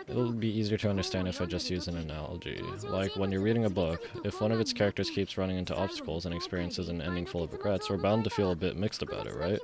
It'll be easier to understand if I just use an analogy. Like, when you're reading a book, if one of its characters keeps running into obstacles and experiences an ending full of regrets, we're bound to feel a bit mixed about it, right?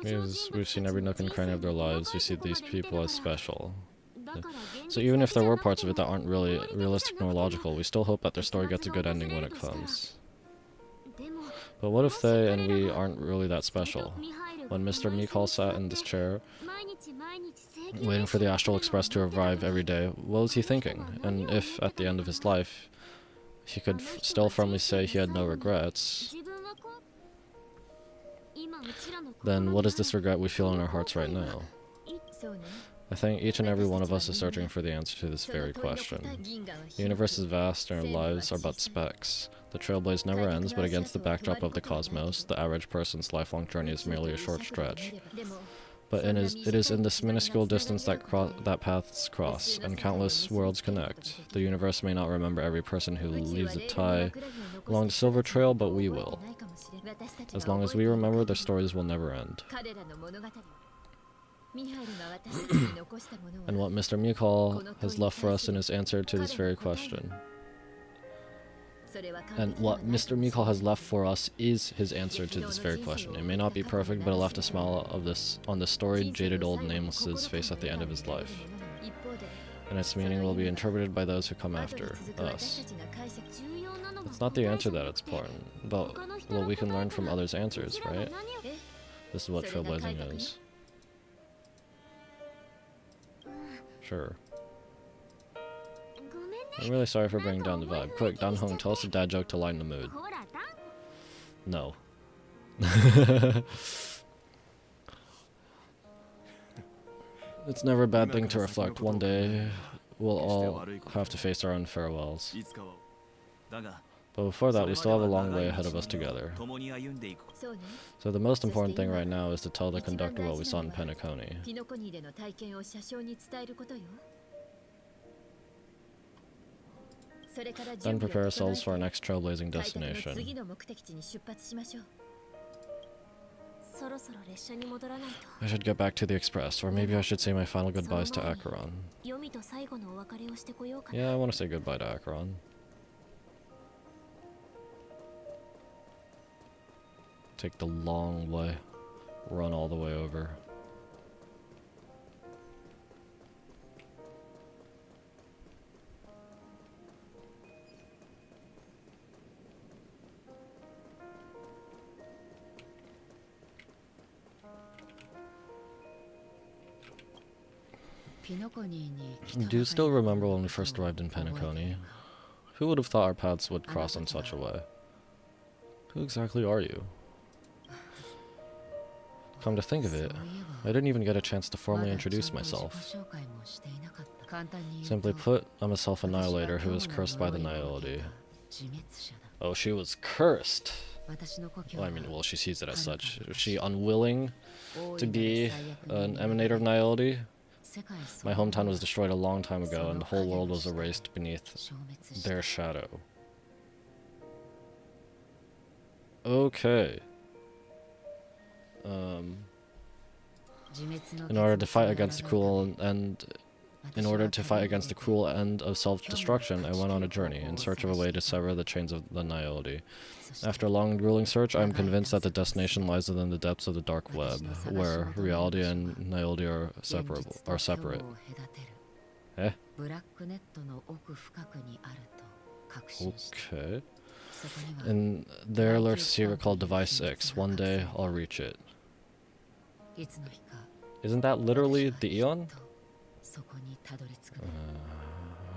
Because we've seen every nook and cranny of their lives, we see these people as special. So even if there were parts of it that aren't really realistic nor logical, we still hope that their story gets a good ending when it comes. But what if they and we aren't really that special? When Mr. Mikal sat in this chair, waiting for the Astral Express to arrive every day, what was he thinking? And if, at the end of his life, he could still firmly say he had no regrets, then what is this regret we feel in our hearts right now? I think each and every one of us is searching for the answer to this very question. The universe is vast and our lives are but specks. The trailblaze never ends, but against the backdrop of the cosmos, the average person's lifelong journey is merely a short stretch. But it is in this minuscule distance that paths cross, and countless worlds connect. The universe may not remember every person who leaves a tie along the silver trail, but we will. As long as we remember, their stories will never end. And what Mr. Mikal has left for us in his answer to this very question. And what Mr. Mikal has left for us is his answer to this very question. It may not be perfect, but it left a smile on the storied, jaded old nameless's face at the end of his life. And its meaning will be interpreted by those who come after us. It's not the answer that it's important, but what we can learn from others' answers, right? This is what trailblazing is. Sure. I'm really sorry for bringing down the vibe. Quick, Dan Hong, tell us a dad joke to lighten the mood. No. It's never a bad thing to reflect. One day, we'll all have to face our own farewells. But before that, we still have a long way ahead of us together. So the most important thing right now is to tell the conductor what we saw in Penacony. Then prepare ourselves for our next trailblazing destination. I should get back to the express, or maybe I should say my final goodbyes to Acheron. Yeah, I want to say goodbye to Acheron. Take the long way, run all the way over. Do you still remember when we first arrived in Penacony? Who would have thought our paths would cross in such a way? Who exactly are you? Come to think of it, I didn't even get a chance to formally introduce myself. Simply put, I'm a self-annihilator who was cursed by the nihility. Oh, she was cursed! Well, I mean, well, she sees it as such. Is she unwilling to be an emanator of nihility? My hometown was destroyed a long time ago, and the whole world was erased beneath their shadow. Okay. In order to fight against the cruel and In order to fight against the cruel end of self-destruction, I went on a journey in search of a way to sever the chains of the Niobe. After a long and grueling search, I am convinced that the destination lies within the depths of the dark web, where reality and Niobe are separate. Eh? Okay. And there lurks a secret called Device X. One day, I'll reach it. Isn't that literally the Eon?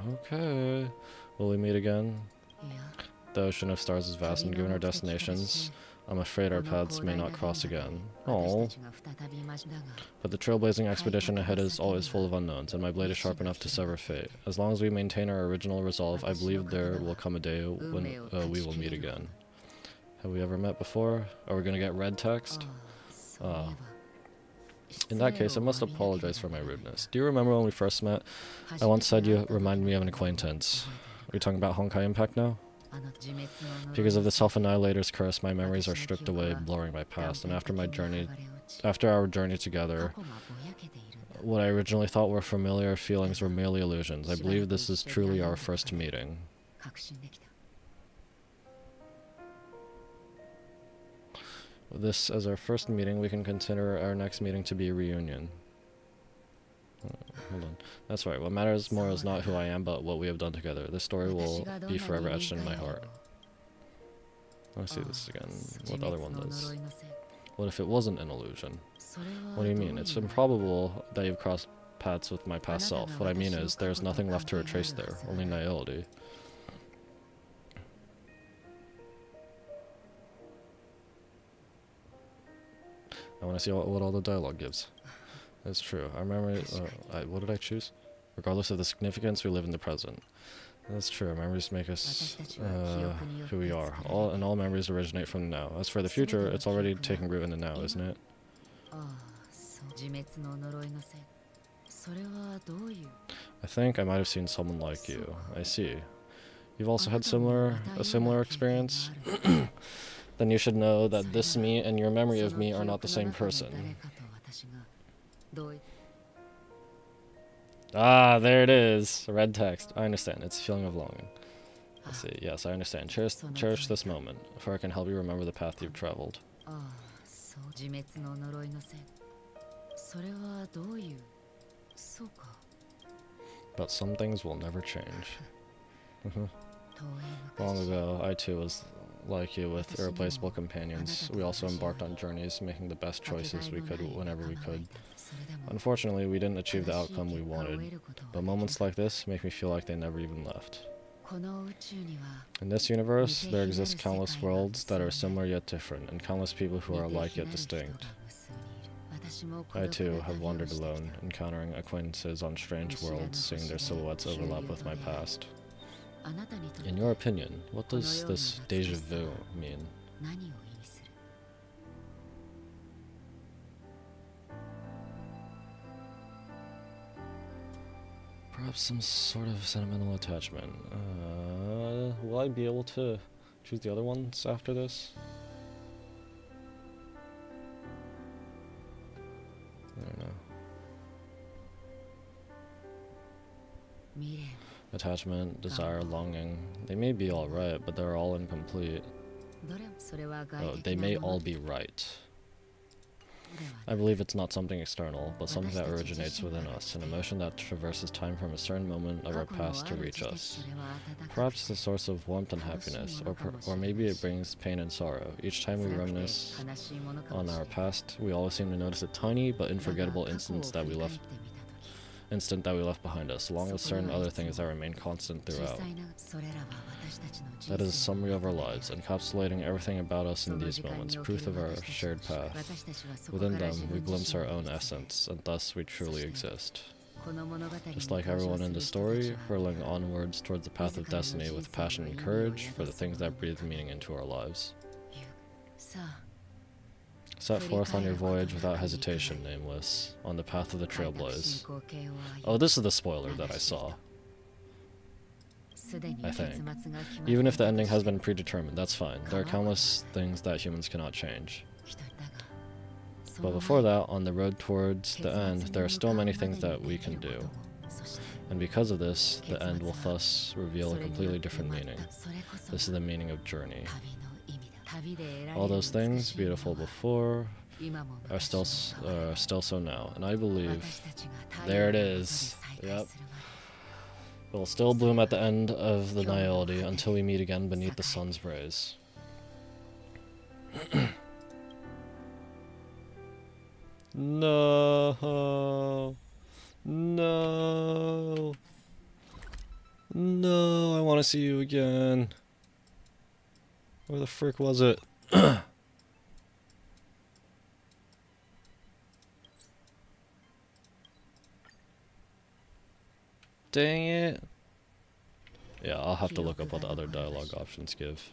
Okay. Will we meet again? The ocean of stars is vast, and given our destinations, I'm afraid our paths may not cross again. Oh. But the trailblazing expedition ahead is always full of unknowns, and my blade is sharp enough to sever fate. As long as we maintain our original resolve, I believe there will come a day when we will meet again. Have we ever met before? Are we gonna get red text? In that case, I must apologize for my rudeness. Do you remember when we first met? I once said you reminded me of an acquaintance. Are you talking about Honkai Impact now? Because of the Self-Annihilator's curse, my memories are stripped away, blurring my past, and after our journey together, what I originally thought were familiar feelings were merely illusions. I believe this is truly our first meeting. With this as our first meeting, we can consider our next meeting to be a reunion. Hold on. That's right. What matters more is not who I am, but what we have done together. This story will be forever etched in my heart. Let's see this again. What the other one does. What if it wasn't an illusion? What do you mean? It's improbable that you've crossed paths with my past self. What I mean is, there's nothing left to retrace there. Only Niobe. I want to see what all the dialogue gives. That's true. Our memory. What did I choose? Regardless of the significance, we live in the present. That's true. Our memories make us who we are. All memories originate from the now. As for the future, it's already taking root in the now, isn't it? I think I might have seen someone like you. I see. You've also had a similar experience? Then you should know that this me and your memory of me are not the same person. Ah, there it is. Red text. I understand. It's a feeling of longing. Let's see. Yes, I understand. Cherish this moment, for I can help you remember the path you've traveled. But some things will never change. Long ago, I too was like you, with irreplaceable companions. We also embarked on journeys, making the best choices we could whenever we could. Unfortunately, we didn't achieve the outcome we wanted, but moments like this make me feel like they never even left. In this universe, there exist countless worlds that are similar yet different, and countless people who are alike yet distinct. I too have wandered alone, encountering acquaintances on strange worlds, seeing their silhouettes overlap with my past. In your opinion, what does this déjà vu mean? Perhaps some sort of sentimental attachment. Will I be able to choose the other ones after this? I don't know. Attachment, desire, longing. They may be alright, but they're all incomplete. Oh, they may all be right. I believe it's not something external, but something that originates within us, an emotion that traverses time from a certain moment of our past to reach us. Perhaps it's a source of warmth and happiness, or maybe it brings pain and sorrow. Each time we reminisce on our past, we always seem to notice a tiny but unforgettable instant that we left behind us, along with certain other things that remain constant throughout. That is a summary of our lives, encapsulating everything about us in these moments, proof of our shared path. Within them, we glimpse our own essence, and thus we truly exist. Just like everyone in the story, hurling onwards towards the path of destiny with passion and courage for the things that breathe meaning into our lives. Set forth on your voyage without hesitation, Nameless, on the path of the Trailblaze. Oh, this is the spoiler that I saw. I think. Even if the ending has been predetermined, that's fine. There are countless things that humans cannot change. But before that, on the road towards the end, there are still many things that we can do. And because of this, the end will thus reveal a completely different meaning. This is the meaning of journey. All those things, beautiful before, are still so now. And I believe, there it is. Yep. It will still bloom at the end of the nihility until we meet again beneath the sun's rays. No. No. No, I want to see you again. Where the frick was it? Dang it. Yeah, I'll have to look up what the other dialogue options give.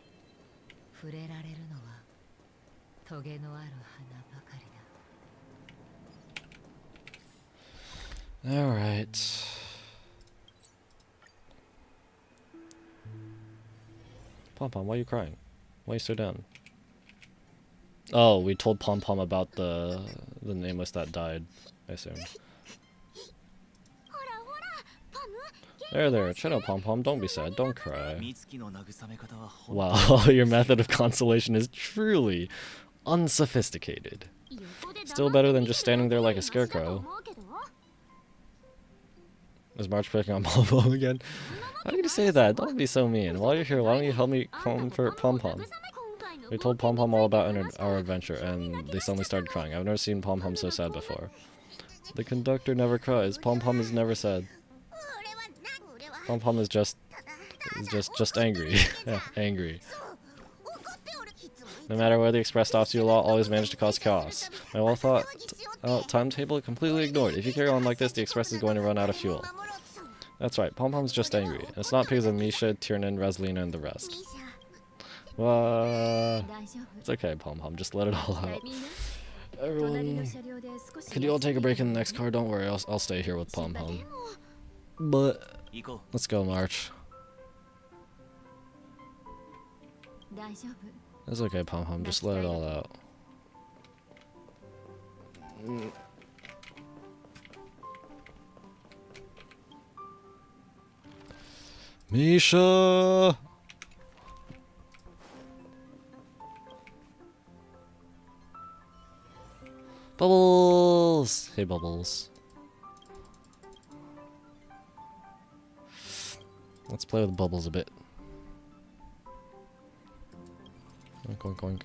Alright. Pom Pom, why are you crying? Why are you so down? Oh, we told Pom Pom about the nameless that died, I assume. There, chill out, Pom Pom, don't be sad, don't cry. Wow, your method of consolation is truly unsophisticated. Still better than just standing there like a scarecrow. Is March picking on Pom Pom again? How do you say that? Don't be so mean. While you're here, why don't you help me comfort Pom Pom? We told Pom Pom all about our adventure, and they suddenly started crying. I've never seen Pom Pom so sad before. The conductor never cries. Pom Pom is never sad. Pom Pom is just angry. Yeah, angry. No matter where the express stops, you'll always manage to cause chaos. My well thought timetable completely ignored. If you carry on like this, the express is going to run out of fuel. That's right, Pom Pom's just angry. And it's not because of Misha, Tiernan, Reslina, and the rest. It's okay, Pom Pom, just let it all out. Everyone, could you all take a break in the next car? Don't worry, I'll stay here with Pom Pom. But let's go, March. It's okay, Pom Pom, just let it all out. Misha! Bubbles! Hey, Bubbles. Let's play with Bubbles a bit. Oink, oink, oink.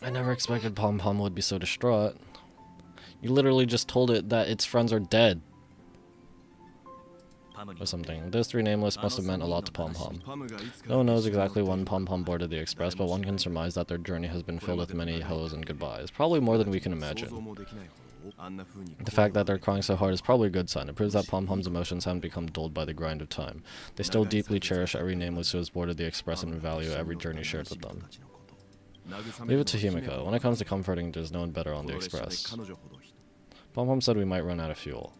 I never expected Pom Pom would be so distraught. You literally just told it that its friends are dead. Or something. Those three nameless must have meant a lot to Pom Pom. No one knows exactly when Pom Pom boarded the express, but one can surmise that their journey has been filled with many hellos and goodbyes. Probably more than we can imagine. The fact that they're crying so hard is probably a good sign. It proves that Pom Pom's emotions haven't become dulled by the grind of time. They still deeply cherish every nameless who has boarded the express and value every journey shared with them. Leave it to Himiko. When it comes to comforting, there's no one better on the express. Pom Pom said we might run out of fuel.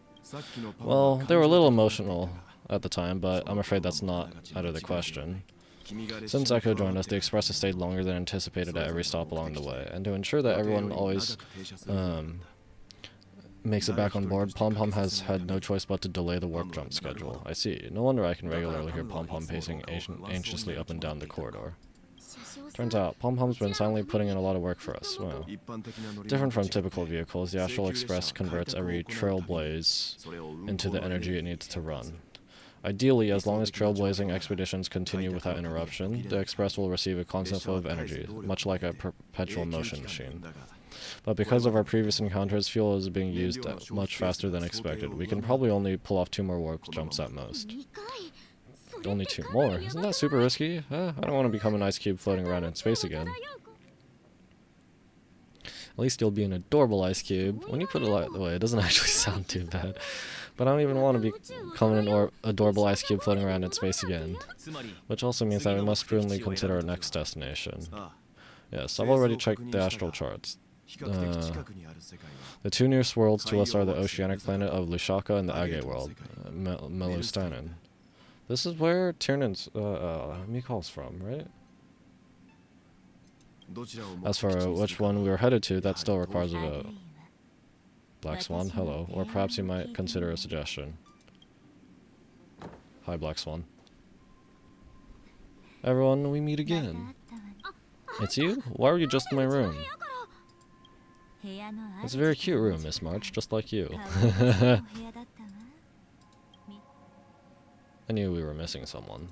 Well, they were a little emotional at the time, but I'm afraid that's not out of the question. Since Echo joined us, the express has stayed longer than anticipated at every stop along the way, and to ensure that everyone always makes it back on board, Pom Pom has had no choice but to delay the warp jump schedule. I see. No wonder I can regularly hear Pom Pom pacing anxiously up and down the corridor. Turns out, Pom Pom's been silently putting in a lot of work for us. Wow. Different from typical vehicles, the Astral Express converts every trailblaze into the energy it needs to run. Ideally, as long as trailblazing expeditions continue without interruption, the Express will receive a constant flow of energy, much like a perpetual motion machine. But because of our previous encounters, fuel is being used much faster than expected. We can probably only pull off 2 more warp jumps at most. Only 2 more? Isn't that super risky? I don't want to become an ice cube floating around in space again. At least you'll be an adorable ice cube. When you put it that way, it doesn't actually sound too bad. But I don't even want to become an adorable ice cube floating around in space again. Which also means that we must prudently consider our next destination. Yes, I've already checked the astral charts. The 2 nearest worlds to us are the oceanic planet of Lushaka and the Agate world, Melustanen. This is where Tiernan's Mikal's from, right? As for which one we were headed to, that still requires a vote. Black Swan, hello. Or perhaps you might consider a suggestion. Hi, Black Swan. Everyone, we meet again. It's you? Why were you just in my room? It's a very cute room, Miss March, just like you. I knew we were missing someone.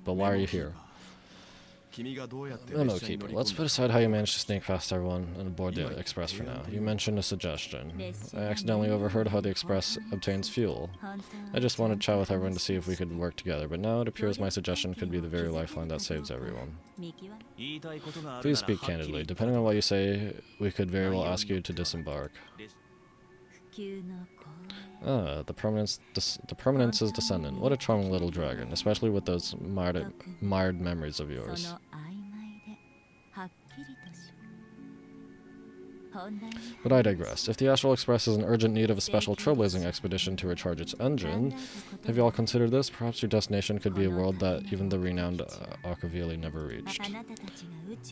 But why are you here? Memo Keeper, let's put aside how you managed to sneak past everyone and board the Express for now. You mentioned a suggestion. I accidentally overheard how the Express obtains fuel. I just wanted to chat with everyone to see if we could work together, but now it appears my suggestion could be the very lifeline that saves everyone. Please speak candidly. Depending on what you say, we could very well ask you to disembark. Ah, the Permanence's descendant. What a charming little dragon, especially with those mired memories of yours. But I digress. If the Astral Express is in urgent need of a special trailblazing expedition to recharge its engine, have you all considered this? Perhaps your destination could be a world that even the renowned Akavili never reached.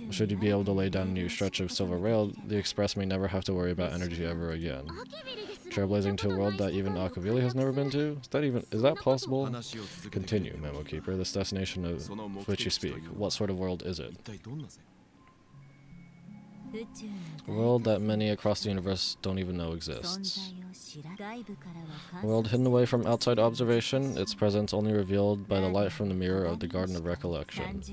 Should you be able to lay down a new stretch of silver rail, the Express may never have to worry about energy ever again. Trailblazing to a world that even Akavili has never been to? Is that possible? Continue, Memo Keeper. This destination of which you speak. What sort of world is it? A world that many across the universe don't even know exists. A world hidden away from outside observation, its presence only revealed by the light from the mirror of the Garden of Recollection.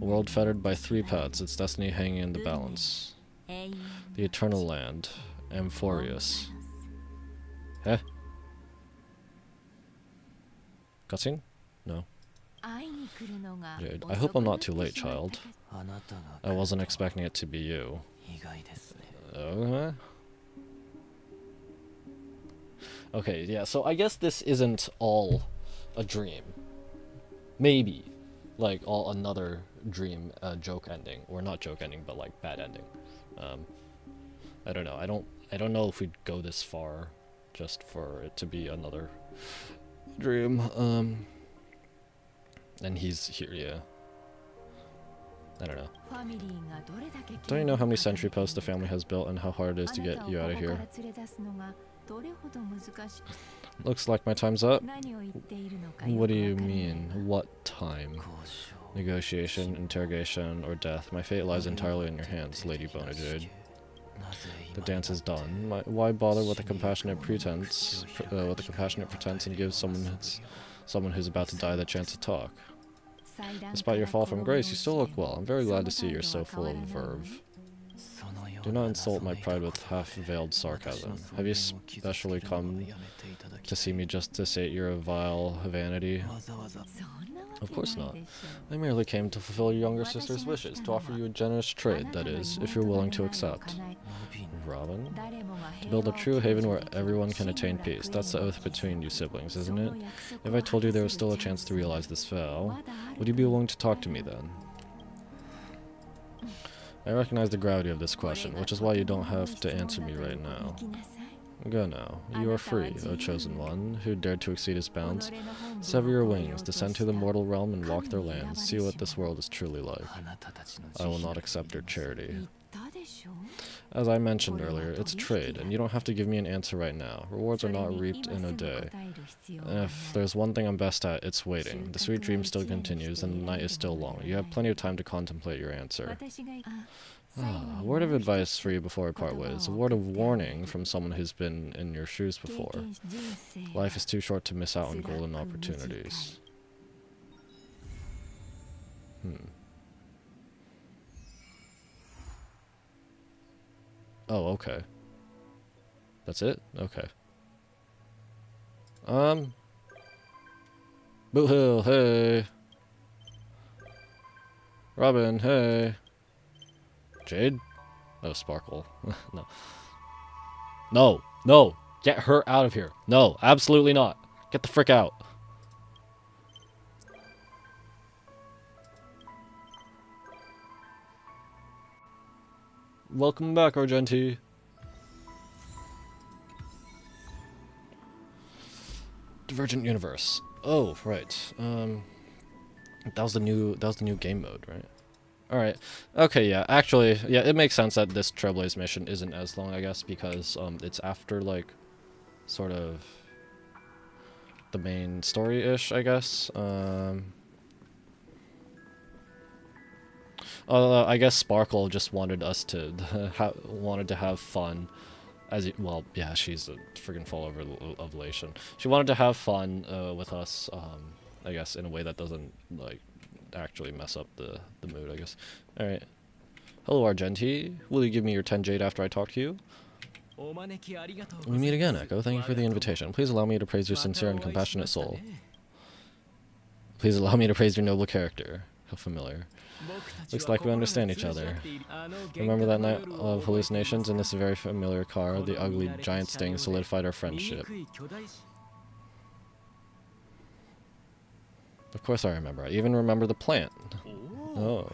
A world fettered by three paths, its destiny hanging in the balance. The Eternal Land. Amphorius. Eh? Cutscene? No. Jade, I hope I'm not too late, child. I wasn't expecting it to be you. Okay, yeah, so I guess this isn't all a dream. Maybe. Like, all another dream joke ending. Or not joke ending, but like bad ending. I don't know. I don't know if we'd go this far just for it to be another dream. And he's here, yeah. I don't know. Don't you know how many sentry posts the family has built and how hard it is to get you out of here? Looks like my time's up. What do you mean? What time? Negotiation, interrogation, or death? My fate lies entirely in your hands, Lady Bonajade. The dance is done. Why bother with a compassionate pretense? And give someone who's about to die the chance to talk? Despite your fall from grace, you still look well. I'm very glad to see you're so full of verve. Do not insult my pride with half-veiled sarcasm. Have you specially come to see me just to sate your vile vanity? Of course not. I merely came to fulfill your younger sister's wishes, to offer you a generous trade, that is, if you're willing to accept. Robin? To build a true haven where everyone can attain peace. That's the oath between you siblings, isn't it? If I told you there was still a chance to realize this vow, would you be willing to talk to me then? I recognize the gravity of this question, which is why you don't have to answer me right now. Go now. You are free, O chosen one, who dared to exceed his bounds. Sever your wings, descend to the mortal realm and walk their lands, see what this world is truly like. I will not accept your charity. As I mentioned earlier, it's a trade, and you don't have to give me an answer right now. Rewards are not reaped in a day. And if there's one thing I'm best at, it's waiting. The sweet dream still continues, and the night is still long. You have plenty of time to contemplate your answer. A word of advice for you before we part ways. A word of warning from someone who's been in your shoes before. Life is too short to miss out on golden opportunities. Oh, okay. That's it? Okay. Boo Hill, hey! Robin, hey! Jade? Oh, Sparkle. No. No! No! Get her out of here! No! Absolutely not! Get the frick out! Welcome back, Argenti. Divergent Universe. Oh, right. That was the new game mode, right? All right. Okay, yeah. Actually, yeah, it makes sense that this Trailblaze mission isn't as long, I guess, because it's after like sort of the main story-ish, I guess. I guess Sparkle just wanted us to wanted to have fun. Well, yeah, she's a freaking fall over of elation. She wanted to have fun with us, I guess, in a way that doesn't like actually mess up the mood, I guess. All right. Hello, Argenti. Will you give me your 10 jade after I talk to you? We meet again, Echo. Thank you for the invitation. Please allow me to praise your sincere and compassionate soul. Please allow me to praise your noble character. How familiar. Looks like we understand each other. Remember that night of hallucinations in this very familiar car? The ugly giant sting solidified our friendship. Of course I remember. I even remember the plant. Oh.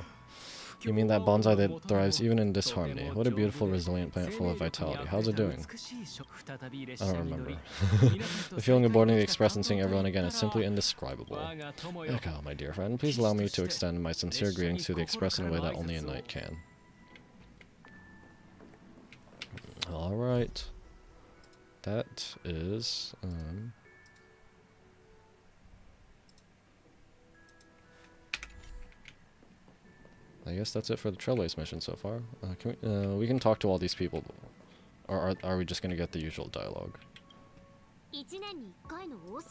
You mean that bonsai that thrives even in disharmony? What a beautiful, resilient plant full of vitality. How's it doing? I don't remember. The feeling of boarding the express and seeing everyone again is simply indescribable. Echo, my dear friend, please allow me to extend my sincere greetings to the express in a way that only a knight can. Alright. That is, I guess that's it for the Trailblaze mission so far. We can talk to all these people, or are we just gonna get the usual dialogue?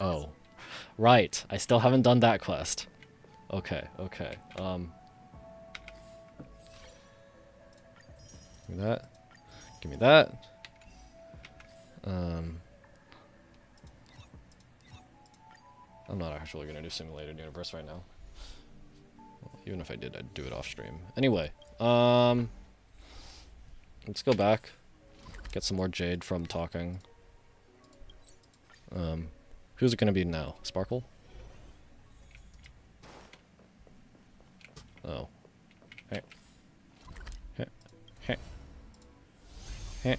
Oh, right. I still haven't done that quest. Okay, okay. Give me that. Give me that. I'm not actually gonna do Simulated Universe right now. Even if I did, I'd do it off stream. Anyway, let's go back. Get some more jade from talking. Who's it gonna be now? Sparkle? Oh. Hey. Hey. Hey. Hey.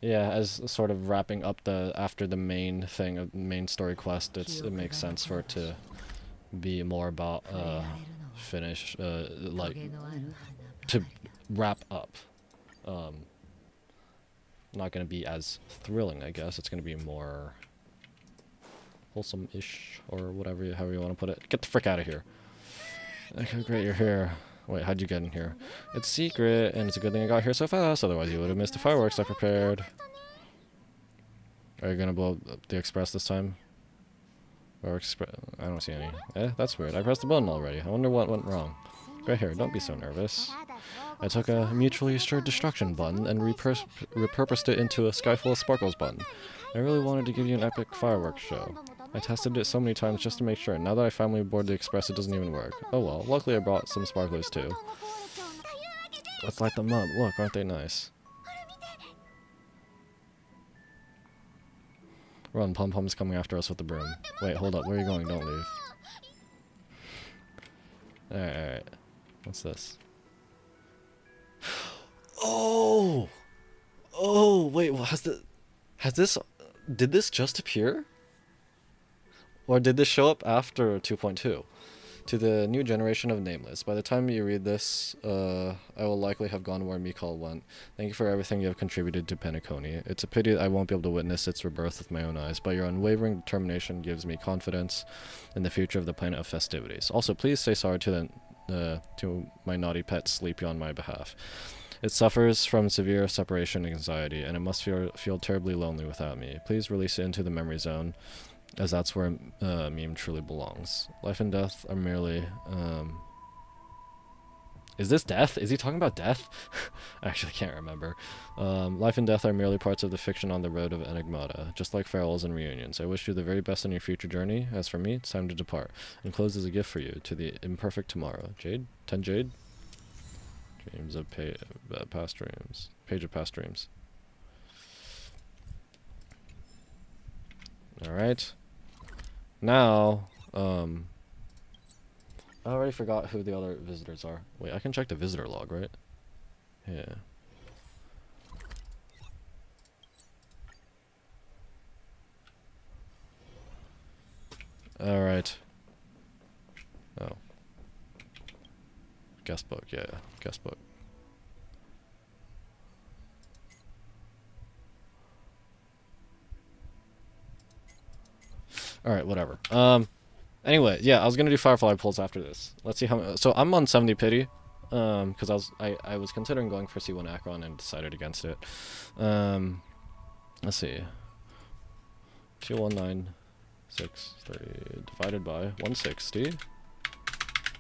Yeah, as sort of wrapping up after the main thing of main story quest, it makes sense for it to be more about finish like to wrap up. Not gonna be as thrilling, I guess. It's gonna be more wholesome-ish or whatever, however you want to put it. Get the frick out of here. Okay, great, you're here. Wait, how'd you get in here? It's secret, and it's a good thing I got here so fast, otherwise you would have missed the fireworks I prepared. Are you gonna blow up the express this time? Or I don't see any. That's weird. I pressed the button already. I wonder what went wrong. Right here, don't be so nervous. I took a mutually assured destruction button and repurposed it into a sky full of sparkles button. I really wanted to give you an epic fireworks show. I tested it so many times just to make sure. Now that I finally board the express, it doesn't even work. Oh well, luckily I brought some sparklers too. Let's light them up. Look, aren't they nice? Run, Pom Pom's coming after us with the broom. Wait, hold up. Where are you going? Don't leave. Alright, alright. What's this? Oh! Oh, wait, did this just appear? Or did this show up after 2.2? To the new generation of Nameless. By the time you read this, I will likely have gone where Mikal went. Thank you for everything you have contributed to Penacony. It's a pity that I won't be able to witness its rebirth with my own eyes, but your unwavering determination gives me confidence in the future of the planet of festivities. Also, please say sorry to my naughty pet Sleepy on my behalf. It suffers from severe separation anxiety, and it must feel terribly lonely without me. Please release it into the memory zone, as that's where meme truly belongs. Life and death are merely... Is this death? Is he talking about death? I actually can't remember. Life and death are merely parts of the fiction on the road of Enigmata, just like farewells and reunions. I wish you the very best in your future journey. As for me, it's time to depart. Enclosed is a gift for you, to the imperfect tomorrow. Jade? 10 jade? Dreams of past dreams. Page of past dreams. Alright. Now, I already forgot who the other visitors are. Wait, I can check the visitor log, right? Yeah. Alright. Oh. Guest book, yeah, guest book. Alright, whatever. Anyway, yeah, I was gonna do Firefly pulls after this. Let's see how. So I'm on 70 pity, because I was considering going for C1 Akron and decided against it. Let's see. 2196 divided by 160.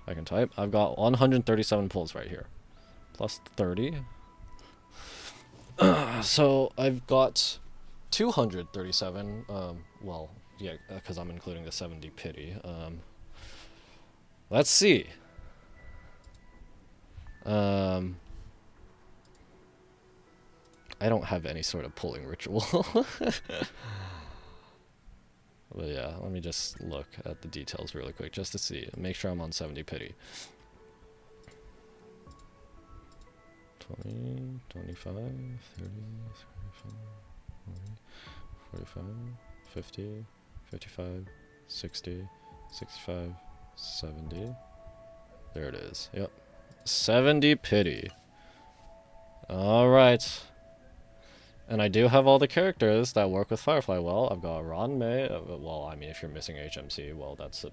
I can type. I've got 137 pulls right here, plus 30. So I've got 237. Well. Yeah, because I'm including the 70 pity. Let's see. I don't have any sort of pulling ritual. But yeah, let me just look at the details really quick just to see. Make sure I'm on 70 pity. 20, 25, 30, 35, 40, 45, 50. 55, 60, 65, 70. There it is. Yep. 70 pity. Alright. And I do have all the characters that work with Firefly well. I've got Ron May. Well, I mean, if you're missing HMC, well, that's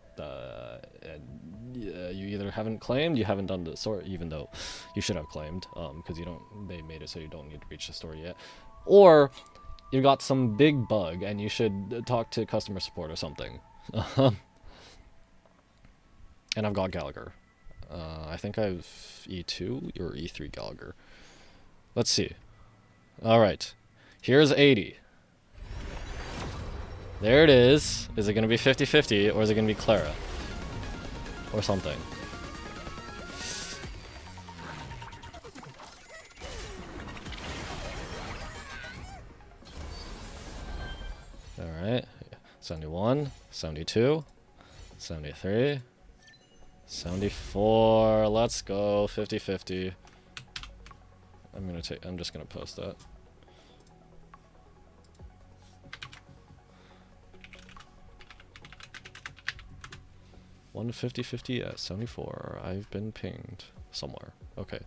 you either haven't claimed, you haven't done the story, even though you should have claimed, because they made it so you don't need to reach the story yet. Or you got some big bug and you should talk to customer support or something. And I've got Gallagher. I think I've E2 or E3 Gallagher. Let's see. Alright. Here's 80. There it is. Is it going to be 50-50 or is it going to be Clara? Or something. Alright. 71, 72, 73, 74. Let's go. 50-50. I'm just gonna post that. One 50-50 at 74. I've been pinged somewhere. Okay.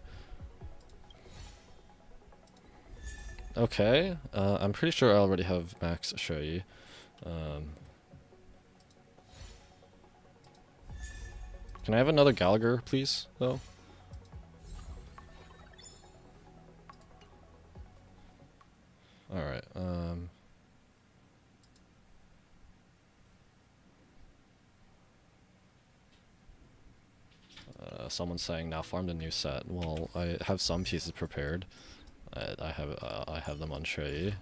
Okay. I'm pretty sure I already have Max Shui. Can I have another Gallagher, please, though? Alright, someone's saying now farm the new set. Well, I have some pieces prepared. I have them on Shui.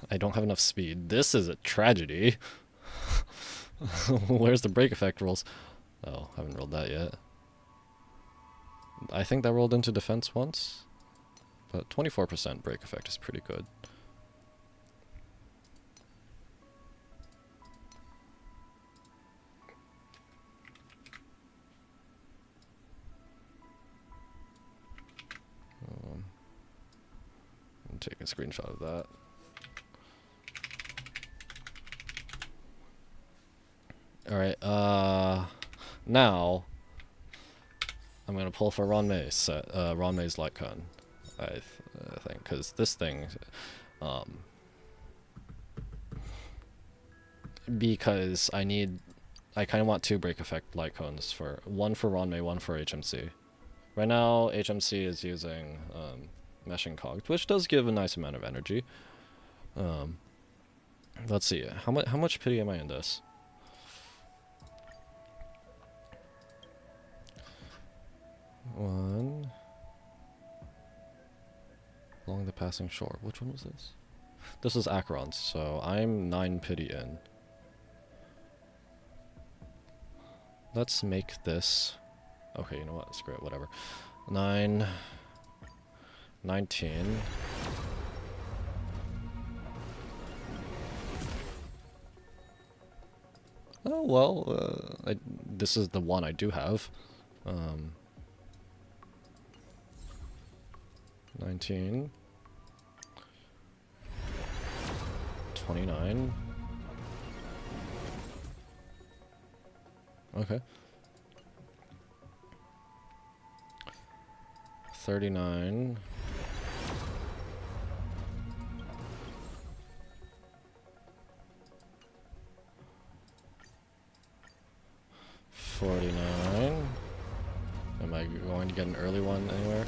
I don't have enough speed. This is a tragedy. Where's the break effect rolls? Oh, haven't rolled that yet. I think that rolled into defense once, but 24% break effect is pretty good. I'm taking a screenshot of that. Alright, now I'm gonna pull for Ron May's set, Ron May's Lightcon, I think, because this thing, because I kind of want two break effect light cones, one for Ron May, one for HMC. Right now, HMC is using meshing cogs, which does give a nice amount of energy. Let's see, how much pity am I in this? One. Along the passing shore. Which one was this? This is Acheron's, so I'm 9 pity in. Let's make this... Okay, you know what? Screw it, whatever. 9... 19... Oh, well, this is the one I do have. 19, 29, Okay. 39. 49. Am I going to get an early one anywhere?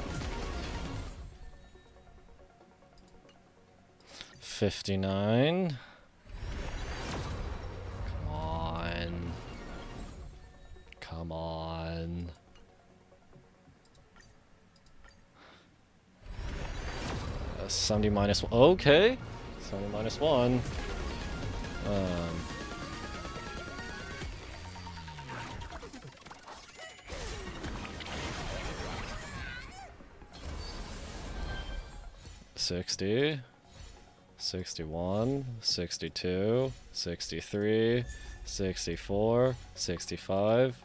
59. Come on. Come on. Uh, 70 minus 1. Okay. 70 minus 1. 60, 61, 62, 63, 64, 65,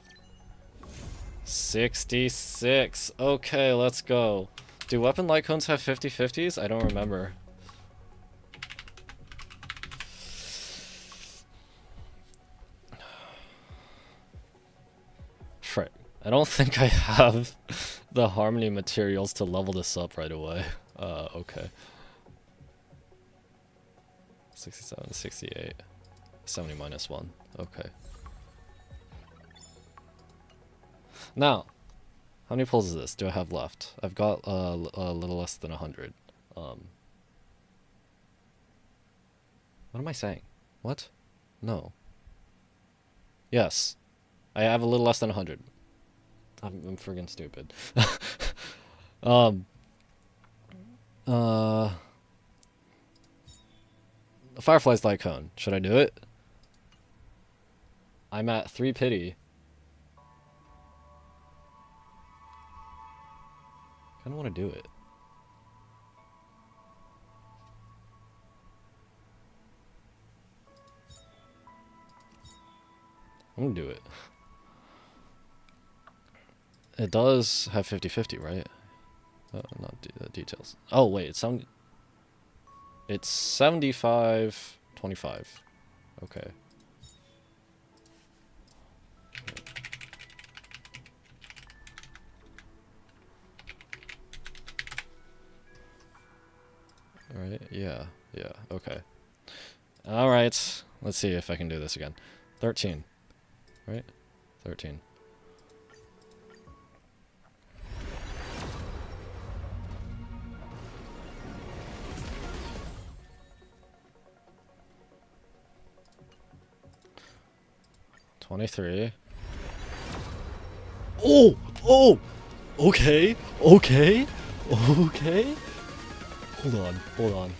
66. Okay, let's go. Do weapon light cones have 50/50s? I don't remember. Frick. I don't think I have the harmony materials to level this up right away. Okay. 67, 68, 70 minus 1. Okay. Now, how many pulls is this do I have left? I've got a little less than 100. What am I saying? What? No. Yes. I have a little less than 100. I'm friggin' stupid. Firefly's light cone. Should I do it? I'm at 3 pity. Kinda wanna do it. I'm gonna do it. It does have 50/50, right? Oh, not details. Oh, wait, it's 75/25. Okay. Alright, yeah, okay. Alright, let's see if I can do this again. 13, right? 13. $23. Oh! Oh! Okay! Okay! Okay! Hold on.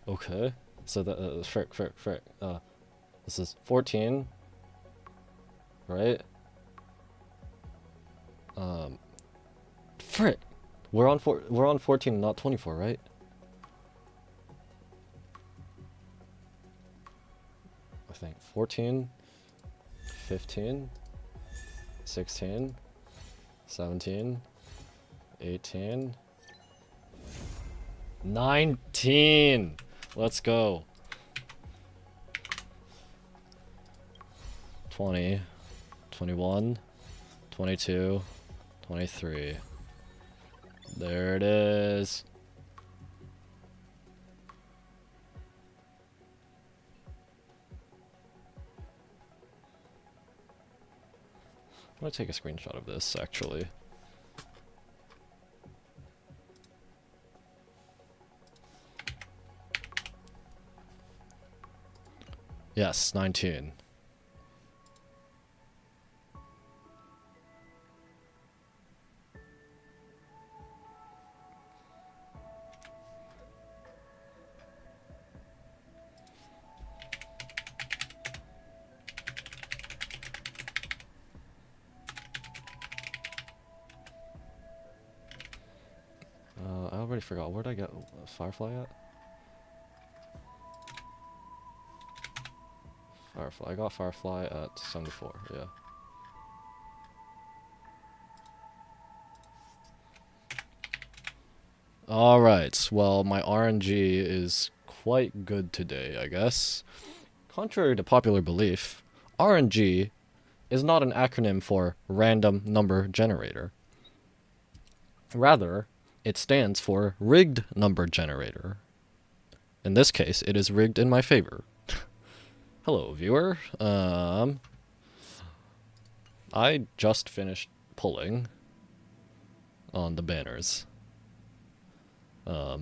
Okay. So that, frick. This is 14. Right? Frick! We're on 14, not 24, right? I think 14, 15, 16, 17, 18, 19. Let's go. 20, 21, 22, 23. There it is. I'm gonna take a screenshot of this, actually. Yes, 19. I already forgot. Where'd I get Firefly at? Firefly. I got Firefly at 74, yeah. Alright, well, my RNG is quite good today, I guess. Contrary to popular belief, RNG is not an acronym for Random Number Generator. Rather, it stands for Rigged Number Generator. In this case, it is rigged in my favor. Hello, viewer. I just finished pulling on the banners. Because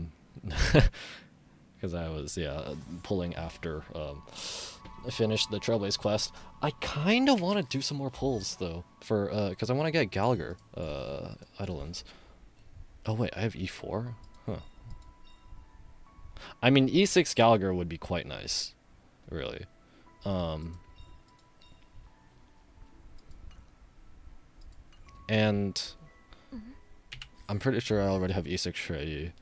I was, pulling after I finished the Trailblaze quest. I kind of want to do some more pulls, though, for, because I want to get Gallagher, Eidolons. Oh, wait, I have E4? Huh. I mean, E6 Gallagher would be quite nice, really. And I'm pretty sure I already have E6 Shrey.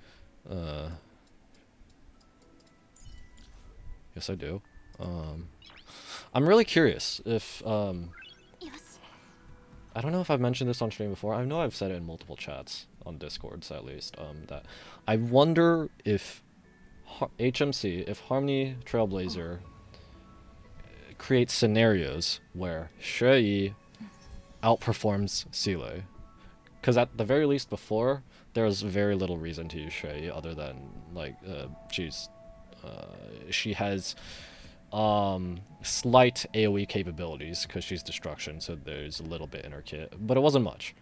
Yes, I do. I'm really curious if, I don't know if I've mentioned this on stream before. I know I've said it in multiple chats, on Discords at least, that I wonder if HMC, if Harmony Trailblazer creates scenarios where Shui outperforms Seele. Because at the very least before, there was very little reason to use Shui other than, like, she has slight AoE capabilities because she's destruction, so there's a little bit in her kit, but it wasn't much,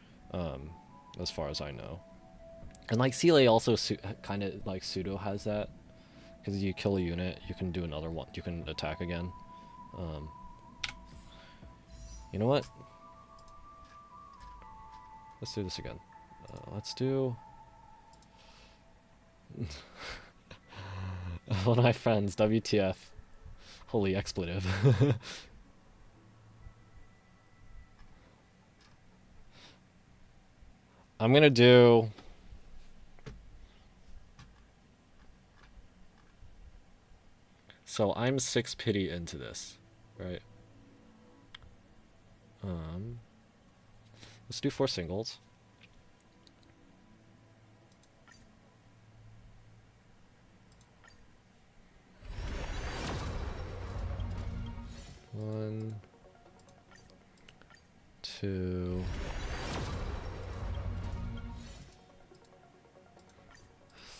as far as I know. And like Seele also kind of like pseudo has that, because you kill a unit, you can do another one, you can attack again. You know what? Let's do this again. Let's do one of my friends, WTF. Holy expletive. I'm gonna do... So I'm 6 pity into this, right? Let's do 4 singles. One, two,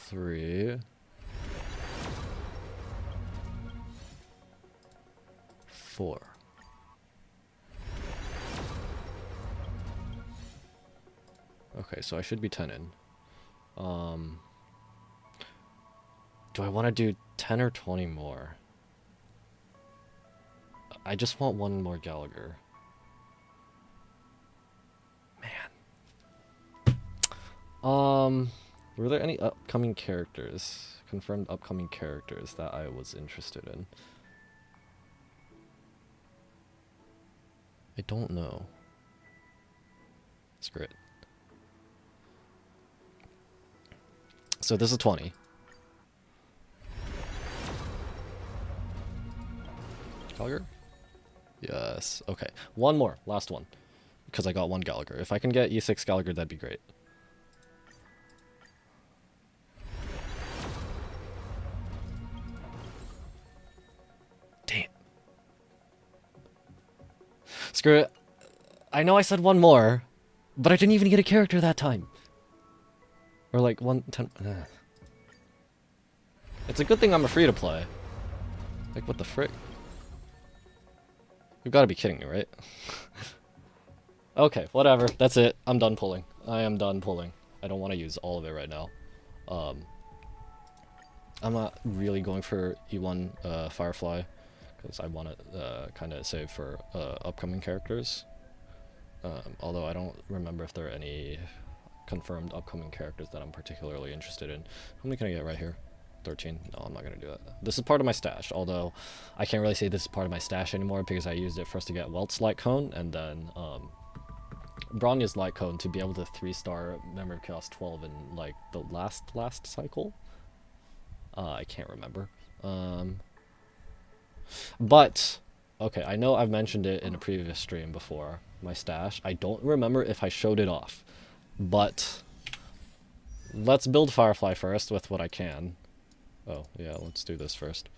three, four. Okay, so I should be 10 in. Do I want to do 10 or 20 more? I just want one more Gallagher. Man. Were there any upcoming characters, confirmed upcoming characters that I was interested in? I don't know. Screw it. So this is 20. Gallagher? Yes. Okay. One more. Last one. Because I got one Gallagher. If I can get E6 Gallagher, that'd be great. Damn. Screw it. I know I said one more, but I didn't even get a character that time. Or like 110. It's a good thing I'm a free to play. Like, what the frick? You've got to be kidding me, right? Okay, whatever. That's it. I'm done pulling. I am done pulling. I don't want to use all of it right now. I'm not really going for E1 Firefly, because I want to kind of save for upcoming characters. Although I don't remember if there are any confirmed upcoming characters that I'm particularly interested in. How many can I get right here? 13. No, I'm not going to do that. This is part of my stash, although I can't really say this is part of my stash anymore because I used it first to get Welt's Light Cone and then Bronya's Light Cone to be able to 3-star Memory of Chaos 12 in like the last cycle. I can't remember. But okay, I know I've mentioned it in a previous stream before, my stash. I don't remember if I showed it off, but Let's build Firefly first with what I can. Oh, yeah, let's do this first.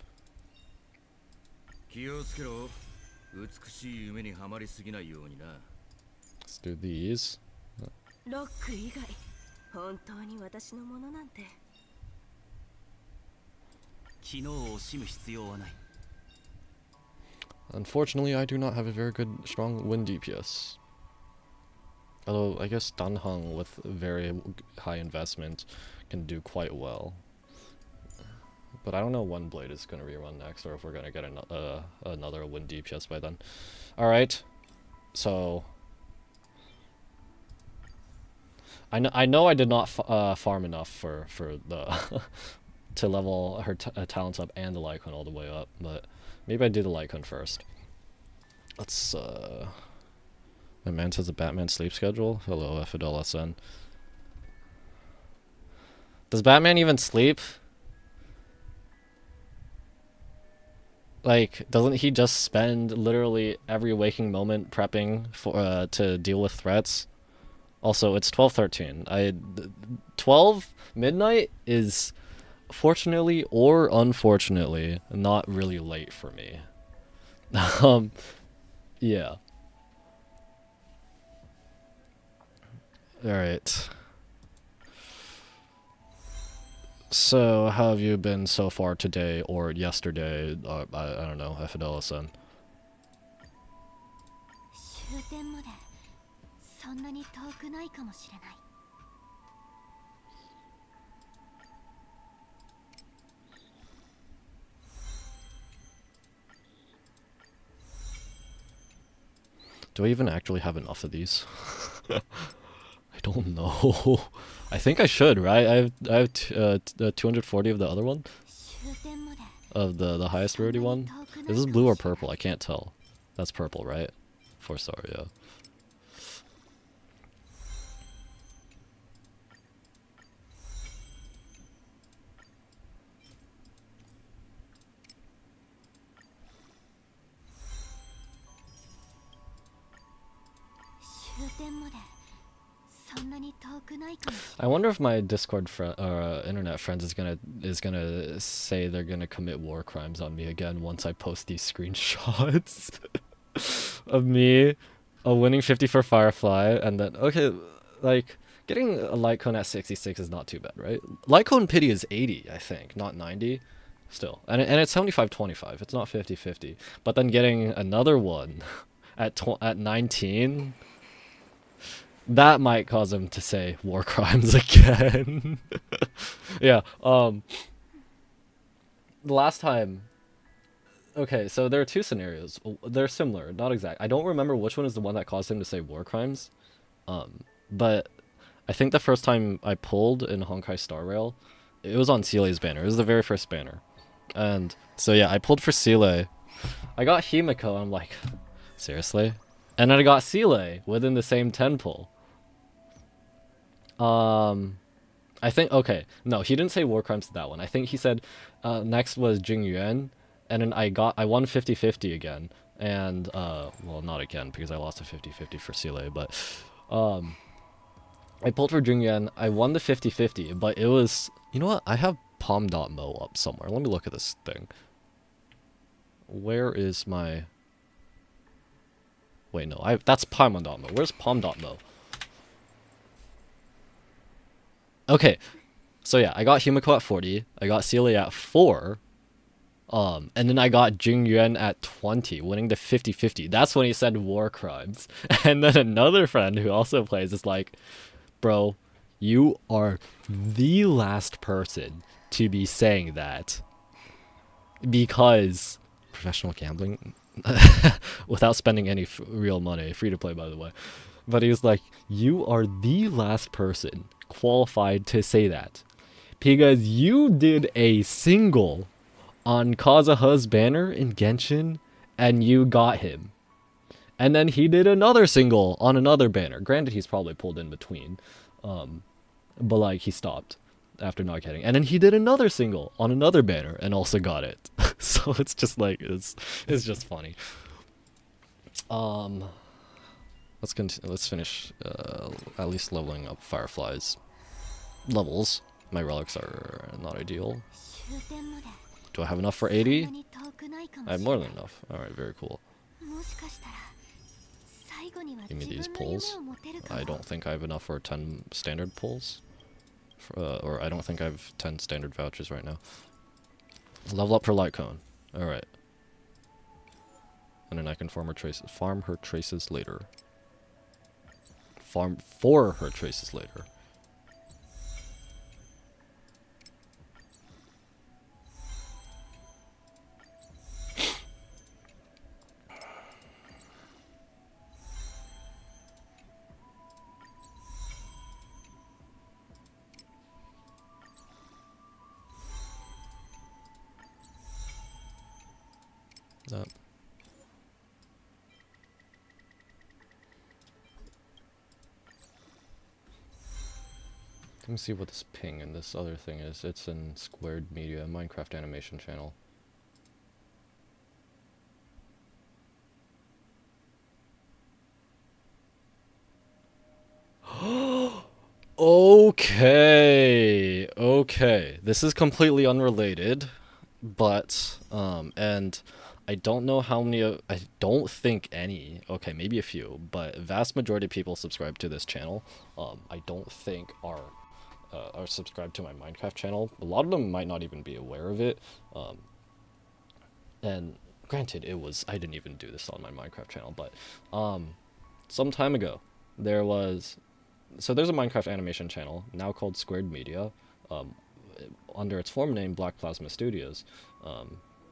気をつけろ。美しい夢にはまりすぎないようにな。Let's do these. ロック以外本当に私のものなんて。機能を惜しむ必要はない。 Unfortunately, I do not have a very good, strong wind DPS. Although, I guess Danheng with very high investment can do quite well. But I don't know when Blade is going to rerun next, or if we're going to get another wind DPS by then. Alright, so... I know I did not farm enough for the... to level her talents up and the Lycon all the way up, but maybe I do the Lycon first. Let's, My man says a Batman sleep schedule? Hello, Fidel SN. Does Batman even sleep? Like, doesn't he just spend literally every waking moment prepping for to deal with threats? Also, it's 12:13. 12 midnight is fortunately or unfortunately not really late for me. Yeah. Alright. So, how have you been so far today or yesterday? I don't know, Fidel-san. 終点までそんなに遠くないかもしれない。Do I even actually have enough of these? I don't know. I think I should, right? I have 240 of the other one, 終点まで of the highest rarity one. Is this blue or purple? I can't tell. That's purple, right? 4-star, yeah. I wonder if my Discord internet friends is gonna say they're gonna commit war crimes on me again once I post these screenshots of me winning 50 for Firefly, and then okay, like getting a light cone at 66 is not too bad, right? Light cone pity is 80, I think, not 90. Still, and it's 75-25. It's not 50-50. But then getting another one at 19. That might cause him to say war crimes again. Yeah, the last time... Okay, so there are two scenarios. They're similar, not exact. I don't remember which one is the one that caused him to say war crimes. But I think the first time I pulled in Honkai Star Rail, it was on Seele's banner. It was the very first banner. And so yeah, I pulled for Seele. I got Himiko, I'm like, seriously? And then I got Seele within the same 10 pull. I think, okay, no, he didn't say war crimes to that one. I think he said next was Jing Yuan, and then I won 50-50 again. And, well, not again, because I lost a 50-50 for Seele, but, I pulled for Jing Yuan, I won the 50-50, but it was, you know what, I have Pom.mo up somewhere. Let me look at this thing. Where is my... Wait, no, that's Paimon.mo. Where's Pom.mo? Okay, so yeah, I got Himiko at 40, I got Seele at 4, and then I got Jing Yuan at 20, winning the 50-50. That's when he said war crimes. And then another friend who also plays is like, bro, you are the last person to be saying that. Because professional gambling, without spending any real money, free to play by the way. But he was like, you are the last person qualified to say that, because you did a single on Kazuha's banner in Genshin and you got him, and then he did another single on another banner. Granted, he's probably pulled in between, but like he stopped after not getting, and then he did another single on another banner and also got it. So it's just like it's just funny. Let's finish at least leveling up Fireflies. levels. My relics are not ideal. 終点まで Do I have enough for そんな 80? に遠くないかも I have し more れない than enough. Alright, very cool. もしかしたら最後には Give me 自 these 分の夢 pulls. を持てるか I も don't think I have enough for 10 standard pulls. Or I don't think I have 10 standard vouchers right now. Level up her light cone. Alright. And then I can farm her traces later. Farm for her traces later. That. Let me see what this ping and this other thing is. It's in Squared Media, Minecraft animation channel. Okay. Okay. This is completely unrelated, but and I don't know how many I don't think any. Okay, maybe a few, but vast majority of people subscribe to this channel. I don't think are subscribed to my Minecraft channel. A lot of them might not even be aware of it. And granted, I didn't even do this on my Minecraft channel, but some time ago there's a Minecraft animation channel now called Squared Media, under its former name Black Plasma Studios.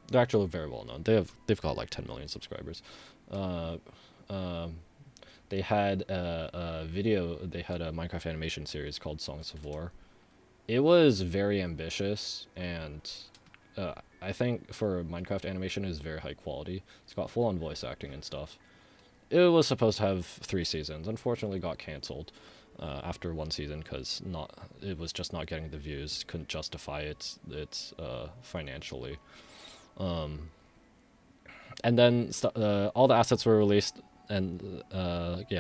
They're actually very well known. They've got like 10 million subscribers. They had a Minecraft animation series called Songs of War. It was very ambitious, and I think for Minecraft animation it is very high quality. It's got full-on voice acting and stuff. It was supposed to have 3 seasons. Unfortunately, got canceled after 1 season because it was just not getting the views. Couldn't justify its financially. And then all the assets were released, and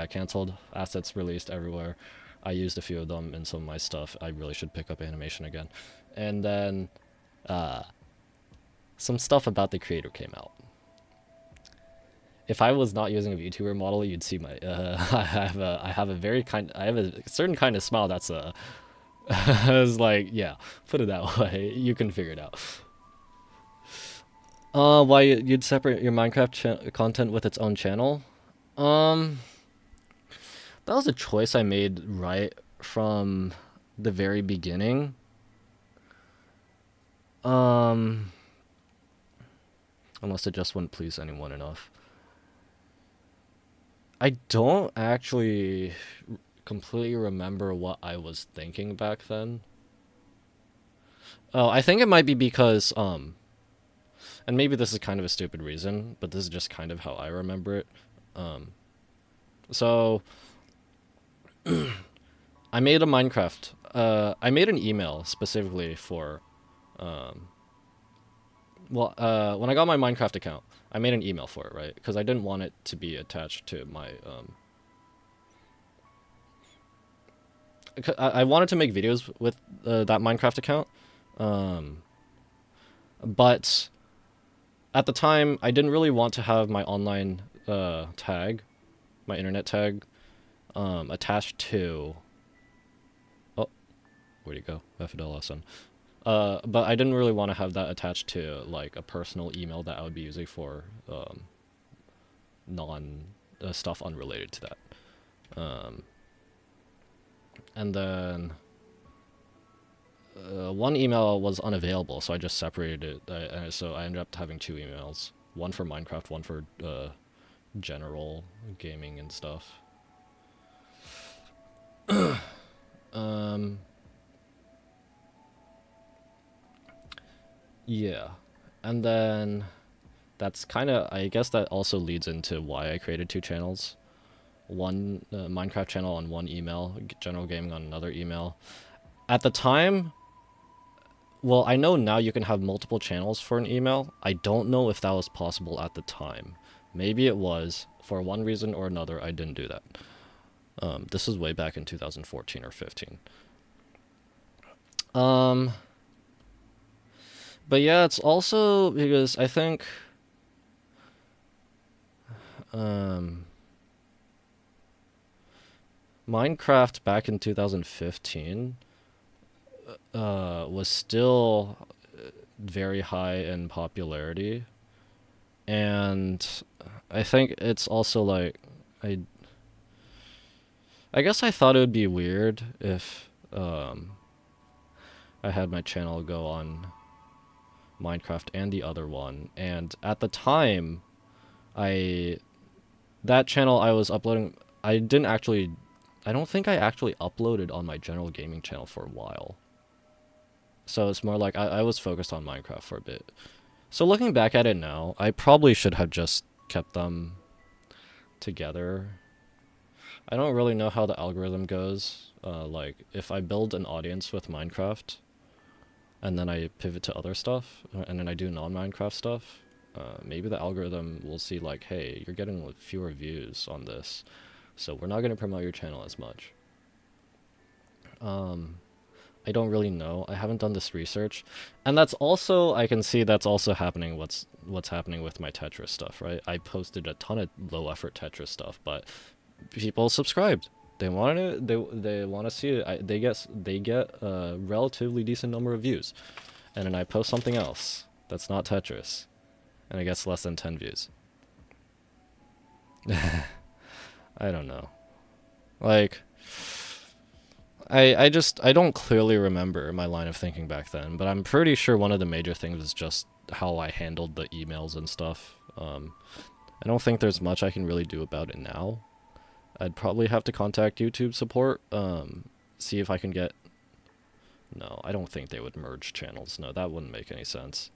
canceled. Assets released everywhere. I used a few of them in some of my stuff. I really should pick up animation again. And then some stuff about the creator came out. If I was not using a VTuber model, you'd see my I have a certain kind of smile that's I was like, yeah, put it that way. You can figure it out. Why you'd separate your Minecraft content with its own channel? That was a choice I made right from the very beginning. Unless it just wouldn't please anyone enough. I don't actually completely remember what I was thinking back then. Oh, I think it might be because, and maybe this is kind of a stupid reason, but this is just kind of how I remember it. So, I made a Minecraft, I made an email specifically for, when I got my Minecraft account, I made an email for it, right? Because I didn't want it to be attached to my, I wanted to make videos with that Minecraft account, but at the time, I didn't really want to have my online tag, my internet tag, attached to... Oh, where'd he go? FDLSN. But I didn't really want to have that attached to like a personal email that I would be using for stuff unrelated to that. And then one email was unavailable, so I just separated it. So I ended up having 2 emails: one for Minecraft, one for general gaming and stuff. Yeah, and then that's kind of, I guess that also leads into why I created 2 channels. One Minecraft channel on one email, general gaming on another email. At the time, well, I know now you can have multiple channels for an email. I don't know if that was possible at the time. Maybe it was. For one reason or another, I didn't do that. This was way back in 2014 or 15. Um, but yeah, it's also because I think um, Minecraft back in 2015 was still very high in popularity, and I think it's also like I I guess I thought it would be weird if I had my channel go on Minecraft and the other one, and at the time I that channel I was uploading, I don't think I actually uploaded on my general gaming channel for a while. So it's more like I was focused on Minecraft for a bit. So looking back at it now, I probably should have just kept them together. I don't really know how the algorithm goes. Like, if I build an audience with Minecraft, and then I pivot to other stuff, and then I do non-Minecraft stuff, maybe the algorithm will see like, hey, you're getting like fewer views on this, so we're not going to promote your channel as much. I don't really know. I haven't done this research, and that's also, I can see that's also happening. What's happening with my Tetris stuff, right? I posted a ton of low-effort Tetris stuff, but people subscribed. They wanted it. They want to see it. They get a relatively decent number of views, and then I post something else that's not Tetris, and it gets less than 10 views. I don't know. Like, I don't clearly remember my line of thinking back then, but I'm pretty sure one of the major things is just how I handled the emails and stuff. I don't think there's much I can really do about it now. I'd probably have to contact YouTube support, see if I can get... No, I don't think they would merge channels. No, that wouldn't make any sense.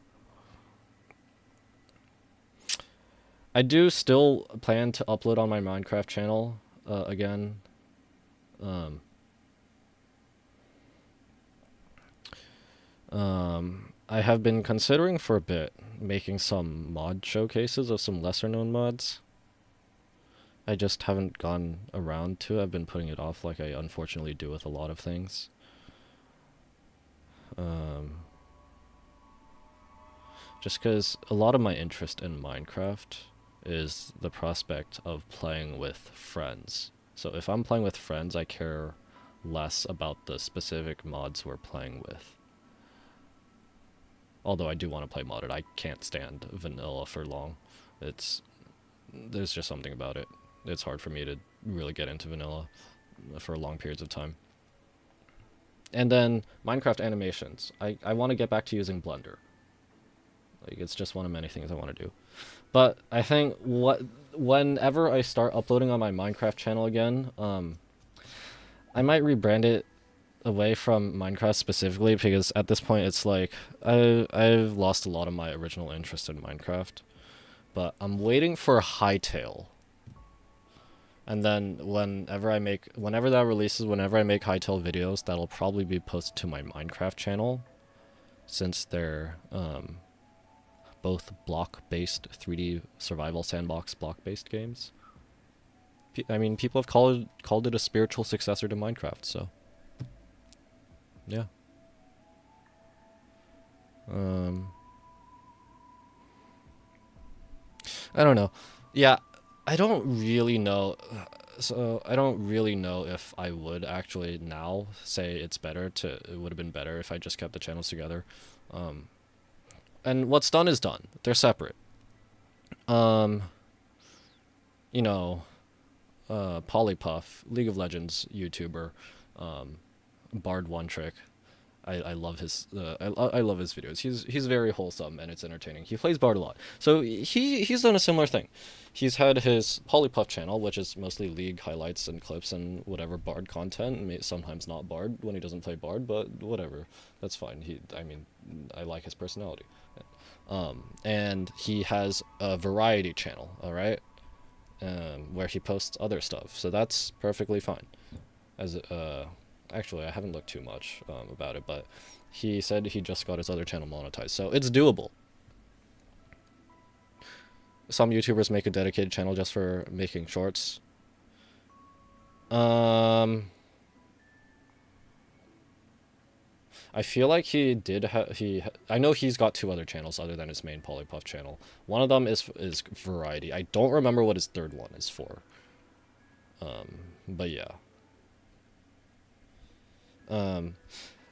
I do still plan to upload on my Minecraft channel again. I have been considering for a bit making some mod showcases of some lesser known mods. I just haven't gone around to it. I've been putting it off like I unfortunately do with a lot of things. Just because a lot of my interest in Minecraft is the prospect of playing with friends. So if I'm playing with friends, I care less about the specific mods we're playing with. Although I do want to play modded. I can't stand vanilla for long. There's just something about it. It's hard for me to really get into vanilla for long periods of time. And then Minecraft animations. I want to get back to using Blender. Like, it's just one of many things I want to do. But I think whenever I start uploading on my Minecraft channel again, I might rebrand it away from Minecraft specifically, because at this point it's like I've lost a lot of my original interest in Minecraft. But I'm waiting for Hytale. And then whenever that releases, whenever I make Hytale videos, that'll probably be posted to my Minecraft channel, since they're both block-based 3D survival sandbox block-based games. I mean, people have called it a spiritual successor to Minecraft, so yeah. I don't know. Yeah, I don't really know. So I don't really know if I would actually now say it would have been better if I just kept the channels together. And what's done is done. They're separate. You know, Polypuff, League of Legends YouTuber, Bard One Trick. I love his I love his videos. He's very wholesome and it's entertaining. He plays Bard a lot, so he's done a similar thing. He's had his Polypuff channel, which is mostly League highlights and clips and whatever Bard content. Sometimes not Bard when he doesn't play Bard, but whatever, that's fine. I like his personality. And he has a variety channel, all right, where he posts other stuff. So that's perfectly fine. Actually, I haven't looked too much about it, but he said he just got his other channel monetized, so it's doable. Some YouTubers make a dedicated channel just for making shorts. I feel like he did I know he's got two other channels other than his main Polypuff channel. One of them is variety. I don't remember what his third one is for. But yeah.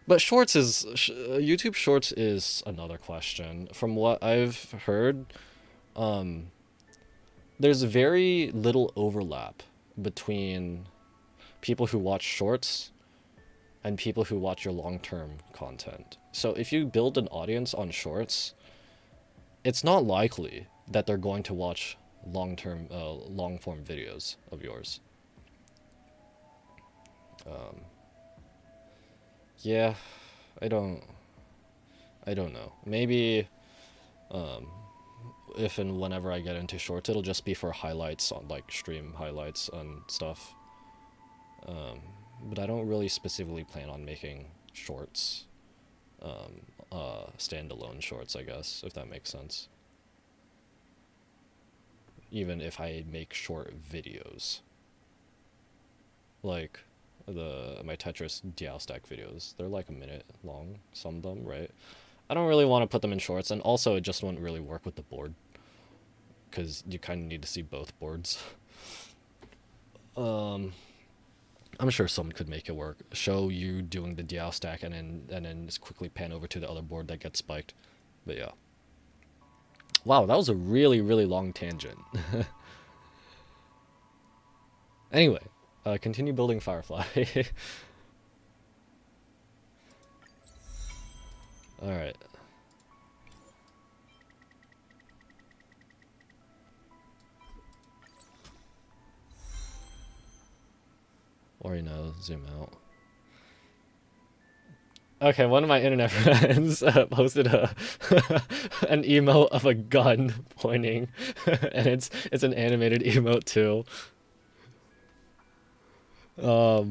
But shorts is YouTube Shorts is another question. From what I've heard, there's very little overlap between people who watch shorts and people who watch your long-term content. So if you build an audience on shorts, it's not likely that they're going to watch long-term, long-form videos of yours. Yeah, I don't know. Maybe, if and whenever I get into shorts, it'll just be for highlights on, like, stream highlights and stuff. But I don't really specifically plan on making shorts, standalone shorts, I guess, if that makes sense. Even if I make short videos. Like, my Tetris DL stack videos, they're like a minute long, some of them, right? I don't really want to put them in shorts, and also it just wouldn't really work with the board, because you kind of need to see both boards. I'm sure someone could make it work. Show you doing the DL stack and then just quickly pan over to the other board that gets spiked. But yeah. Wow, that was a really, really long tangent. Anyway, continue building Firefly. Alright. Or, you know, zoom out. Okay, one of my internet friends posted an emote of a gun pointing, and it's an animated emote too. So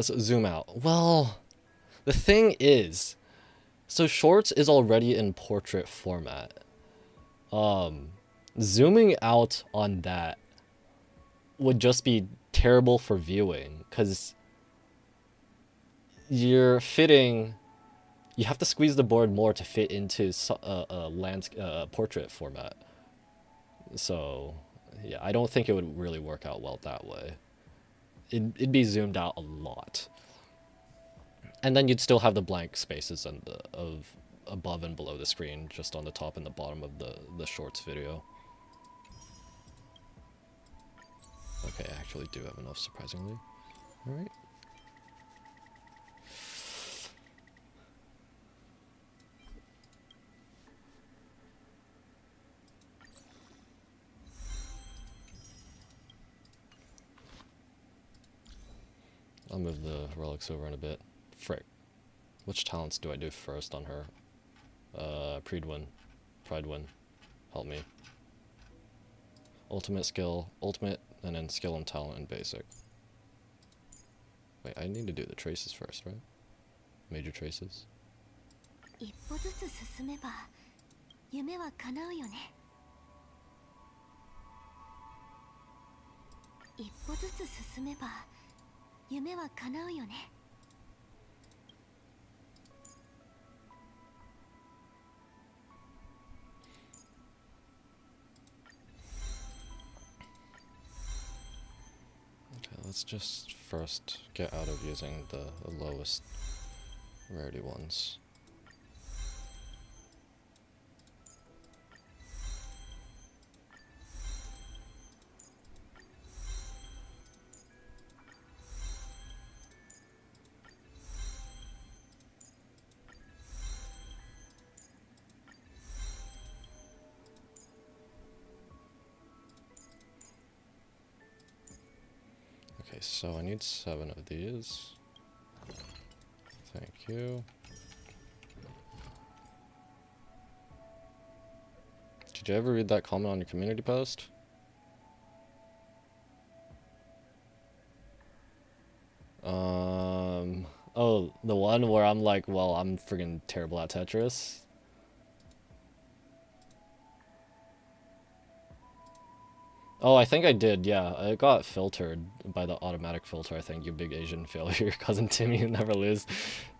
zoom out. Well, the thing is, so Shorts is already in portrait format. Zooming out on that would just be terrible for viewing, because you have to squeeze the board more to fit into a portrait format. So yeah, I don't think it would really work out well that way. It'd be zoomed out a lot, and then you'd still have the blank spaces of above and below the screen, just on the top and the bottom of the shorts video. Okay, I actually do have enough, surprisingly. Alright. I'll move the relics over in a bit. Frick. Which talents do I do first on her? Pride win. Help me. Ultimate skill, ultimate, and then skill and talent and basic. Wait, I need to do the traces first, right? Major traces. 一歩ずつ進めば夢は叶うよね。一歩ずつ進めば夢は叶うよね。Okay, let's just first get out of using the lowest rarity ones. Okay, so I need 7 of these. Thank you. Did you ever read that comment on your community post? Oh, the one where I'm like, well, I'm friggin' terrible at Tetris. Oh, I think I did, yeah. It got filtered by the automatic filter, I think, you big Asian failure. Your cousin Timmy, you never lose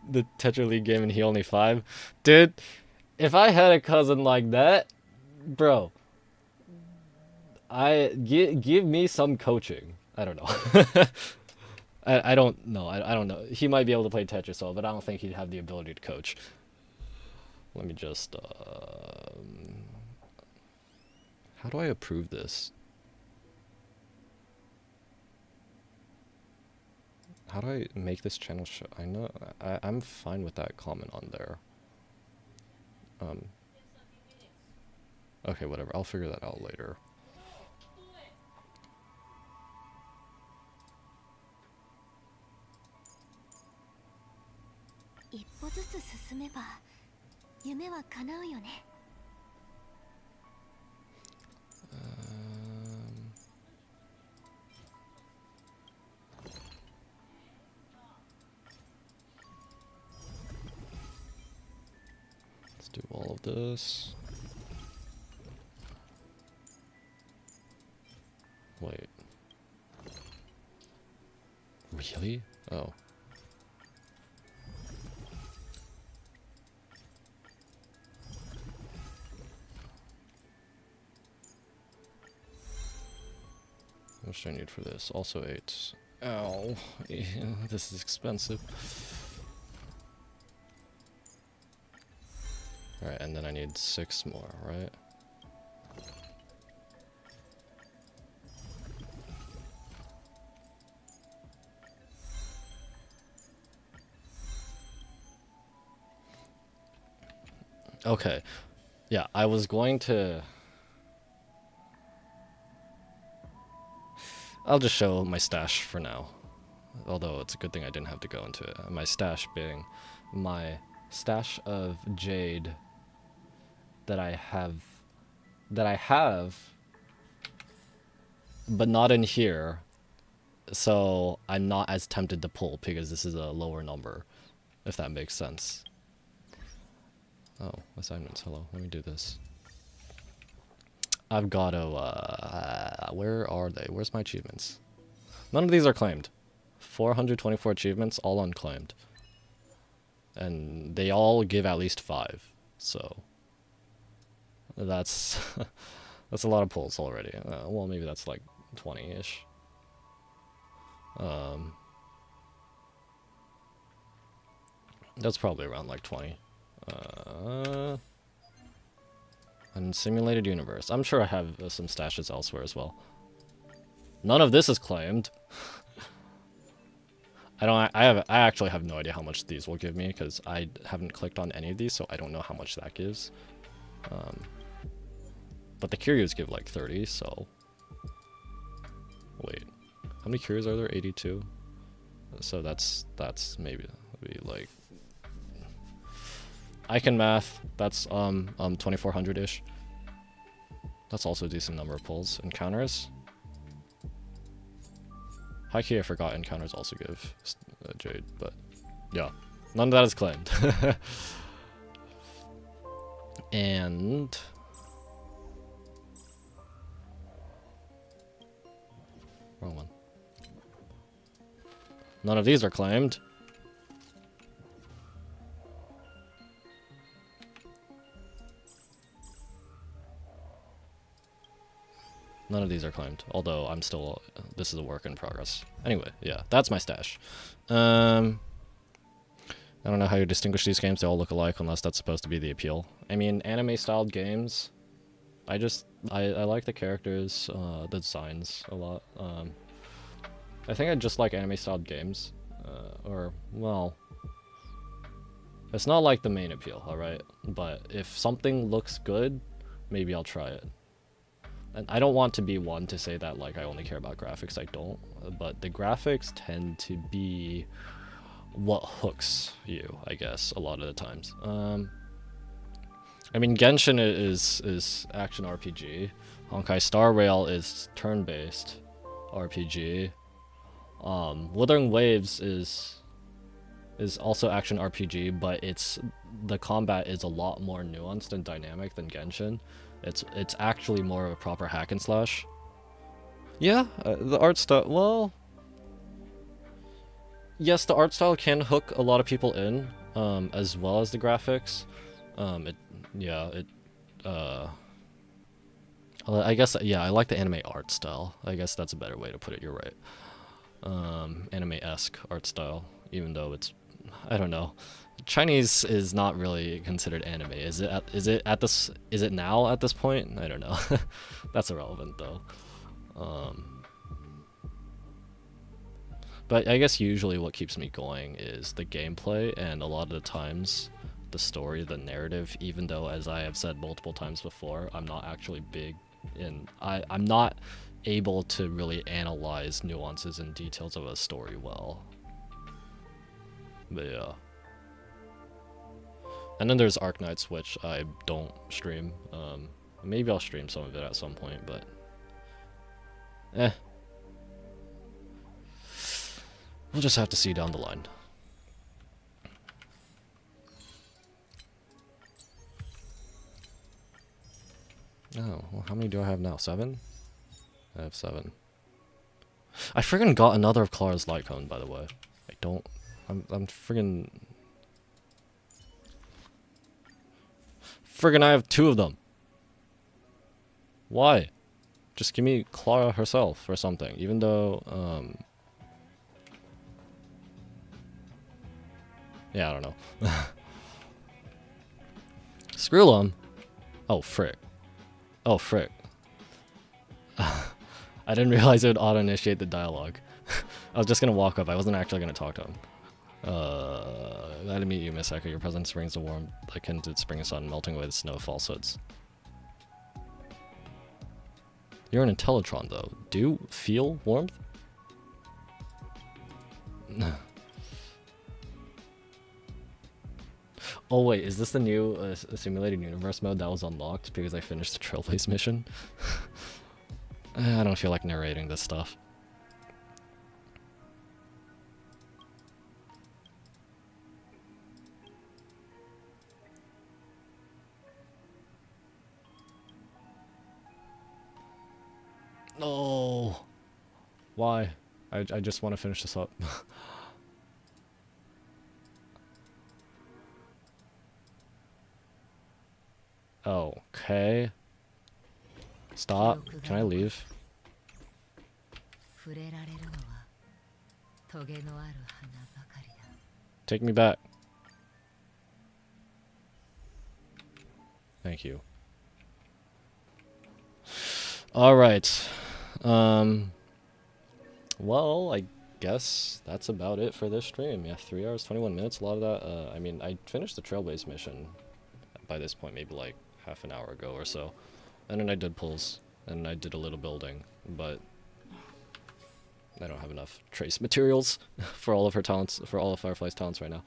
the Tetra League game and he only 5. Dude, if I had a cousin like that, bro, give me some coaching. I don't know. I don't know. I don't know. He might be able to play Tetris well, but I don't think he'd have the ability to coach. Let me just... how do I approve this? How do I make this channel show? I know I'm fine with that comment on there. Okay, whatever. I'll figure that out later. Let's do all of this. Wait. Really? Oh. How much do I need for this? Also 8. Ow. This is expensive. Alright, and then I need 6 more, right? Okay. Yeah, I was going to... I'll just show my stash for now. Although it's a good thing I didn't have to go into it. My stash being my stash of jade that I have but not in here. So I'm not as tempted to pull because this is a lower number, if that makes sense. Oh, assignments, hello, let me do this. I've got to, where are they? Where's my achievements? None of these are claimed. 424 achievements, all unclaimed. And they all give at least 5, so... That's... that's a lot of pulls already. Well, maybe that's like 20-ish. That's probably around like 20. Unsimulated universe. I'm sure I have some stashes elsewhere as well. None of this is claimed. I actually have no idea how much these will give me because I haven't clicked on any of these, so I don't know how much that gives. But the curios give like 30, so... Wait. How many curios are there? 82? So that's maybe like... I can math. That's 2400-ish. That's also a decent number of pulls. Encounters. High key, I forgot encounters also give jade, but yeah, none of that is claimed. And wrong one. None of these are claimed. None of these are claimed, although I'm still, this is a work in progress. Anyway, yeah, that's my stash. I don't know how you distinguish these games, they all look alike unless that's supposed to be the appeal. I mean, anime-styled games, I like the characters, the designs a lot. I think I just like anime-styled games, or, well, it's not like the main appeal, alright? But if something looks good, maybe I'll try it. And I don't want to be one to say that like I only care about graphics, I don't, but the graphics tend to be what hooks you, I guess, a lot of the times. I mean, Genshin is action RPG. Honkai Star Rail is turn-based RPG. Wuthering Waves is also action RPG, but the combat is a lot more nuanced and dynamic than Genshin. It's actually more of a proper hack and slash. Yeah, the art style. Well, yes, the art style can hook a lot of people in, as well as the graphics. It, yeah, it. Well, I guess yeah, I like the anime art style. I guess that's a better way to put it. You're right. Anime-esque art style, even though it's, I don't know. Chinese is not really considered anime. Is it? Is it now at this point? I don't know. That's irrelevant though. But I guess usually what keeps me going is the gameplay, and a lot of the times the story, the narrative, even though, as I have said multiple times before, I'm not actually big in... I'm not able to really analyze nuances and details of a story well. But yeah. And then there's Arknights, which I don't stream. Maybe I'll stream some of it at some point, but... eh. We'll just have to see down the line. Oh, well, how many do I have now? 7? I have 7. I friggin' got another of Clara's light cone, by the way. I don't... I'm friggin'... Friggin' I have 2 of them. Why? Just give me Clara herself or something, even though, yeah, I don't know. Screw them. Oh, frick. Oh, frick. I didn't realize it would auto-initiate the dialogue. I was just gonna walk up. I wasn't actually gonna talk to him. Glad to meet you, Miss Echo. Your presence brings the warmth akin to spring and sun, melting away the snow falsehoods. You're an Intellitron, though. Do you feel warmth? Oh wait, is this the new simulated universe mode that was unlocked because I finished the Trailblaze mission? I don't feel like narrating this stuff. No. Why? I just want to finish this up. Okay. Stop. Can I leave? Take me back. Thank you. Alright. Well, I guess that's about it for this stream. Yeah, 3 hours, 21 minutes. A lot of that, I mean, I finished the Trailblaze mission by this point, maybe like half an hour ago or so. And then I did pulls, and I did a little building, but I don't have enough trace materials for all of her talents, for all of Firefly's talents right now.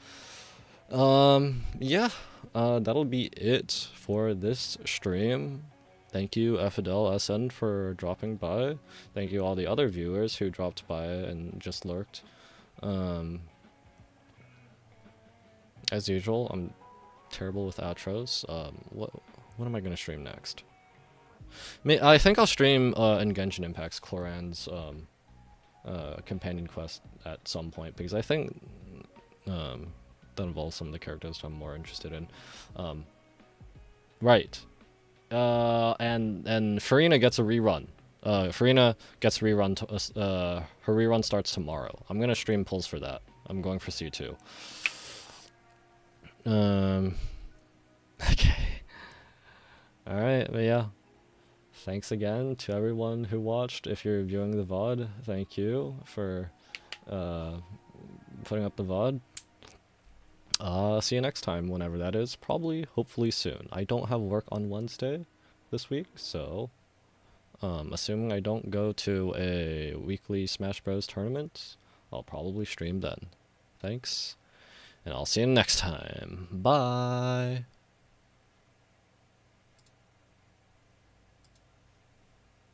Yeah, that'll be it for this stream. Thank you, Fidel SN, for dropping by. Thank you all the other viewers who dropped by and just lurked. As usual, I'm terrible with outros. What am I gonna stream next? I think I'll stream in Genshin Impact's Cloran's companion quest at some point, because I think that involves some of the characters I'm more interested in. Right. And Farina gets a rerun. Farina gets rerun. Her rerun starts tomorrow. I'm gonna stream pulls for that. I'm going for C2. Okay. Alright, but yeah. Thanks again to everyone who watched. If you're viewing the VOD, thank you for putting up the VOD. See you next time, whenever that is. Probably, hopefully soon. I don't have work on Wednesday this week, so assuming I don't go to a weekly Smash Bros. Tournament, I'll probably stream then. Thanks, and I'll see you next time. Bye!